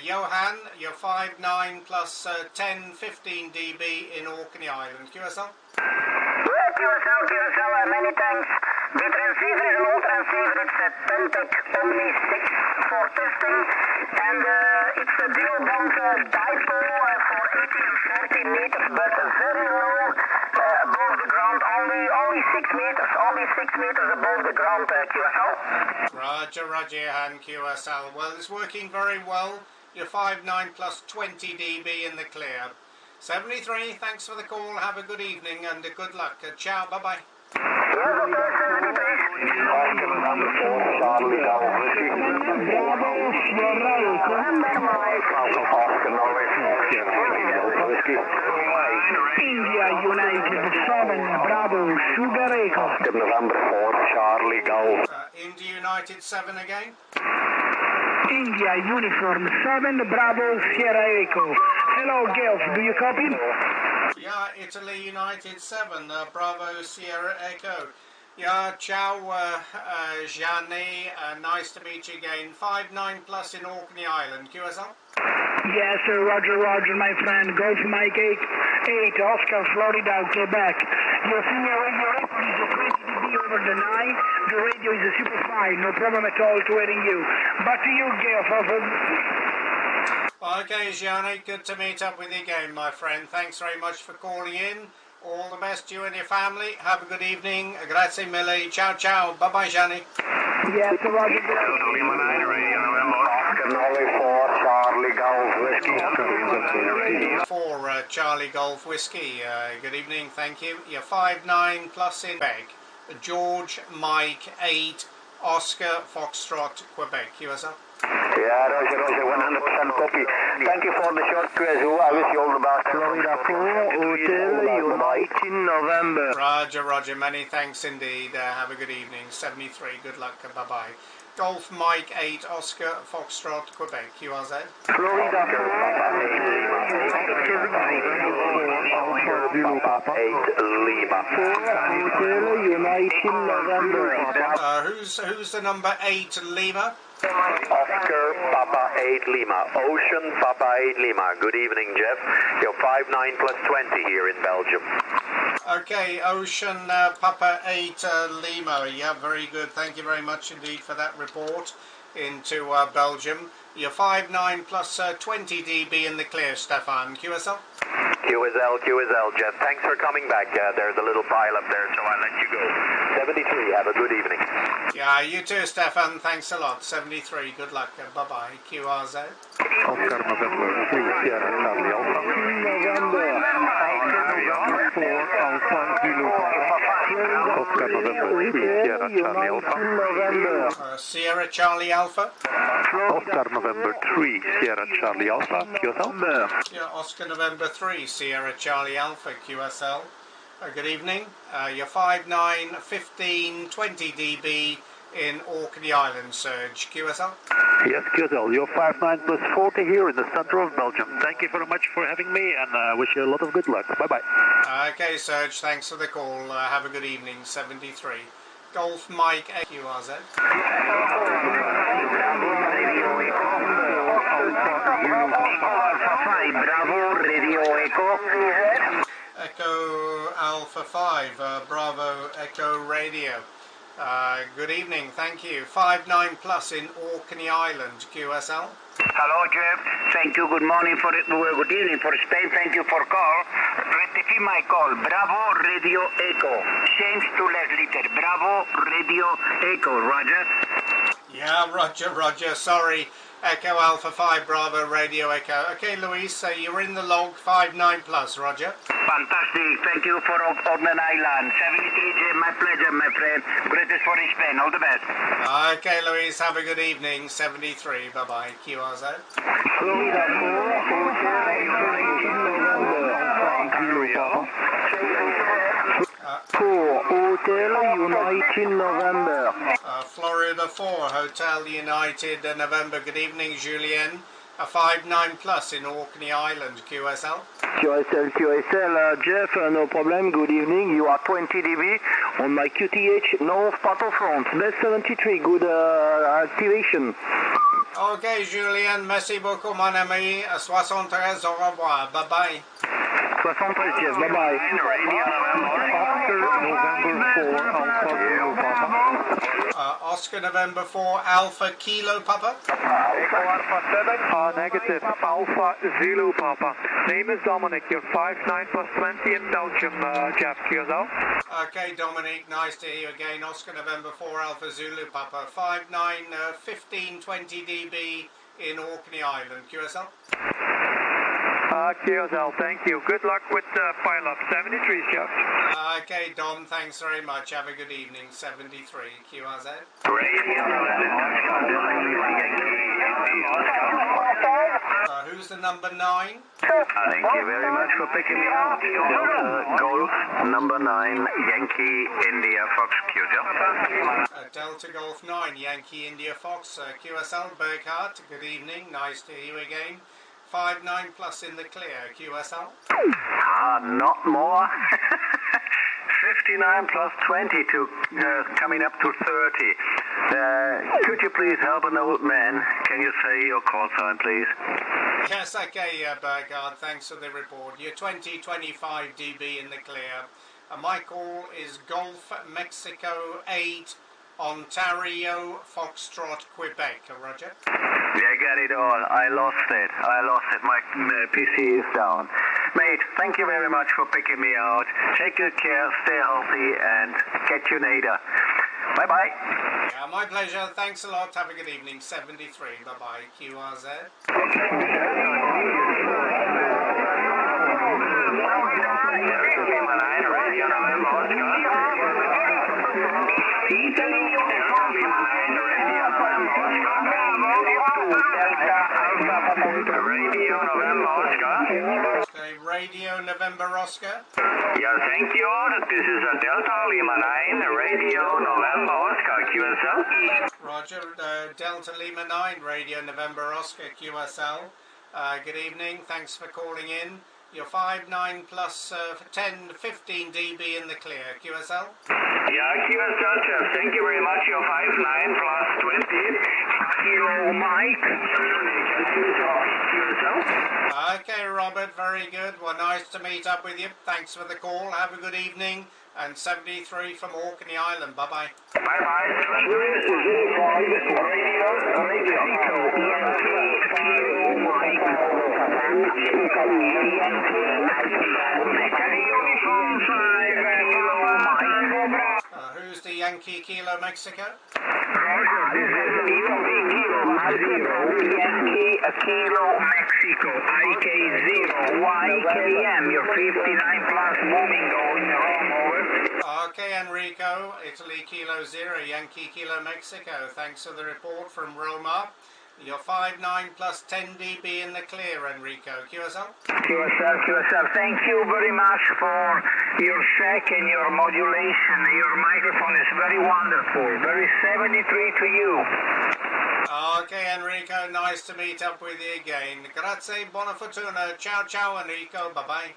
Johan, you're 59 plus 10, 15 dB in Orkney Island. QSL? Yeah, QSL, many thanks. The transceiver is an old transceiver. It's a Tempec Omni 6 for testing. And it's a dual band dipole for 80 and 40 meters, but very low above the ground. Only 6 meters. Only 6 meters above the ground, QSL. Roger, Johan, QSL. Well, it's working very well. You're 59 plus 20 dB in the clear. 73, thanks for the call. Have a good evening and good luck. Ciao, bye-bye. India United 7 Bravo Sugar Echo. November 4 Charlie Golf. India United 7 again. India Uniform 7 Bravo Sierra Echo. Hello, Golf. Do you copy? Yeah, Italy United 7 Bravo Sierra Echo. Yeah, ciao, Gianni. Nice to meet you again. 59 plus in Orkney Island. QSL? Yes, sir. Roger, my friend. Golf Mike 8 Oscar, Florida, Quebec. Your senior radio record is a 20 dB over the night. The radio is a super fine. No problem at all to hearing you. But to you, Golf. Okay, Gianni, good to meet up with you again, my friend. Thanks very much for calling in. All the best to you and your family. Have a good evening. Grazie mille. Ciao, ciao. Bye-bye, Gianni. Yes, Roger. Lima 9, Radio November. Oscar Nolly 4, Charlie Golf Whiskey. For Charlie Golf Whiskey. Good evening, thank you. You're 5-9 plus in Quebec. George Mike 8 Oscar Foxtrot Quebec. USA. Yeah, Roger, 100% copy. Thank you for the short quiz. I wish you all the best. Florida 4, Hotel United November. Roger, many thanks indeed. Have a good evening. 73, good luck, bye-bye. Golf Mike 8 Oscar Foxtrot Quebec. USA. Florida 4, Papa 8 Lima. Hotel United November. Who's the number 8 Lima? Oscar Papa 8 Lima. Ocean Papa 8 Lima. Good evening, Jeff. You're 5-9 plus 20 here in Belgium. Okay, Ocean Papa 8 Lima. Yeah, very good. Thank you very much indeed for that report into Belgium. You're 5-9 plus 20 dB in the clear, Stefan. QSL? QSL, Jeff. Thanks for coming back. There's a little pile up there, so I'll let you go. 73, have a good evening. Yeah, you too, Stefan. Thanks a lot. 73, good luck. Bye-bye. QRZ. Oscar November 3, Sierra Charlie Alpha. November 4, Alpha Zulu Papa. Oscar November 3, Sierra Charlie Alpha. Sierra Charlie Alpha. Oscar November 3, Sierra Charlie Alpha, QSL. Yeah, Oscar November 3, Sierra Charlie Alpha, QSL. Good evening. You're 5-9, 15, 20 dB in Orkney Island, Surge. QSL? Yes, QSL. You're 5-9 plus 40 here in the center of Belgium. Thank you very much for having me, and I wish you a lot of good luck. Bye-bye. Okay, Surge. Thanks for the call. Have a good evening. 73. Golf Mike QRZ. Bravo, Radio Echo. Echo Alpha 5, Bravo Echo Radio. Good evening, thank you. 5-9 plus in Orkney Island, QSL. Hello, Jeff. Thank you. Good morning for good evening for Spain. Thank you for call. Rectify my call. Bravo Radio Echo. Change to less liter. Bravo Radio Echo. Roger. Yeah, Roger. Sorry. Echo Alpha 5 Bravo Radio Echo. Okay, Luis, you're in the log 5-9 plus, Roger. Fantastic. Thank you for Orkney Island. 73, Jeff. My pleasure, my friend. Greatest for Spain. All the best. Okay, Luis, have a good evening. 73. Bye-bye. QRZ. Florida 4, Hotel United November. Florida 4, Hotel United November. Good evening, Julien. A 5-9 plus in Orkney Island, QSL. QSL, Jeff, no problem. Good evening. You are 20 dB on my QTH North Battlefront. Best 73, good activation. Ok, Julien, merci beaucoup, mon ami. 73, au revoir. Bye-bye. 73, Jeff, bye-bye. Oscar November 4, Alpha Kilo Papa. Echo Alpha 7, negative, Alpha Zulu Papa. Name is Dominic, you're 5-9 plus 20 in Belgium, Jeff, QSL. Okay, Dominic, nice to hear you again. Oscar November 4, Alpha Zulu Papa. 5-9, 15, 20 dB in Orkney Island, QSL. QSL, thank you. Good luck with pile-up. 73, Jeff. Okay, Dom, thanks very much. Have a good evening. 73, QRZ. Who's the number 9? Thank you very much for picking me up. Delta Golf, number 9, Yankee India Fox QSL. Delta Golf 9, Yankee India Fox, QSL, Burkhardt. Good evening. Nice to hear you again. 5-9 plus in the clear, QSL. Not more. 59 plus 20 to coming up to 30. Could you please help an old man? Can you say your call sign, please? Yes, okay, Burkhardt. Thanks for the report. You're 20-25 dB in the clear. My call is Golf Mexico 8, Ontario, Foxtrot, Quebec. Roger. Yeah, get it all. I lost it. My PC is down. Mate, thank you very much for picking me out. Take good care, stay healthy, and catch you later. Bye-bye. Yeah, my pleasure. Thanks a lot. Have a good evening. 73. Bye-bye. QRZ. Okay, Radio November Oscar. Yeah, thank you. This is a Delta Lima 9, Radio November Oscar QSL. Roger, Delta Lima 9, Radio November Oscar QSL. Good evening, thanks for calling in. You're 5-9 plus 10, 15 dB in the clear. QSL? Yeah, QSL, Jeff. Thank you very much. You're 5-9 plus 20. Kilo Mike. QSL? Okay, Robert, very good. Well, nice to meet up with you. Thanks for the call. Have a good evening. And 73 from Orkney Island. Bye-bye. Bye-bye. Who's the Yankee Kilo Mexico? Kilo Mexico, IK0, YKM, you're 59 plus moving going wrong, over. Okay, Enrico, Italy Kilo 0, Yankee Kilo Mexico. Thanks for the report from Roma. You're 5-9 plus 10 dB in the clear, Enrico. QSL? QSL. Thank you very much for your sec and your modulation. Your microphone is very wonderful. Very 73 to you. Okay, Enrico, nice to meet up with you again. Grazie, buona fortuna. Ciao, ciao, Enrico. Bye-bye.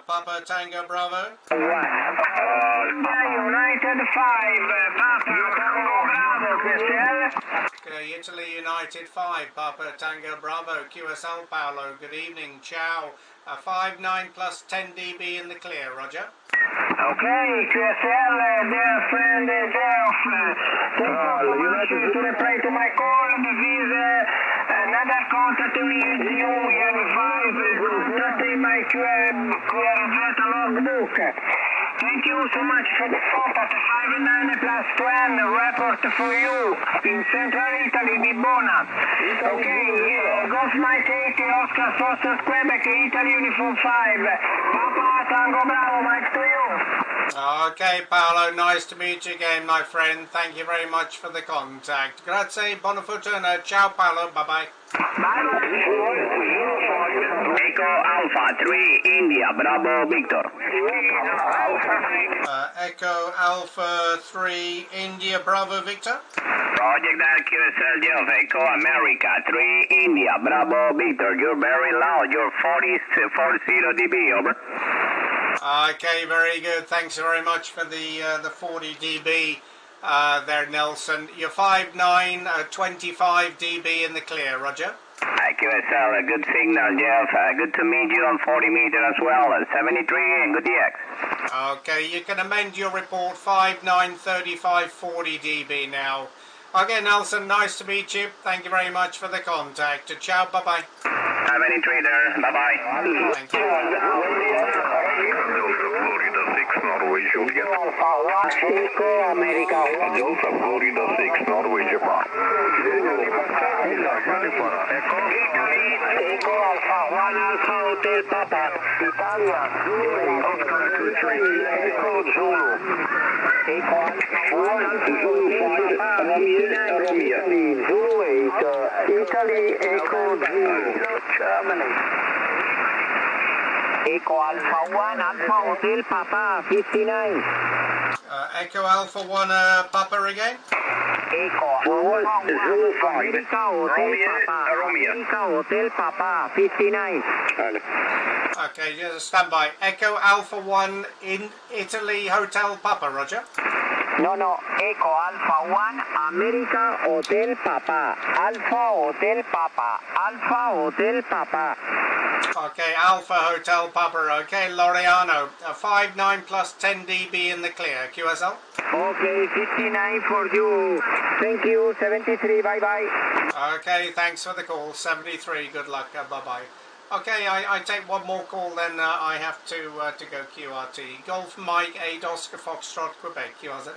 Papa Tango Bravo. United 5, Papa Tango Bravo, QSL. Okay, Italy United 5, Papa Tango Bravo, QSL Paolo. Good evening, ciao. 5-9 plus 10 dB in the clear, Roger. Okay, QSL, dear friend Jeff. Thank you so much to reply to my call. This is another contact with you. We have 5 contact in my QRZ logbook. Thank you so much for the contact. 5-9 plus 10 report for you in Central Italy, di Bona. Okay, Golf Mike 80, Oscar Foster, Quebec, Italy Uniform 5. Papa Tango Bravo, Mike to you. Okay, Paolo, nice to meet you again, my friend. Thank you very much for the contact. Grazie, buona fortuna. Ciao, Paolo. Bye-bye. Echo Alpha 3, India, Bravo, Victor. Echo Alpha 3, India, Bravo, Victor. Project QSL Jeff, Echo America 3, India, Bravo, Victor. You're very loud. You're 40 dB, over. Okay, very good. Thanks very much for the 40 dB there, Nelson. You're 5-9, 25 dB in the clear, Roger. QSL, a good signal, Jeff. Good to meet you on 40 meter as well. 73 and good DX. Okay, you can amend your report 5-9, 35, 40 dB now. Okay, Nelson, nice to meet you. Thank you very much for the contact. Ciao, bye-bye. 73 there. Bye-bye. Thank you. Norway, Julia. Echo America. Delta Florida 6, Norway, Japan. Echo Alpha 1 Alpha Hotel Papa. Italia. Oscar 23. Echo Zulu. Echo Alpha 1 Alpha Hotel Papa. Romeo. Zulu 8. Italy. Echo Zulu. Germany. Echo Alpha 1 Alpha Hotel Papa 59. Echo Alpha 1 Papa again. Echo Alpha 1 Zulu 5. America Hotel Papa 59. Okay, just stand by. Echo Alpha 1 in Italy Hotel Papa, Roger. No, Echo Alpha 1, America Hotel Papa. Alpha Hotel Papa. Alpha Hotel Papa. Okay, Alpha Hotel Papa. Okay, Laureano. 59 plus 10 dB in the clear. QSL? Okay, 59 for you. Thank you, 73, bye-bye. Okay, thanks for the call. 73, good luck, bye-bye. Okay, I take one more call, then I have to go QRT. Golf Mike 8 Oscar Foxtrot Quebec, QRZ.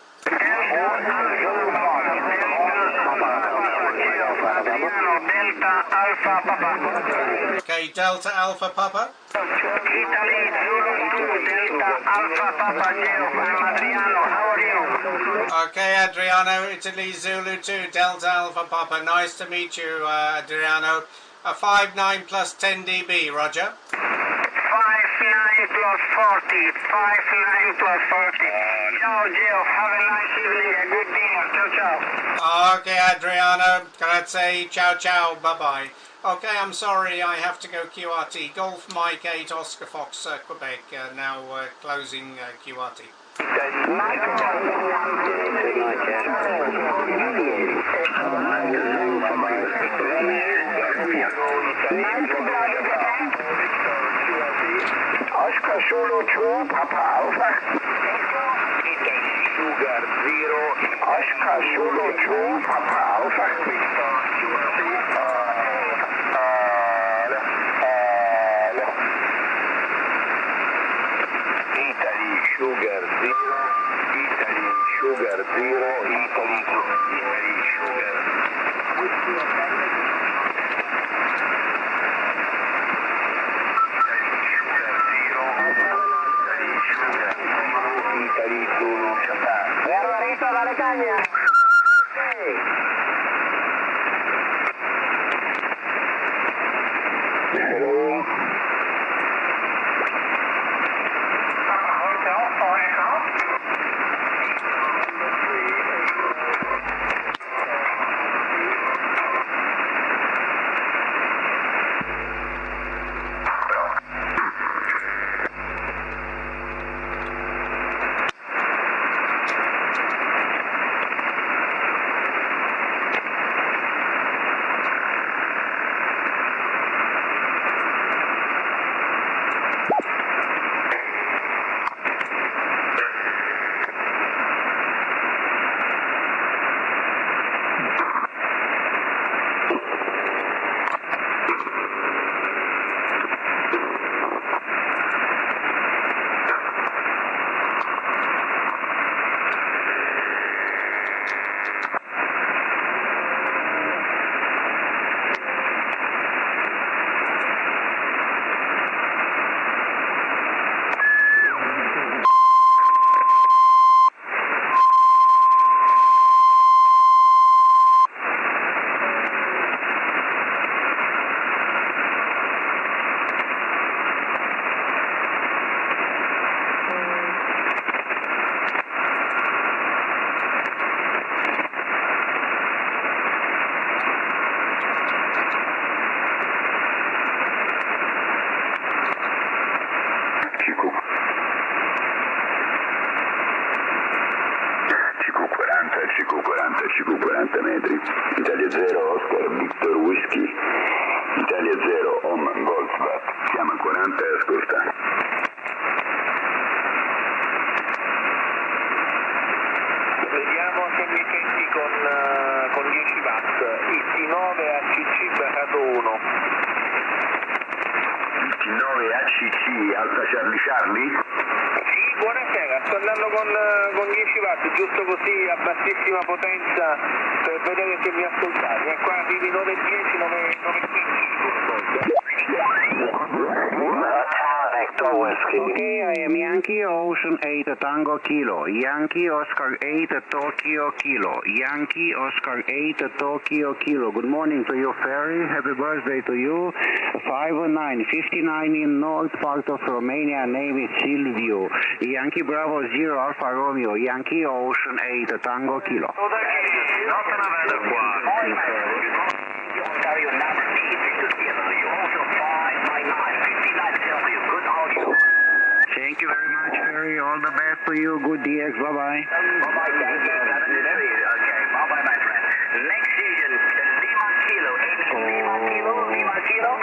Okay, Delta Alpha Papa. Italy Zulu 2 Delta Alpha Papa Geoff. I'm Adriano. How are you? Okay, Adriano, Italy Zulu 2 Delta Alpha Papa. Nice to meet you, Adriano. 59 plus 10 dB, Roger. 59 plus 40. 59 plus 40. Ciao, Geoff. Have a nice evening. A good dinner. Ciao, ciao. Okay, Adriano. Grazie. Ciao, ciao. Bye-bye. Okay, I'm sorry. I have to go QRT. Golf Mike 8 Oscar Fox, Quebec. Now closing QRT. Oscar Zulu 2 Papa Alpha. Sugar 0. Oscar Zulu 2 Papa Alpha. Italy Sugar 0. Italy Sugar 0. Italy Sugar. Dale caña. Hello. CQ40 metri, Italia 0 Oscar Victor Whisky, Italia 0 Oman Goldsbat, chiama 40 e ascolta. Vediamo se mi senti con 10 watt, IT9 ACC Berrato 1. IT9 ACC Alfa Charlie Charlie? Sì, buonasera, sto andando con 10 watt, giusto così a bassissima potenza per vedere se mi ascoltati. E qua arrivi 910, 915. Okay, I am Yankee Ocean 8 Tango Kilo, Yankee Oscar 8 Tokyo Kilo, Yankee Oscar 8 Tokyo Kilo. Good morning to you, Ferry. Happy birthday to you. 509, 59 in north part of Romania. Name is Silvio. Yankee Bravo 0 Alfa Romeo, Yankee Ocean 8 Tango Kilo. Thank you very much. Ferry, all the best to you. Good DX. Bye-bye. Bye-bye, thank you. Okay, bye-bye, my friend. Next station, Lima Kilo. Lima Kilo.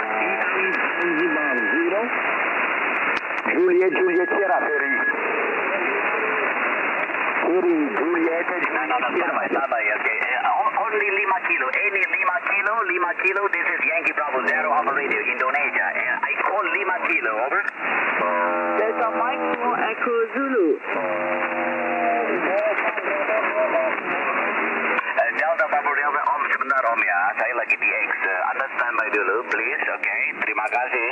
Juliet Sierra Ferry. Juliet. Stand by, okay. Only Lima Kilo. Any Lima Kilo. This is Yankee Bravo Zero operator, Indonesia. I call Lima Kilo, over. Delta Mike for Echo Zulu. Delta Bravo Delta, sebentar Om ya. Saya lagi di X. Anda standby dulu, please. Okay, terima kasih.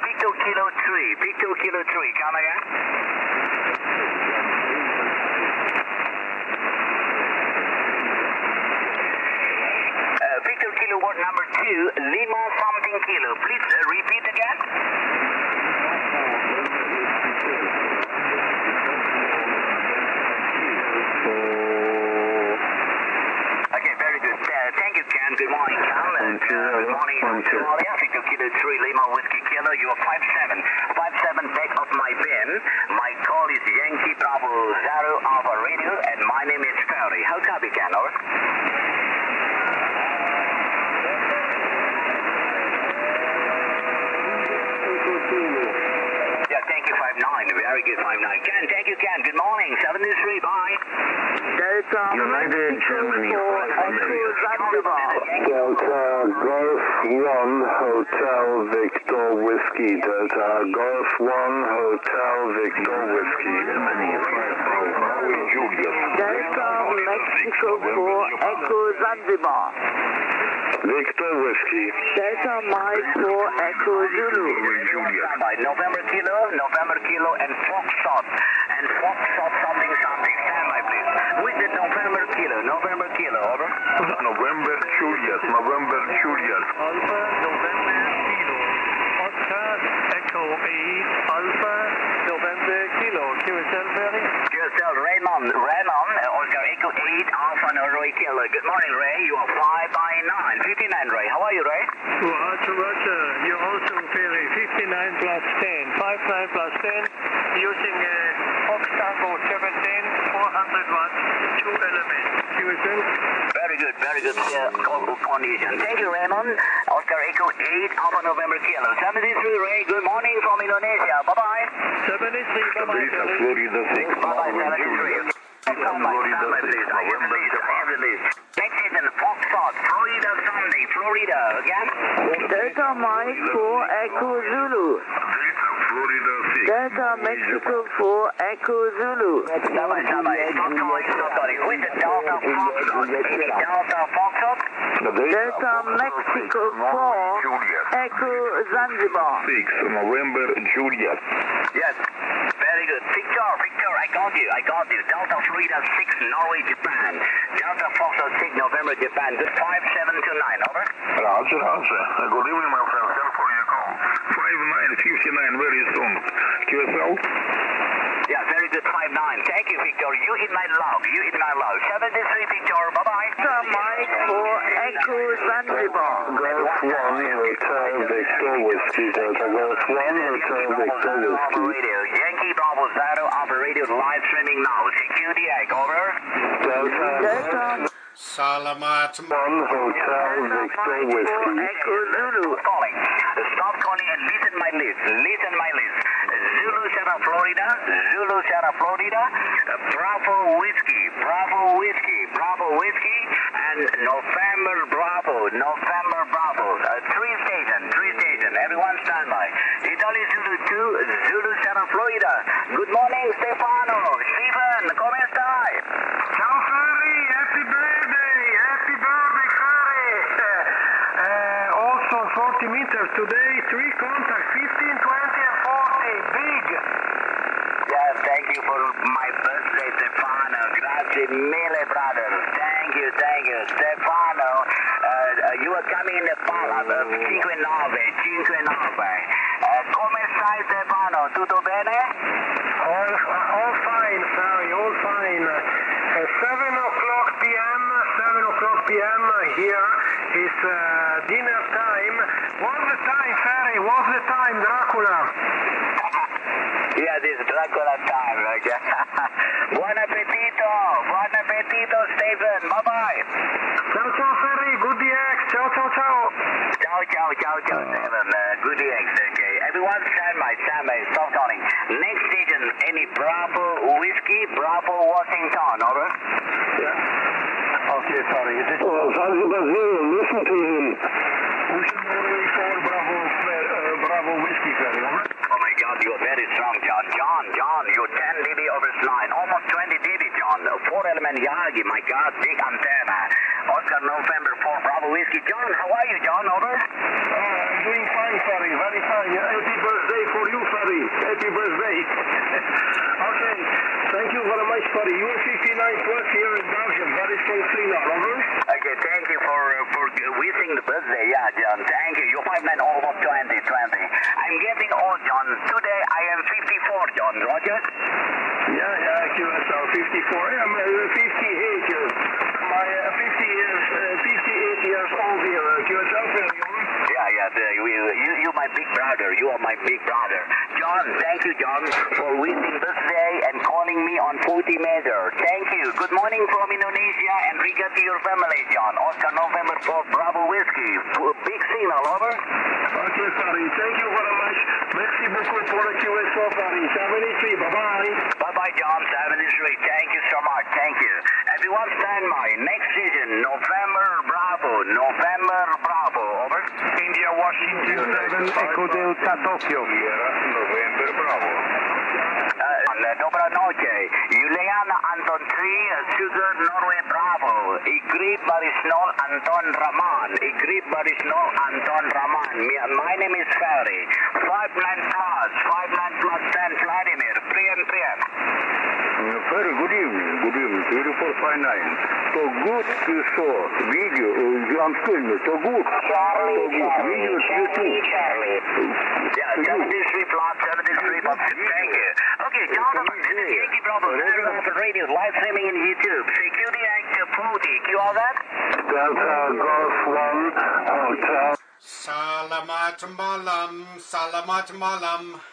Victor Kilo 3, come again. Victor Kilo word number 2, Lima something Kilo. Please repeat again. Okay, very good. Thank you, Ken. Good morning, Cal. And good morning, Australia. Victor Kilo 3, Lima Whiskey Kilo. You are 57 back of my bin. My call is Yankee Bravo Zero Alpha Radio, and my name is Ferry. How copy, Ken? Over. Yeah, thank you, 59. Very good, 59. Ken, thank you, Ken. Good morning, 73. Bye. Delta United Germany. Delta Golf 1 Hotel Victor Whiskey. Delta Golf 1 Hotel Victor Whiskey. Delta Mexico 4 Echo Zanzibar. Victor Whiskey. Delta Mike 4 Echo Zulu. November Kilo, and Foxtrot. And Foxtrot something. Standby, please. With the November Kilo, over. November Juliet. Alpha, November Kilo. Oscar, Echo 8, Alpha, November Kilo. QSL Ferry. QSL Raymond, Oscar Echo 8, Alpha Norway Kilo. Good morning, Ray. You are 5 by 9. 59, Ray. How are you, Ray? Roger. You're also Ferry. 59 plus 10. 59 plus 10. Using Fox Tango 17, 400 watts, 2 elements. QSL. Very good condition. Thank you, Raymond. Oscar Echo 8, Alpha November Kilo. 73, Ray. Good morning from Indonesia. Bye-bye. 73, bye-bye, Ferry. Florida 6. Bye-bye, 73. Standby, please. I have the list. Next season, Foxtrot, Florida Sunday, Florida. Again? Delta Mike 4 Echo Zulu. Florida 6. Delta Mexico 4 Echo Zulu. Standby. Stop calling. With the Delta Foxtrot. Delta Mexico 4 Echo Zanzibar. 6 November Juliet. Yes. Very good. Victor, I got you. Delta Florida 6, Norway, Japan. Delta Foxtrot 6, November, Japan. Good 5729, over. Roger. Good evening, my friend. Thanks for your call. 5959 very soon. QSL? Yeah, very good, 59. Thank you, Victor. You in my log. 73, Victor. Bye-bye. Delta Mike 4 Echo Zanzibar. Golf 1 Hotel Victor Whiskey. Delta Golf 1 Hotel Victor Whiskey. Yankee Bravo Zero operator live streaming now. Security egg, over. Delta Salamat. 1 Hotel Victor Whiskey. Echo Zulu. Stop calling and listen my list. Zulu Sierra Florida. Bravo Whiskey. And November Bravo. Three station. Everyone stand by. Italy Zulu 2, Zulu Sierra Florida. Good morning, Stefano. Stephen, come stai? Ciao Ferry, happy birthday, Ferry. Also 40 meters today, 3 contacts, 15, 20 and 40, big. Yes, thank you for my birthday, Stefano. Grazie mille, brother. Thank you, Stefano. You are coming in the fall of 5-9. Come stai, Stefano? Tutto bene? All fine, Ferry, all fine. 7 o'clock p.m. here is dinner time. What's the time, Ferry? Dracula? Yeah, this Dracula time. for Washington, over. Yeah. Okay, sorry. Zanzibar Zero, listen to him. Ocean Norway 4, Bravo Whiskey, Ferry, over. Oh my God, you're very strong, John. John, you're 10 dB over line, almost 20 dB, John. 4-element Yagi, my God, big antenna. Oscar November 4, Bravo Whiskey. John, how are you, John, over? I'm doing fine, Ferry, very fine. Happy birthday for you, Ferry. Happy birthday. Okay, thank you very much, Ferry. You are 59 plus here in Belgium, very strong signal, over. Okay, thank you for wishing the birthday, yeah, John. Thank you. You're 5'9", almost 20. I'm getting old, John. Today I am 54, John. Roger? Yeah, QSL 54. I'm 58 years. My 58 years old here. QSL, you my big brother. You are my big brother. John, thank you, John, for wishing birthday and calling me on 40 meter. Thank you. Good morning from Indonesia and regard to your family, John. Oscar November 4, Bravo Whiskey. Big signal, over. Okay, sorry. Thank you very much. Merci beaucoup pour le QSO, Ferry. 73. Bye-bye. Bye-bye, John. 73. Thank you so much. Thank you. Everyone stand by. Next season, November Bravo. Over. India, Washington 7, Echo Delta, Tokyo. November Bravo. Dobra noche. Juliana Anton 3, Sugar Norway Bravo. Igrit Barisnol Anton Raman. My name is Ferry. 59 plus 10 Vladimir. Priyan. Very good evening. 3459. So good video. I'm still so good. Charlie. Yeah, 73 plus 73 plus. Thank you. Okay, gentlemen, this is Yankee Bravo. Radio, live streaming in YouTube. Security Act 40. You all that? Delta Golf 1 Hotel. Salamat malam.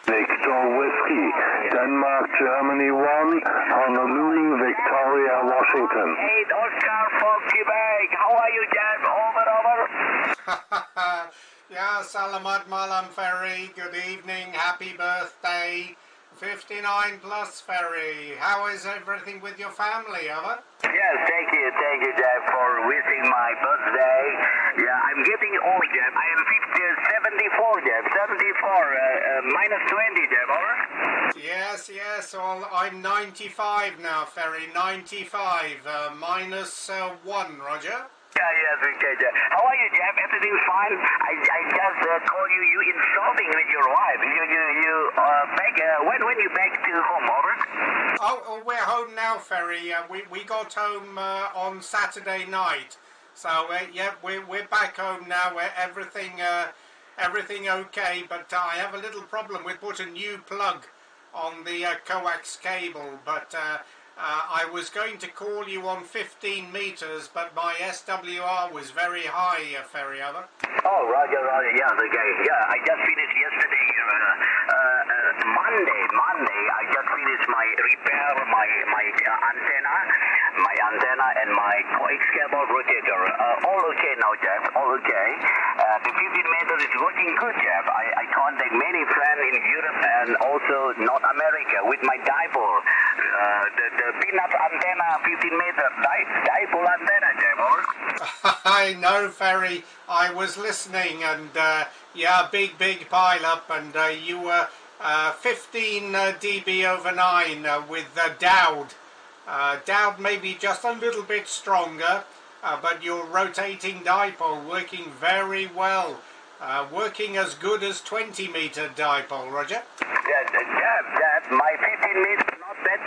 Victor Whiskey, Denmark, Germany 1, Honolulu, Victoria, Washington. 8 Oscar for Quebec. How are you, Jeff? Over. Yeah, salamat malam, Ferry. Good evening. Happy birthday. 59 plus, Ferry. How is everything with your family, over? Yes, thank you, Jeff, for wishing my birthday. Yeah, I'm getting old, Jeff. I am 74, Jeff. 74, minus 20, Jeff, over? Yes. Well, I'm 95 now, Ferry. 95, minus 1, Roger. Yes, okay, Jeff. How are you, Jeff? Everything's fine? I just called you insulting with your wife. You back, when you back to home, over? Oh, we're home now, Ferry. We got home on Saturday night. So, yeah, we're back home now. Everything okay, but I have a little problem. We put a new plug on the coax cable, but I was going to call you on 15 meters, but my SWR was very high, Ferry, over. Oh, Roger, yeah, okay. Yeah, I just finished yesterday. Monday, I just finished my repair, my antenna and my coax cable rotator. All okay now, Jeff, all okay. The 15 meters is working good, Jeff. I contact many friends in Europe and also North America with my dipole. The peanut antenna, 15 meter dipole antenna, Jeff, over. I know, Ferry. I was listening, and yeah, big pile up, and you were 15 dB over 9 with Dowd. Dowd maybe just a little bit stronger, but your rotating dipole working very well. Working as good as 20 meter dipole, Roger? Jeff, my 15 meters, not bad,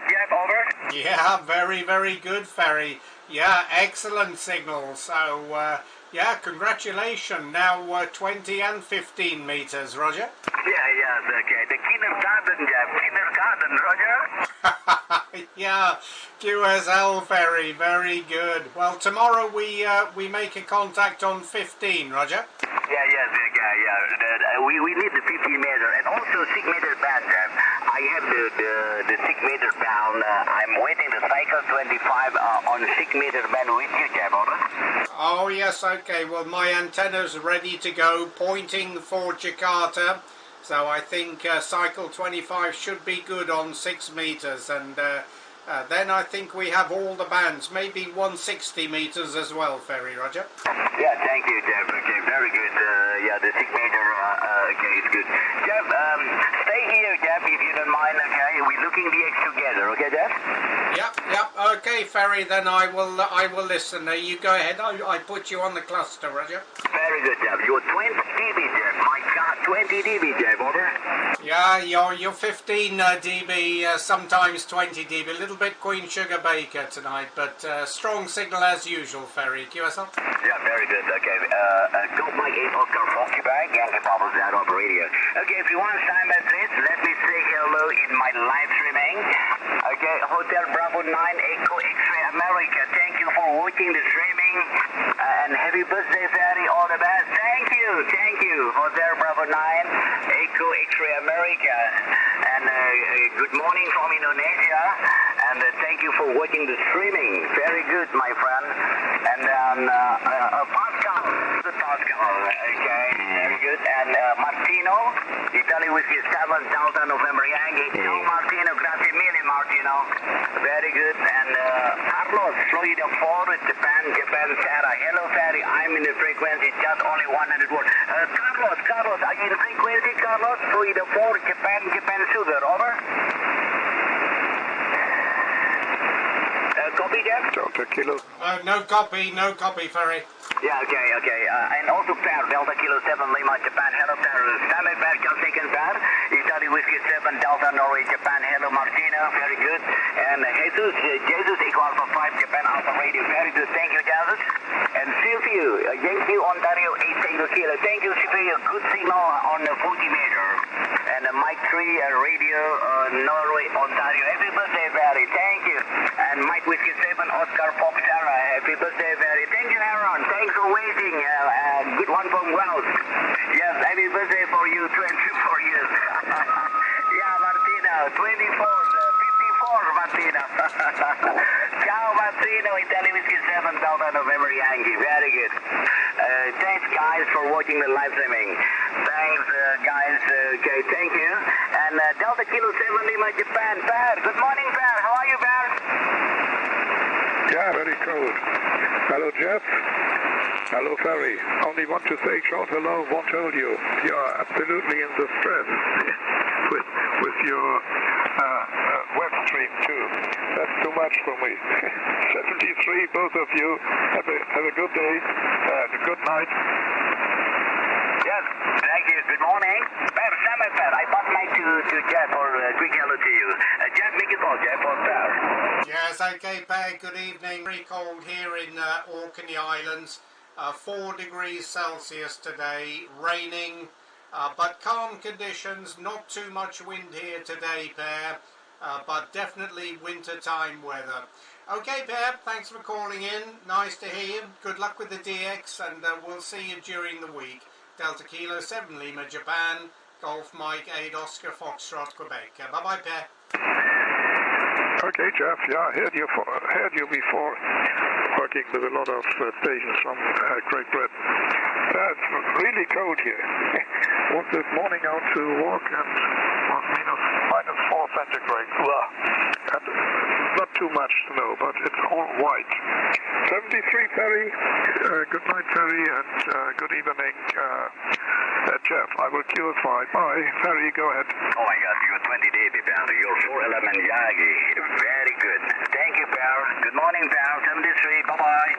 Jeff, over? Yeah, very good, Ferry. Yeah, excellent signal. So, yeah, congratulations. Now 20 and 15 meters, Roger? Yeah, okay. The kindergarten, Jeff. Kindergarten, Roger? Yeah, QSL, Ferry. Very good. Well, tomorrow we make a contact on 15, Roger? Yeah. We need the 15 meter and also 6 meter band, Jeff. I have the 6 meter band. I'm waiting the cycle 25 on 6 meter band with you, Jeff, over? Oh, yes, okay. Well, my antenna's ready to go, pointing for Jakarta. So I think cycle 25 should be good on 6 meters. And Then I think we have all the bands, maybe 160 meters as well, Ferry, Roger. Yeah, thank you, Jeff. Okay, very good. Yeah, the 6 meter, okay, it's good. Jeff, stay here, Jeff, if you don't mind, okay? We're looking the X together, okay, Jeff? Yep. Okay, Ferry, then I will listen. You go ahead. I put you on the cluster, Roger. Very good, Jeff. You're 20 dB, Jeff. My God, 20 dB, Jeff, over. Yeah, you're 15 dB, sometimes 20 dB. A little bit Queen Sugar Baker tonight, but strong signal as usual, Ferry. QSL? Yeah, very good. Okay, go Mike 8 Oscar Foxy Bag, Yankee Papa's out on radio. Okay, if you want to sign my please, let me say hello in my live streaming. Okay, Hotel Bravo 9 Echo X-Ray America. Thank you for watching the streaming. And happy birthday, Ferry. All the best. Thank you. Hotel Bravo 9 Echo X-Ray America. And good morning from Indonesia. And thank you for watching the streaming. Very good, my friend. And Pascal. Good Pascal. Okay, very good. And Martino, Italy Whiskey 7 Delta November Yankee. Ciao Martino, grazie mille Martino. Very good. And Carlos, Florida 4, Japan Sarah. Hello Ferry, I'm in the frequency, just only 100 watts. Carlos, are you in the frequency, Carlos? Florida 4, Japan Sugar, over. Copy, Jeff? Delta Kilo. No copy, Ferry. Yeah, okay. And also pair, Delta Kilo 7 Lima, Japan, hello pair. Standard pair, just second pair. Italy Whiskey 7 Delta Norway, Japan, hello Martina, very good. And Jesus Equal Alpha 5, Japan Alpha Radio, very good. Thank you, Jesus. And Silvio, Yankee Ontario 8 Tango Kilo. Thank you, Silvio. Good signal on the 40 meter. And Mike 3 Radio Norway, Ontario. Happy birthday, Barry. Thank you. And Mike Whiskey 7 Oscar Fox Sarah. Happy birthday, Barry. Thank you, Aaron. Thanks for waiting. Good one from Wells. Yes, happy birthday for you. 24 years. Yeah, Martina. 54, Martina. Ciao, Martino. Italy Whiskey 7 Delta November Yankee. Very good. Thanks, guys, for watching the live streaming. Thanks, guys. Okay, thank you. And Delta Kilo 7 Lima, Japan. Per, good morning, Per. How are you, Per? Yeah, very cold. Hello, Jeff. Hello, Ferry. Only want to say short hello, won't hold you. You're absolutely in the stress with your web stream, too. That's too much for me. 73, both of you. Have a good day. Good night. Yes, thank you. Good morning. Per, Sam, I pass mic to Jeff for quick hello to you. Jeff, make a call, Jeff, or Per. Yes, okay, Per. Good evening. Very cold here in Orkney Islands. 4 degrees Celsius today, raining, but calm conditions, not too much wind here today, Per, but definitely winter-time weather. Okay, Per, thanks for calling in. Nice to hear you. Good luck with the DX, and we'll see you during the week. Delta Kilo 7 Lima, Japan, Golf Mike 8 Oscar Foxtrot, Quebec. Bye-bye, Per. Okay, Jeff. Yeah, I heard you before, working with a lot of stations from Great Britain. It's really cold here. Was this morning out to walk and was minus 4 centigrade. And not too much snow, but it's all white. 73, Ferry. Good night, Ferry, and good evening, Jeff. I will QSY. Bye. Ferry, go ahead. Oh my God, you're 20 dB, Per. You're 411 Yagi. Very good. Thank you, Per. Good morning, Per. 73. Bye-bye.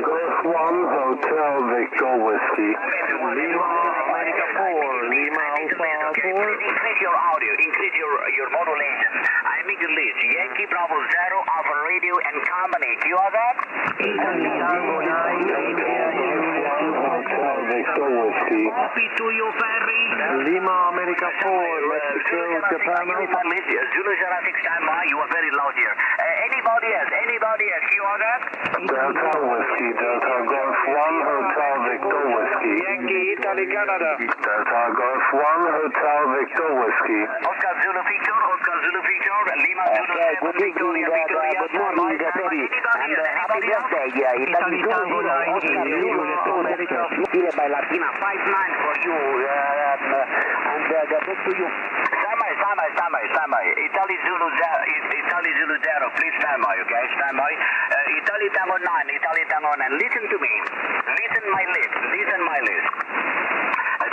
Golf 1 Hotel Victor Whiskey. Lima America 4. Lima Alpha 4. Increase your audio. Increase your modulation. I make a list. Yankee Bravo 0 Alpha Radio and Company. Do you have that? Victor Whiskey. Copy to you, Ferry. Lima America 4. Mexico, Japan Alpha. Zulu 06 standby. You are very loud here. Anybody else? Do you have that? Delta Whiskey. Delta Golf 1 Hotel Victor Whiskey. Yankee Italy Canada. Delta Golf 1 Hotel Victor Whiskey. Oscar Zulu Victor. Lima Zulu 7 Victoria. Good morning, Ferry. And happy birthday, Italy Tango 9 here by Latina 59 for you. And the best to you. Samai. standby. Italy Zulu 0, please standby, okay? Standby. Italy Tango 9, Italy Tango 9. Listen to me. Listen my list.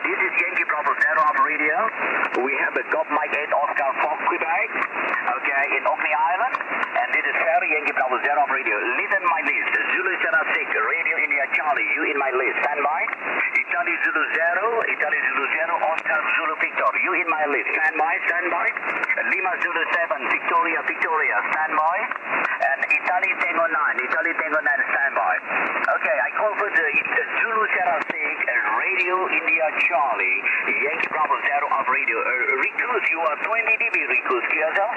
This is Yankee Bravo 0 of radio. We have a Golf Mike 8 Oscar Fox Quebec, okay, in Orkney Island. And this is Ferry Yankee Bravo 0 of radio. Listen my list. Zulu 06, Radio India Charlie, you in my list. Standby. Italy Zulu 0, Oscar Zulu Victor, you in my list. Standby. Lima Zulu 7, Victoria, standby. And Italy Tango 9, standby. Okay, I call for the Zulu 06, Radio India Charlie, Yankee Bravo 0 of radio. Recruit, you are 20 dB, recruit, QSL.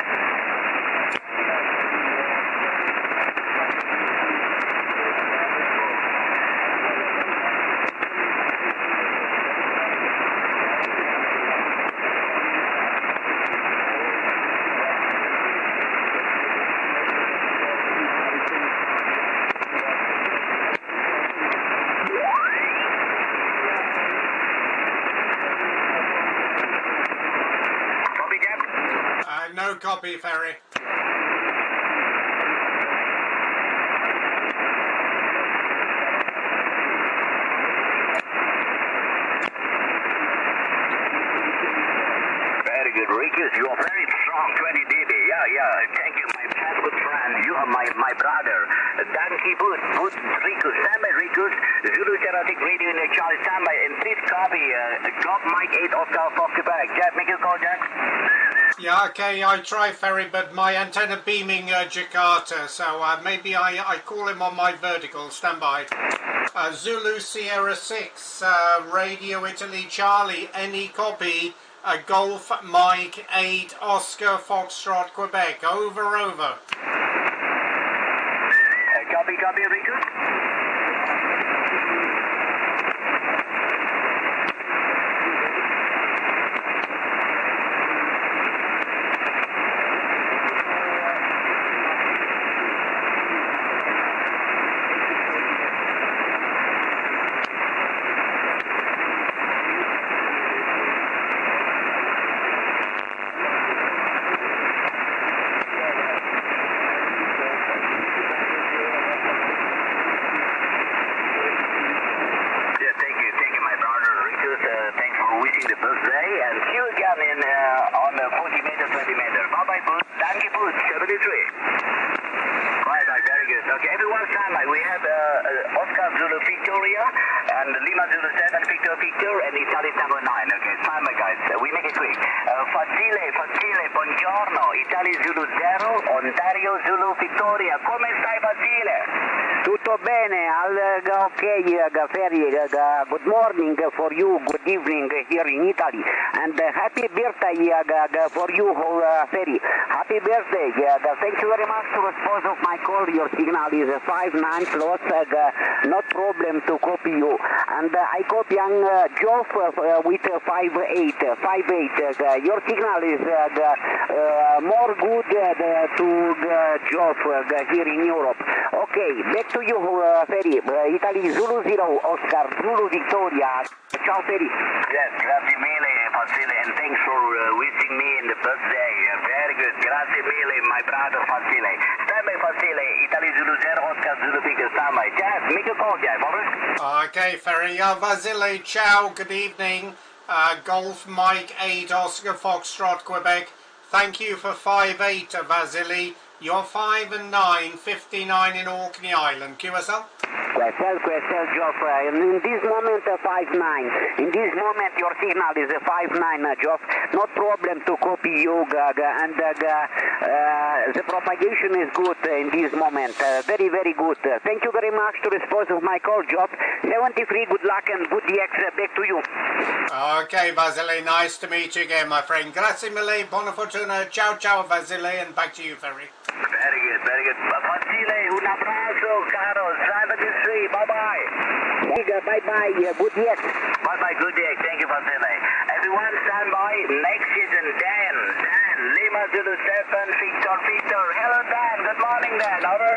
No copy, Ferry. Very good, Rikus. You are very strong, 20 dB. Yeah. Thank you, my good friend. You are my brother. Danke, Boot, Rikus. Standby, Rikus. Zulu 06 Radio in the Charlie, standby. And please copy Golf Mike 8 Oscar Fox Quebec. Jack, make your call, Jack. Yeah, okay, I try Ferry, but my antenna beaming Jakarta, so maybe I call him on my vertical. Standby. Zulu Sierra 6, Radio Italy Charlie, any copy? Golf Mike 8 Oscar Foxtrot Quebec, over. Copy, Rikus. Victor and Italy Tango 9. Okay, fine, my guys. We make it quick. Facile, buongiorno. Italy Zulu 0, Ontario Zulu Victoria. Come stai, Facile? Tutto bene. Okay, Ferry. Good morning for you. Good evening here in Italy. And happy birthday for you, Ferry. Happy birthday. Thank you very much to respond of my call. Your signal is 59 plus. Not problem to copy you. And I copy Geoff with 58. Your signal is more good to Geoff here in Europe. Okay, back to you, Ferry. Italy Zulu 0, Oscar Zulu Victoria. Ciao, Ferry. Yes, grazie mille, Facile, and thanks for wishing me in the birthday. Very good. Grazie mille, my brother Facile. Standby, Facile. Italy Zulu 0, Oscar Zulu Victor. Standby. Jeff, make a call, Jeff. Over. Okay, Ferry. Vasile, ciao. Good evening. Golf Mike 8 Oscar Foxtrot Quebec. Thank you for 58, Vasily. You're 5 and 9, 59 in Orkney Island. QSL? QSL, Geoff. In this moment, 5-9. In this moment, your signal is 5-9, Geoff. No problem to copy you, and the propagation is good in this moment. Very, very good. Thank you very much to respond of my call, Geoff. 73, good luck and good DX. Back to you. Okay, Vasily. Nice to meet you again, my friend. Grazie mille, buona fortuna. Ciao, ciao, Vasily, and back to you, Ferry. Very good, very good. Facile, un abbraccio, caro. 73, bye-bye. Bye-bye, good DX. Bye-bye, good DX. Thank you, Facile. Everyone stand by. Next season, Dan, Lima Zulu 7, Victor. Hello, Dan. Good morning, Dan. Over.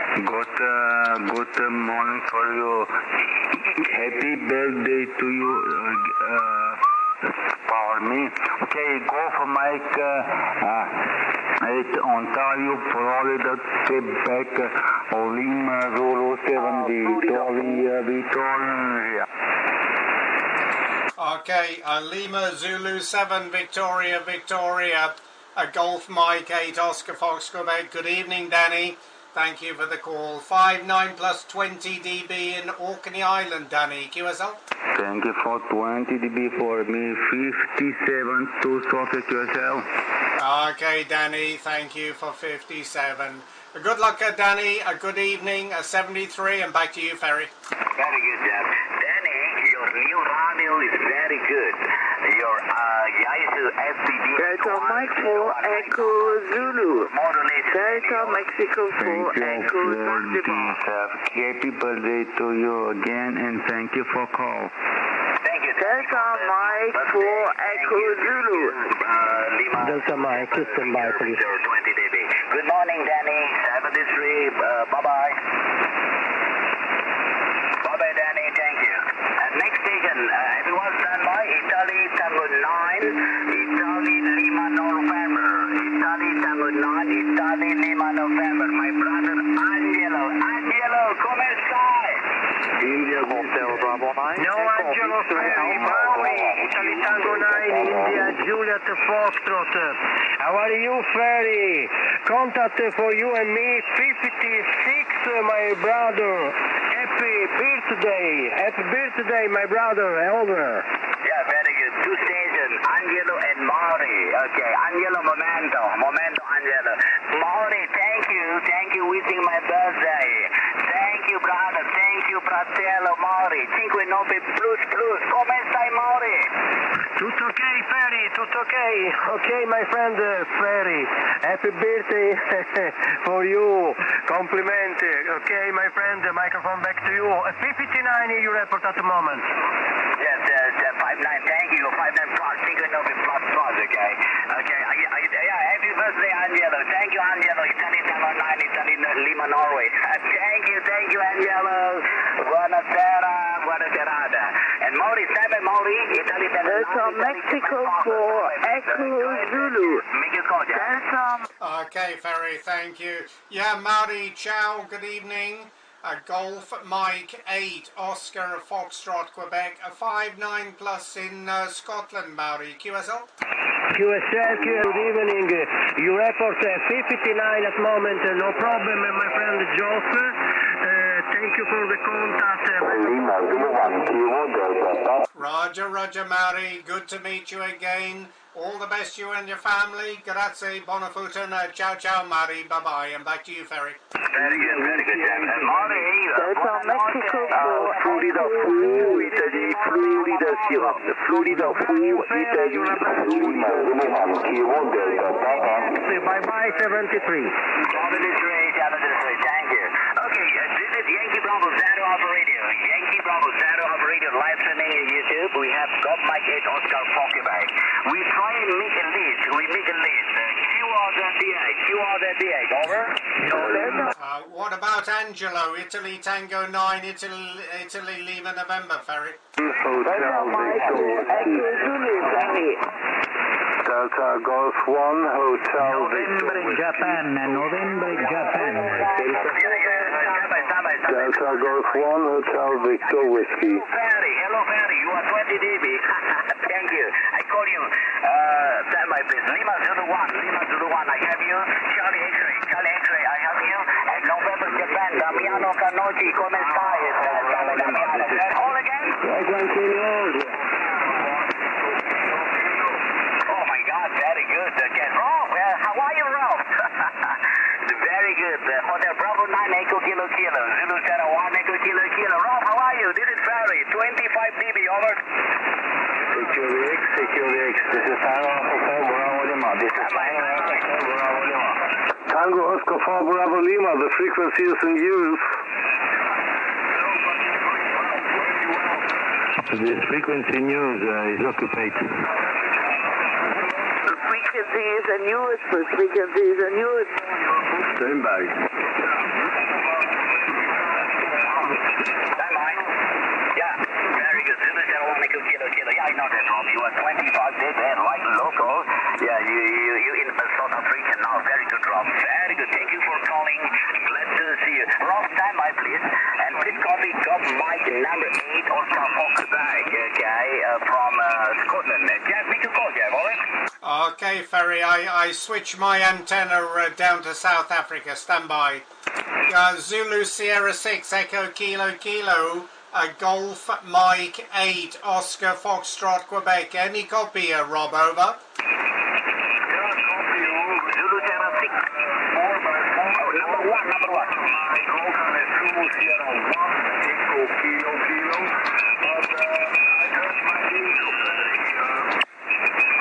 Good morning for you. Happy birthday to you. For me. Okay, go for Mike 8, Ontario, Florida, Quebec, Lima, Zulu 7, Victoria. Okay, Lima Zulu 7, Victoria, Golf Mike 8, Oscar Fox Quebec. Good evening, Danny. Thank you for the call. 59 plus 20 dB in Orkney Island, Danny. QSL? Thank you for 20 dB for me. 57 to Sophie QSL. Okay, Danny. Thank you for 57. Good luck, Danny. A good evening. 73, and back to you, Ferry. Very good, Jeff. Danny, your new radio is very good. Your Yaisu FPD. Delta Mike 4 Echo Zulu. Delta Mexico 4 Echo Zanzibar. Happy birthday to you again, and thank you for call. Thank you. Delta Mike 4 Echo Zulu. Delta Mike, stand by, please. 20 dB. Good morning, Danny. 73. Bye-bye. Bye-bye, Danny. Thank you. Next station, everyone stand by. Italy Tango 9. Italy Lima November. Italy Tango 9. Italy Lima November. My brother Angelo. Angelo, come stai? India Hotel Bravo 9. No, Angelo Ferry, Maui, Italy Tango 9, India Juliet Foxtrot. How are you, Ferry? Contact for you and me, 56, my brother. Happy birthday, my brother. Over. Yeah, very good. Two stations, Angelo and Mauri. Okay, Angelo, Momento, Angelo. Mauri, thank you, wishing my birthday. Thank you, brother, thank you, fratello Mauri. 59 plus, come stai, Mauri? Tutto ok, Ferry, tutto ok. Okay, my friend, Ferry. Happy birthday for you. Compliment. Okay, my friend, the microphone back to you. 59 you report at the moment. Yes, 59, thank you. 59 plus, 59 plus, okay. Okay, yeah, happy birthday, Angelo. Thank you, Angelo. Italy Tango 9, Italy Lima, Norway. Thank you, Angelo. Buonasera, buona serata. And Mauri, sempre Mauri, Italy Tango 9. Delta Mexico 4 Echo Zulu. Delta. Okay, Ferry, thank you. Yeah, Maori, ciao, good evening. Golf Mike 8, Oscar Foxtrot, Quebec. 59 plus in Scotland, Maori. QSL? QSL, good evening. You report 59 at the moment, no problem, my friend Joff. Thank you for the contact. Roger, Maori. Good to meet you again. All the best, you and your family. Grazie, buona fortuna. Ciao, Maori. Bye-bye. And back to you, Ferry. Very good, Jeff. Maori, Delta Mexico 4 Florida Fu, Italy, Florida Sierra. Florida Fu, Italy, Bye-bye, 73. 73, thank you. Okay, this is Yankee Bravo Zero Alpha Radio. Yankee Bravo Zero Alpha Radio live streaming on YouTube. We have Golf Mike 8 Oscar Foxtrot. We try and make a list. QR.DA, over. What about Angelo? Italy Tango 9, Italy Lima November, Ferry. Delta Golf 1 Hotel November Japan. Delta Golf 1 Hotel Victor Whiskey. Hello, Ferry. You are 20 dB. Thank you. I call you. Stand by, please. Lima Zulu 1. I have you. Charlie X-ray. I have you. And November Japan. Damiano Canochi. Come stai? Call again. Oh my God, very good. Okay. Rob, how are you, Rob? Very good. Hotel Bravo 9 Echo Kilo. Zulu 1 Echo Kilo. Rob, how are you? This is Ferry. 25 dB, over. Security X. This is Tango Oscar 4 Bravo Lima. Tango Oscar 4 Bravo Lima. The frequency is in use. The frequency news is occupied. Frequency is a news. Stand by. Yeah, very good. Zulu 1 Echo Kilo. Yeah, I know that, Rob. You are 25 dB, like local. Yeah, you in South Africa now. Very good. please. And please copy Golf Mike number 8 Oscar Foxtrot, okay, from Scotland. Jeff, we can call Jeff, alright? Okay, Ferry, I switched my antenna down to South Africa. Stand by. Zulu Sierra 6 Echo Kilo Kilo Golf Mike 8 Oscar Foxtrot Quebec. Any copy, Rob, over? Zulu Sierra 6 number one. My Golf Zulu Sierra 1 Echo Kilo Kilo. But I heard my news of Ferry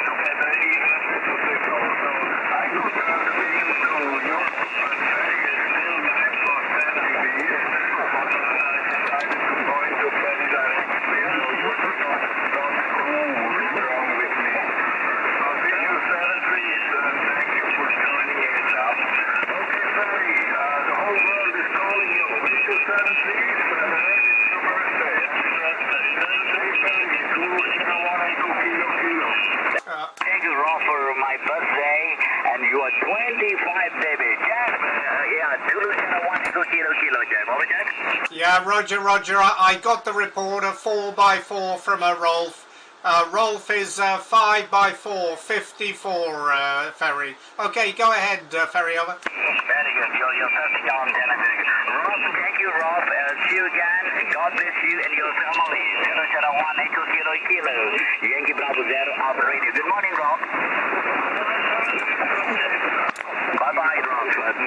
together even with the signal. So I could be to Europe, but Ferry is still 9 plus 10 dBs. But I decided to point to Ferry directly. So you're not cool wrong with me. I'll see you 7 trees. Thank you for joining in now. Okay, Ferry, the whole world is calling you. Wish you 7 trees. It's your birthday. Happy birthday. 7 trees, Ferry. Zulu Sierra 1 Echo Kilo Kilo. Thank you, Rob, for my birthday, and you are 25, baby. Jeff, Zulu Sierra 1 Echo Kilo Kilo, Jeff. Over, Jeff? Yeah, Roger. I got the report of 4x4 from Rolf. Rolf is 5x4, 54, Ferry. Okay, go ahead, Ferry, over. Very good. You're perfect on, Jenna. Very good. Rob, thank you, Rob. See you again. God bless you and your family. 001 Echo Kilo Kilo. Yankee Bravo Zero operator. Good morning, Rob. Bye-bye, Rob. 25,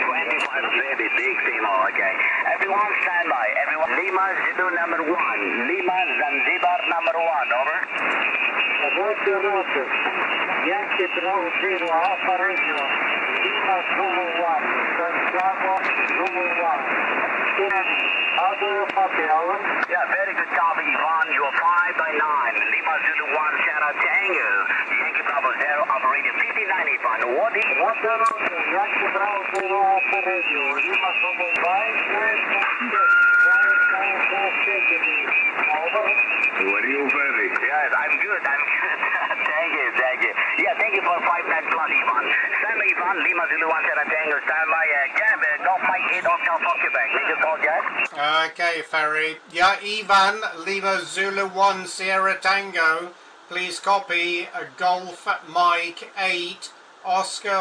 baby. Big female, okay. Everyone stand by. Everyone. Lima Zulu number 1. Lima Zanzibar number 1. Over. Yankee Bravo Zero operator. Lima Zulu 1. Santiago Zulu 1. How do you copy, Alan? Yeah, very good copy, Yvonne. You're 5x9. Lima Zulu 1 Sierra Tango. Yankee Bravo Zero operator 59, Yvonne. What is... Yankee Bravo Zero operator. Lima Zulu 1. What are you, Ferry? Yes, I'm good. Thank you. Yeah, thank you for 5 plus, Ivan. Stand by, Ivan. Lima Zulu 1 Sierra Tango. Stand by, Jab. Golf Mike 8 Oscar Foxtrot Quebec. Make a call, Jab. Okay, Ferry. Yeah, Ivan, Lima Zulu 1 Sierra Tango. Please copy Golf Mike 8 Oscar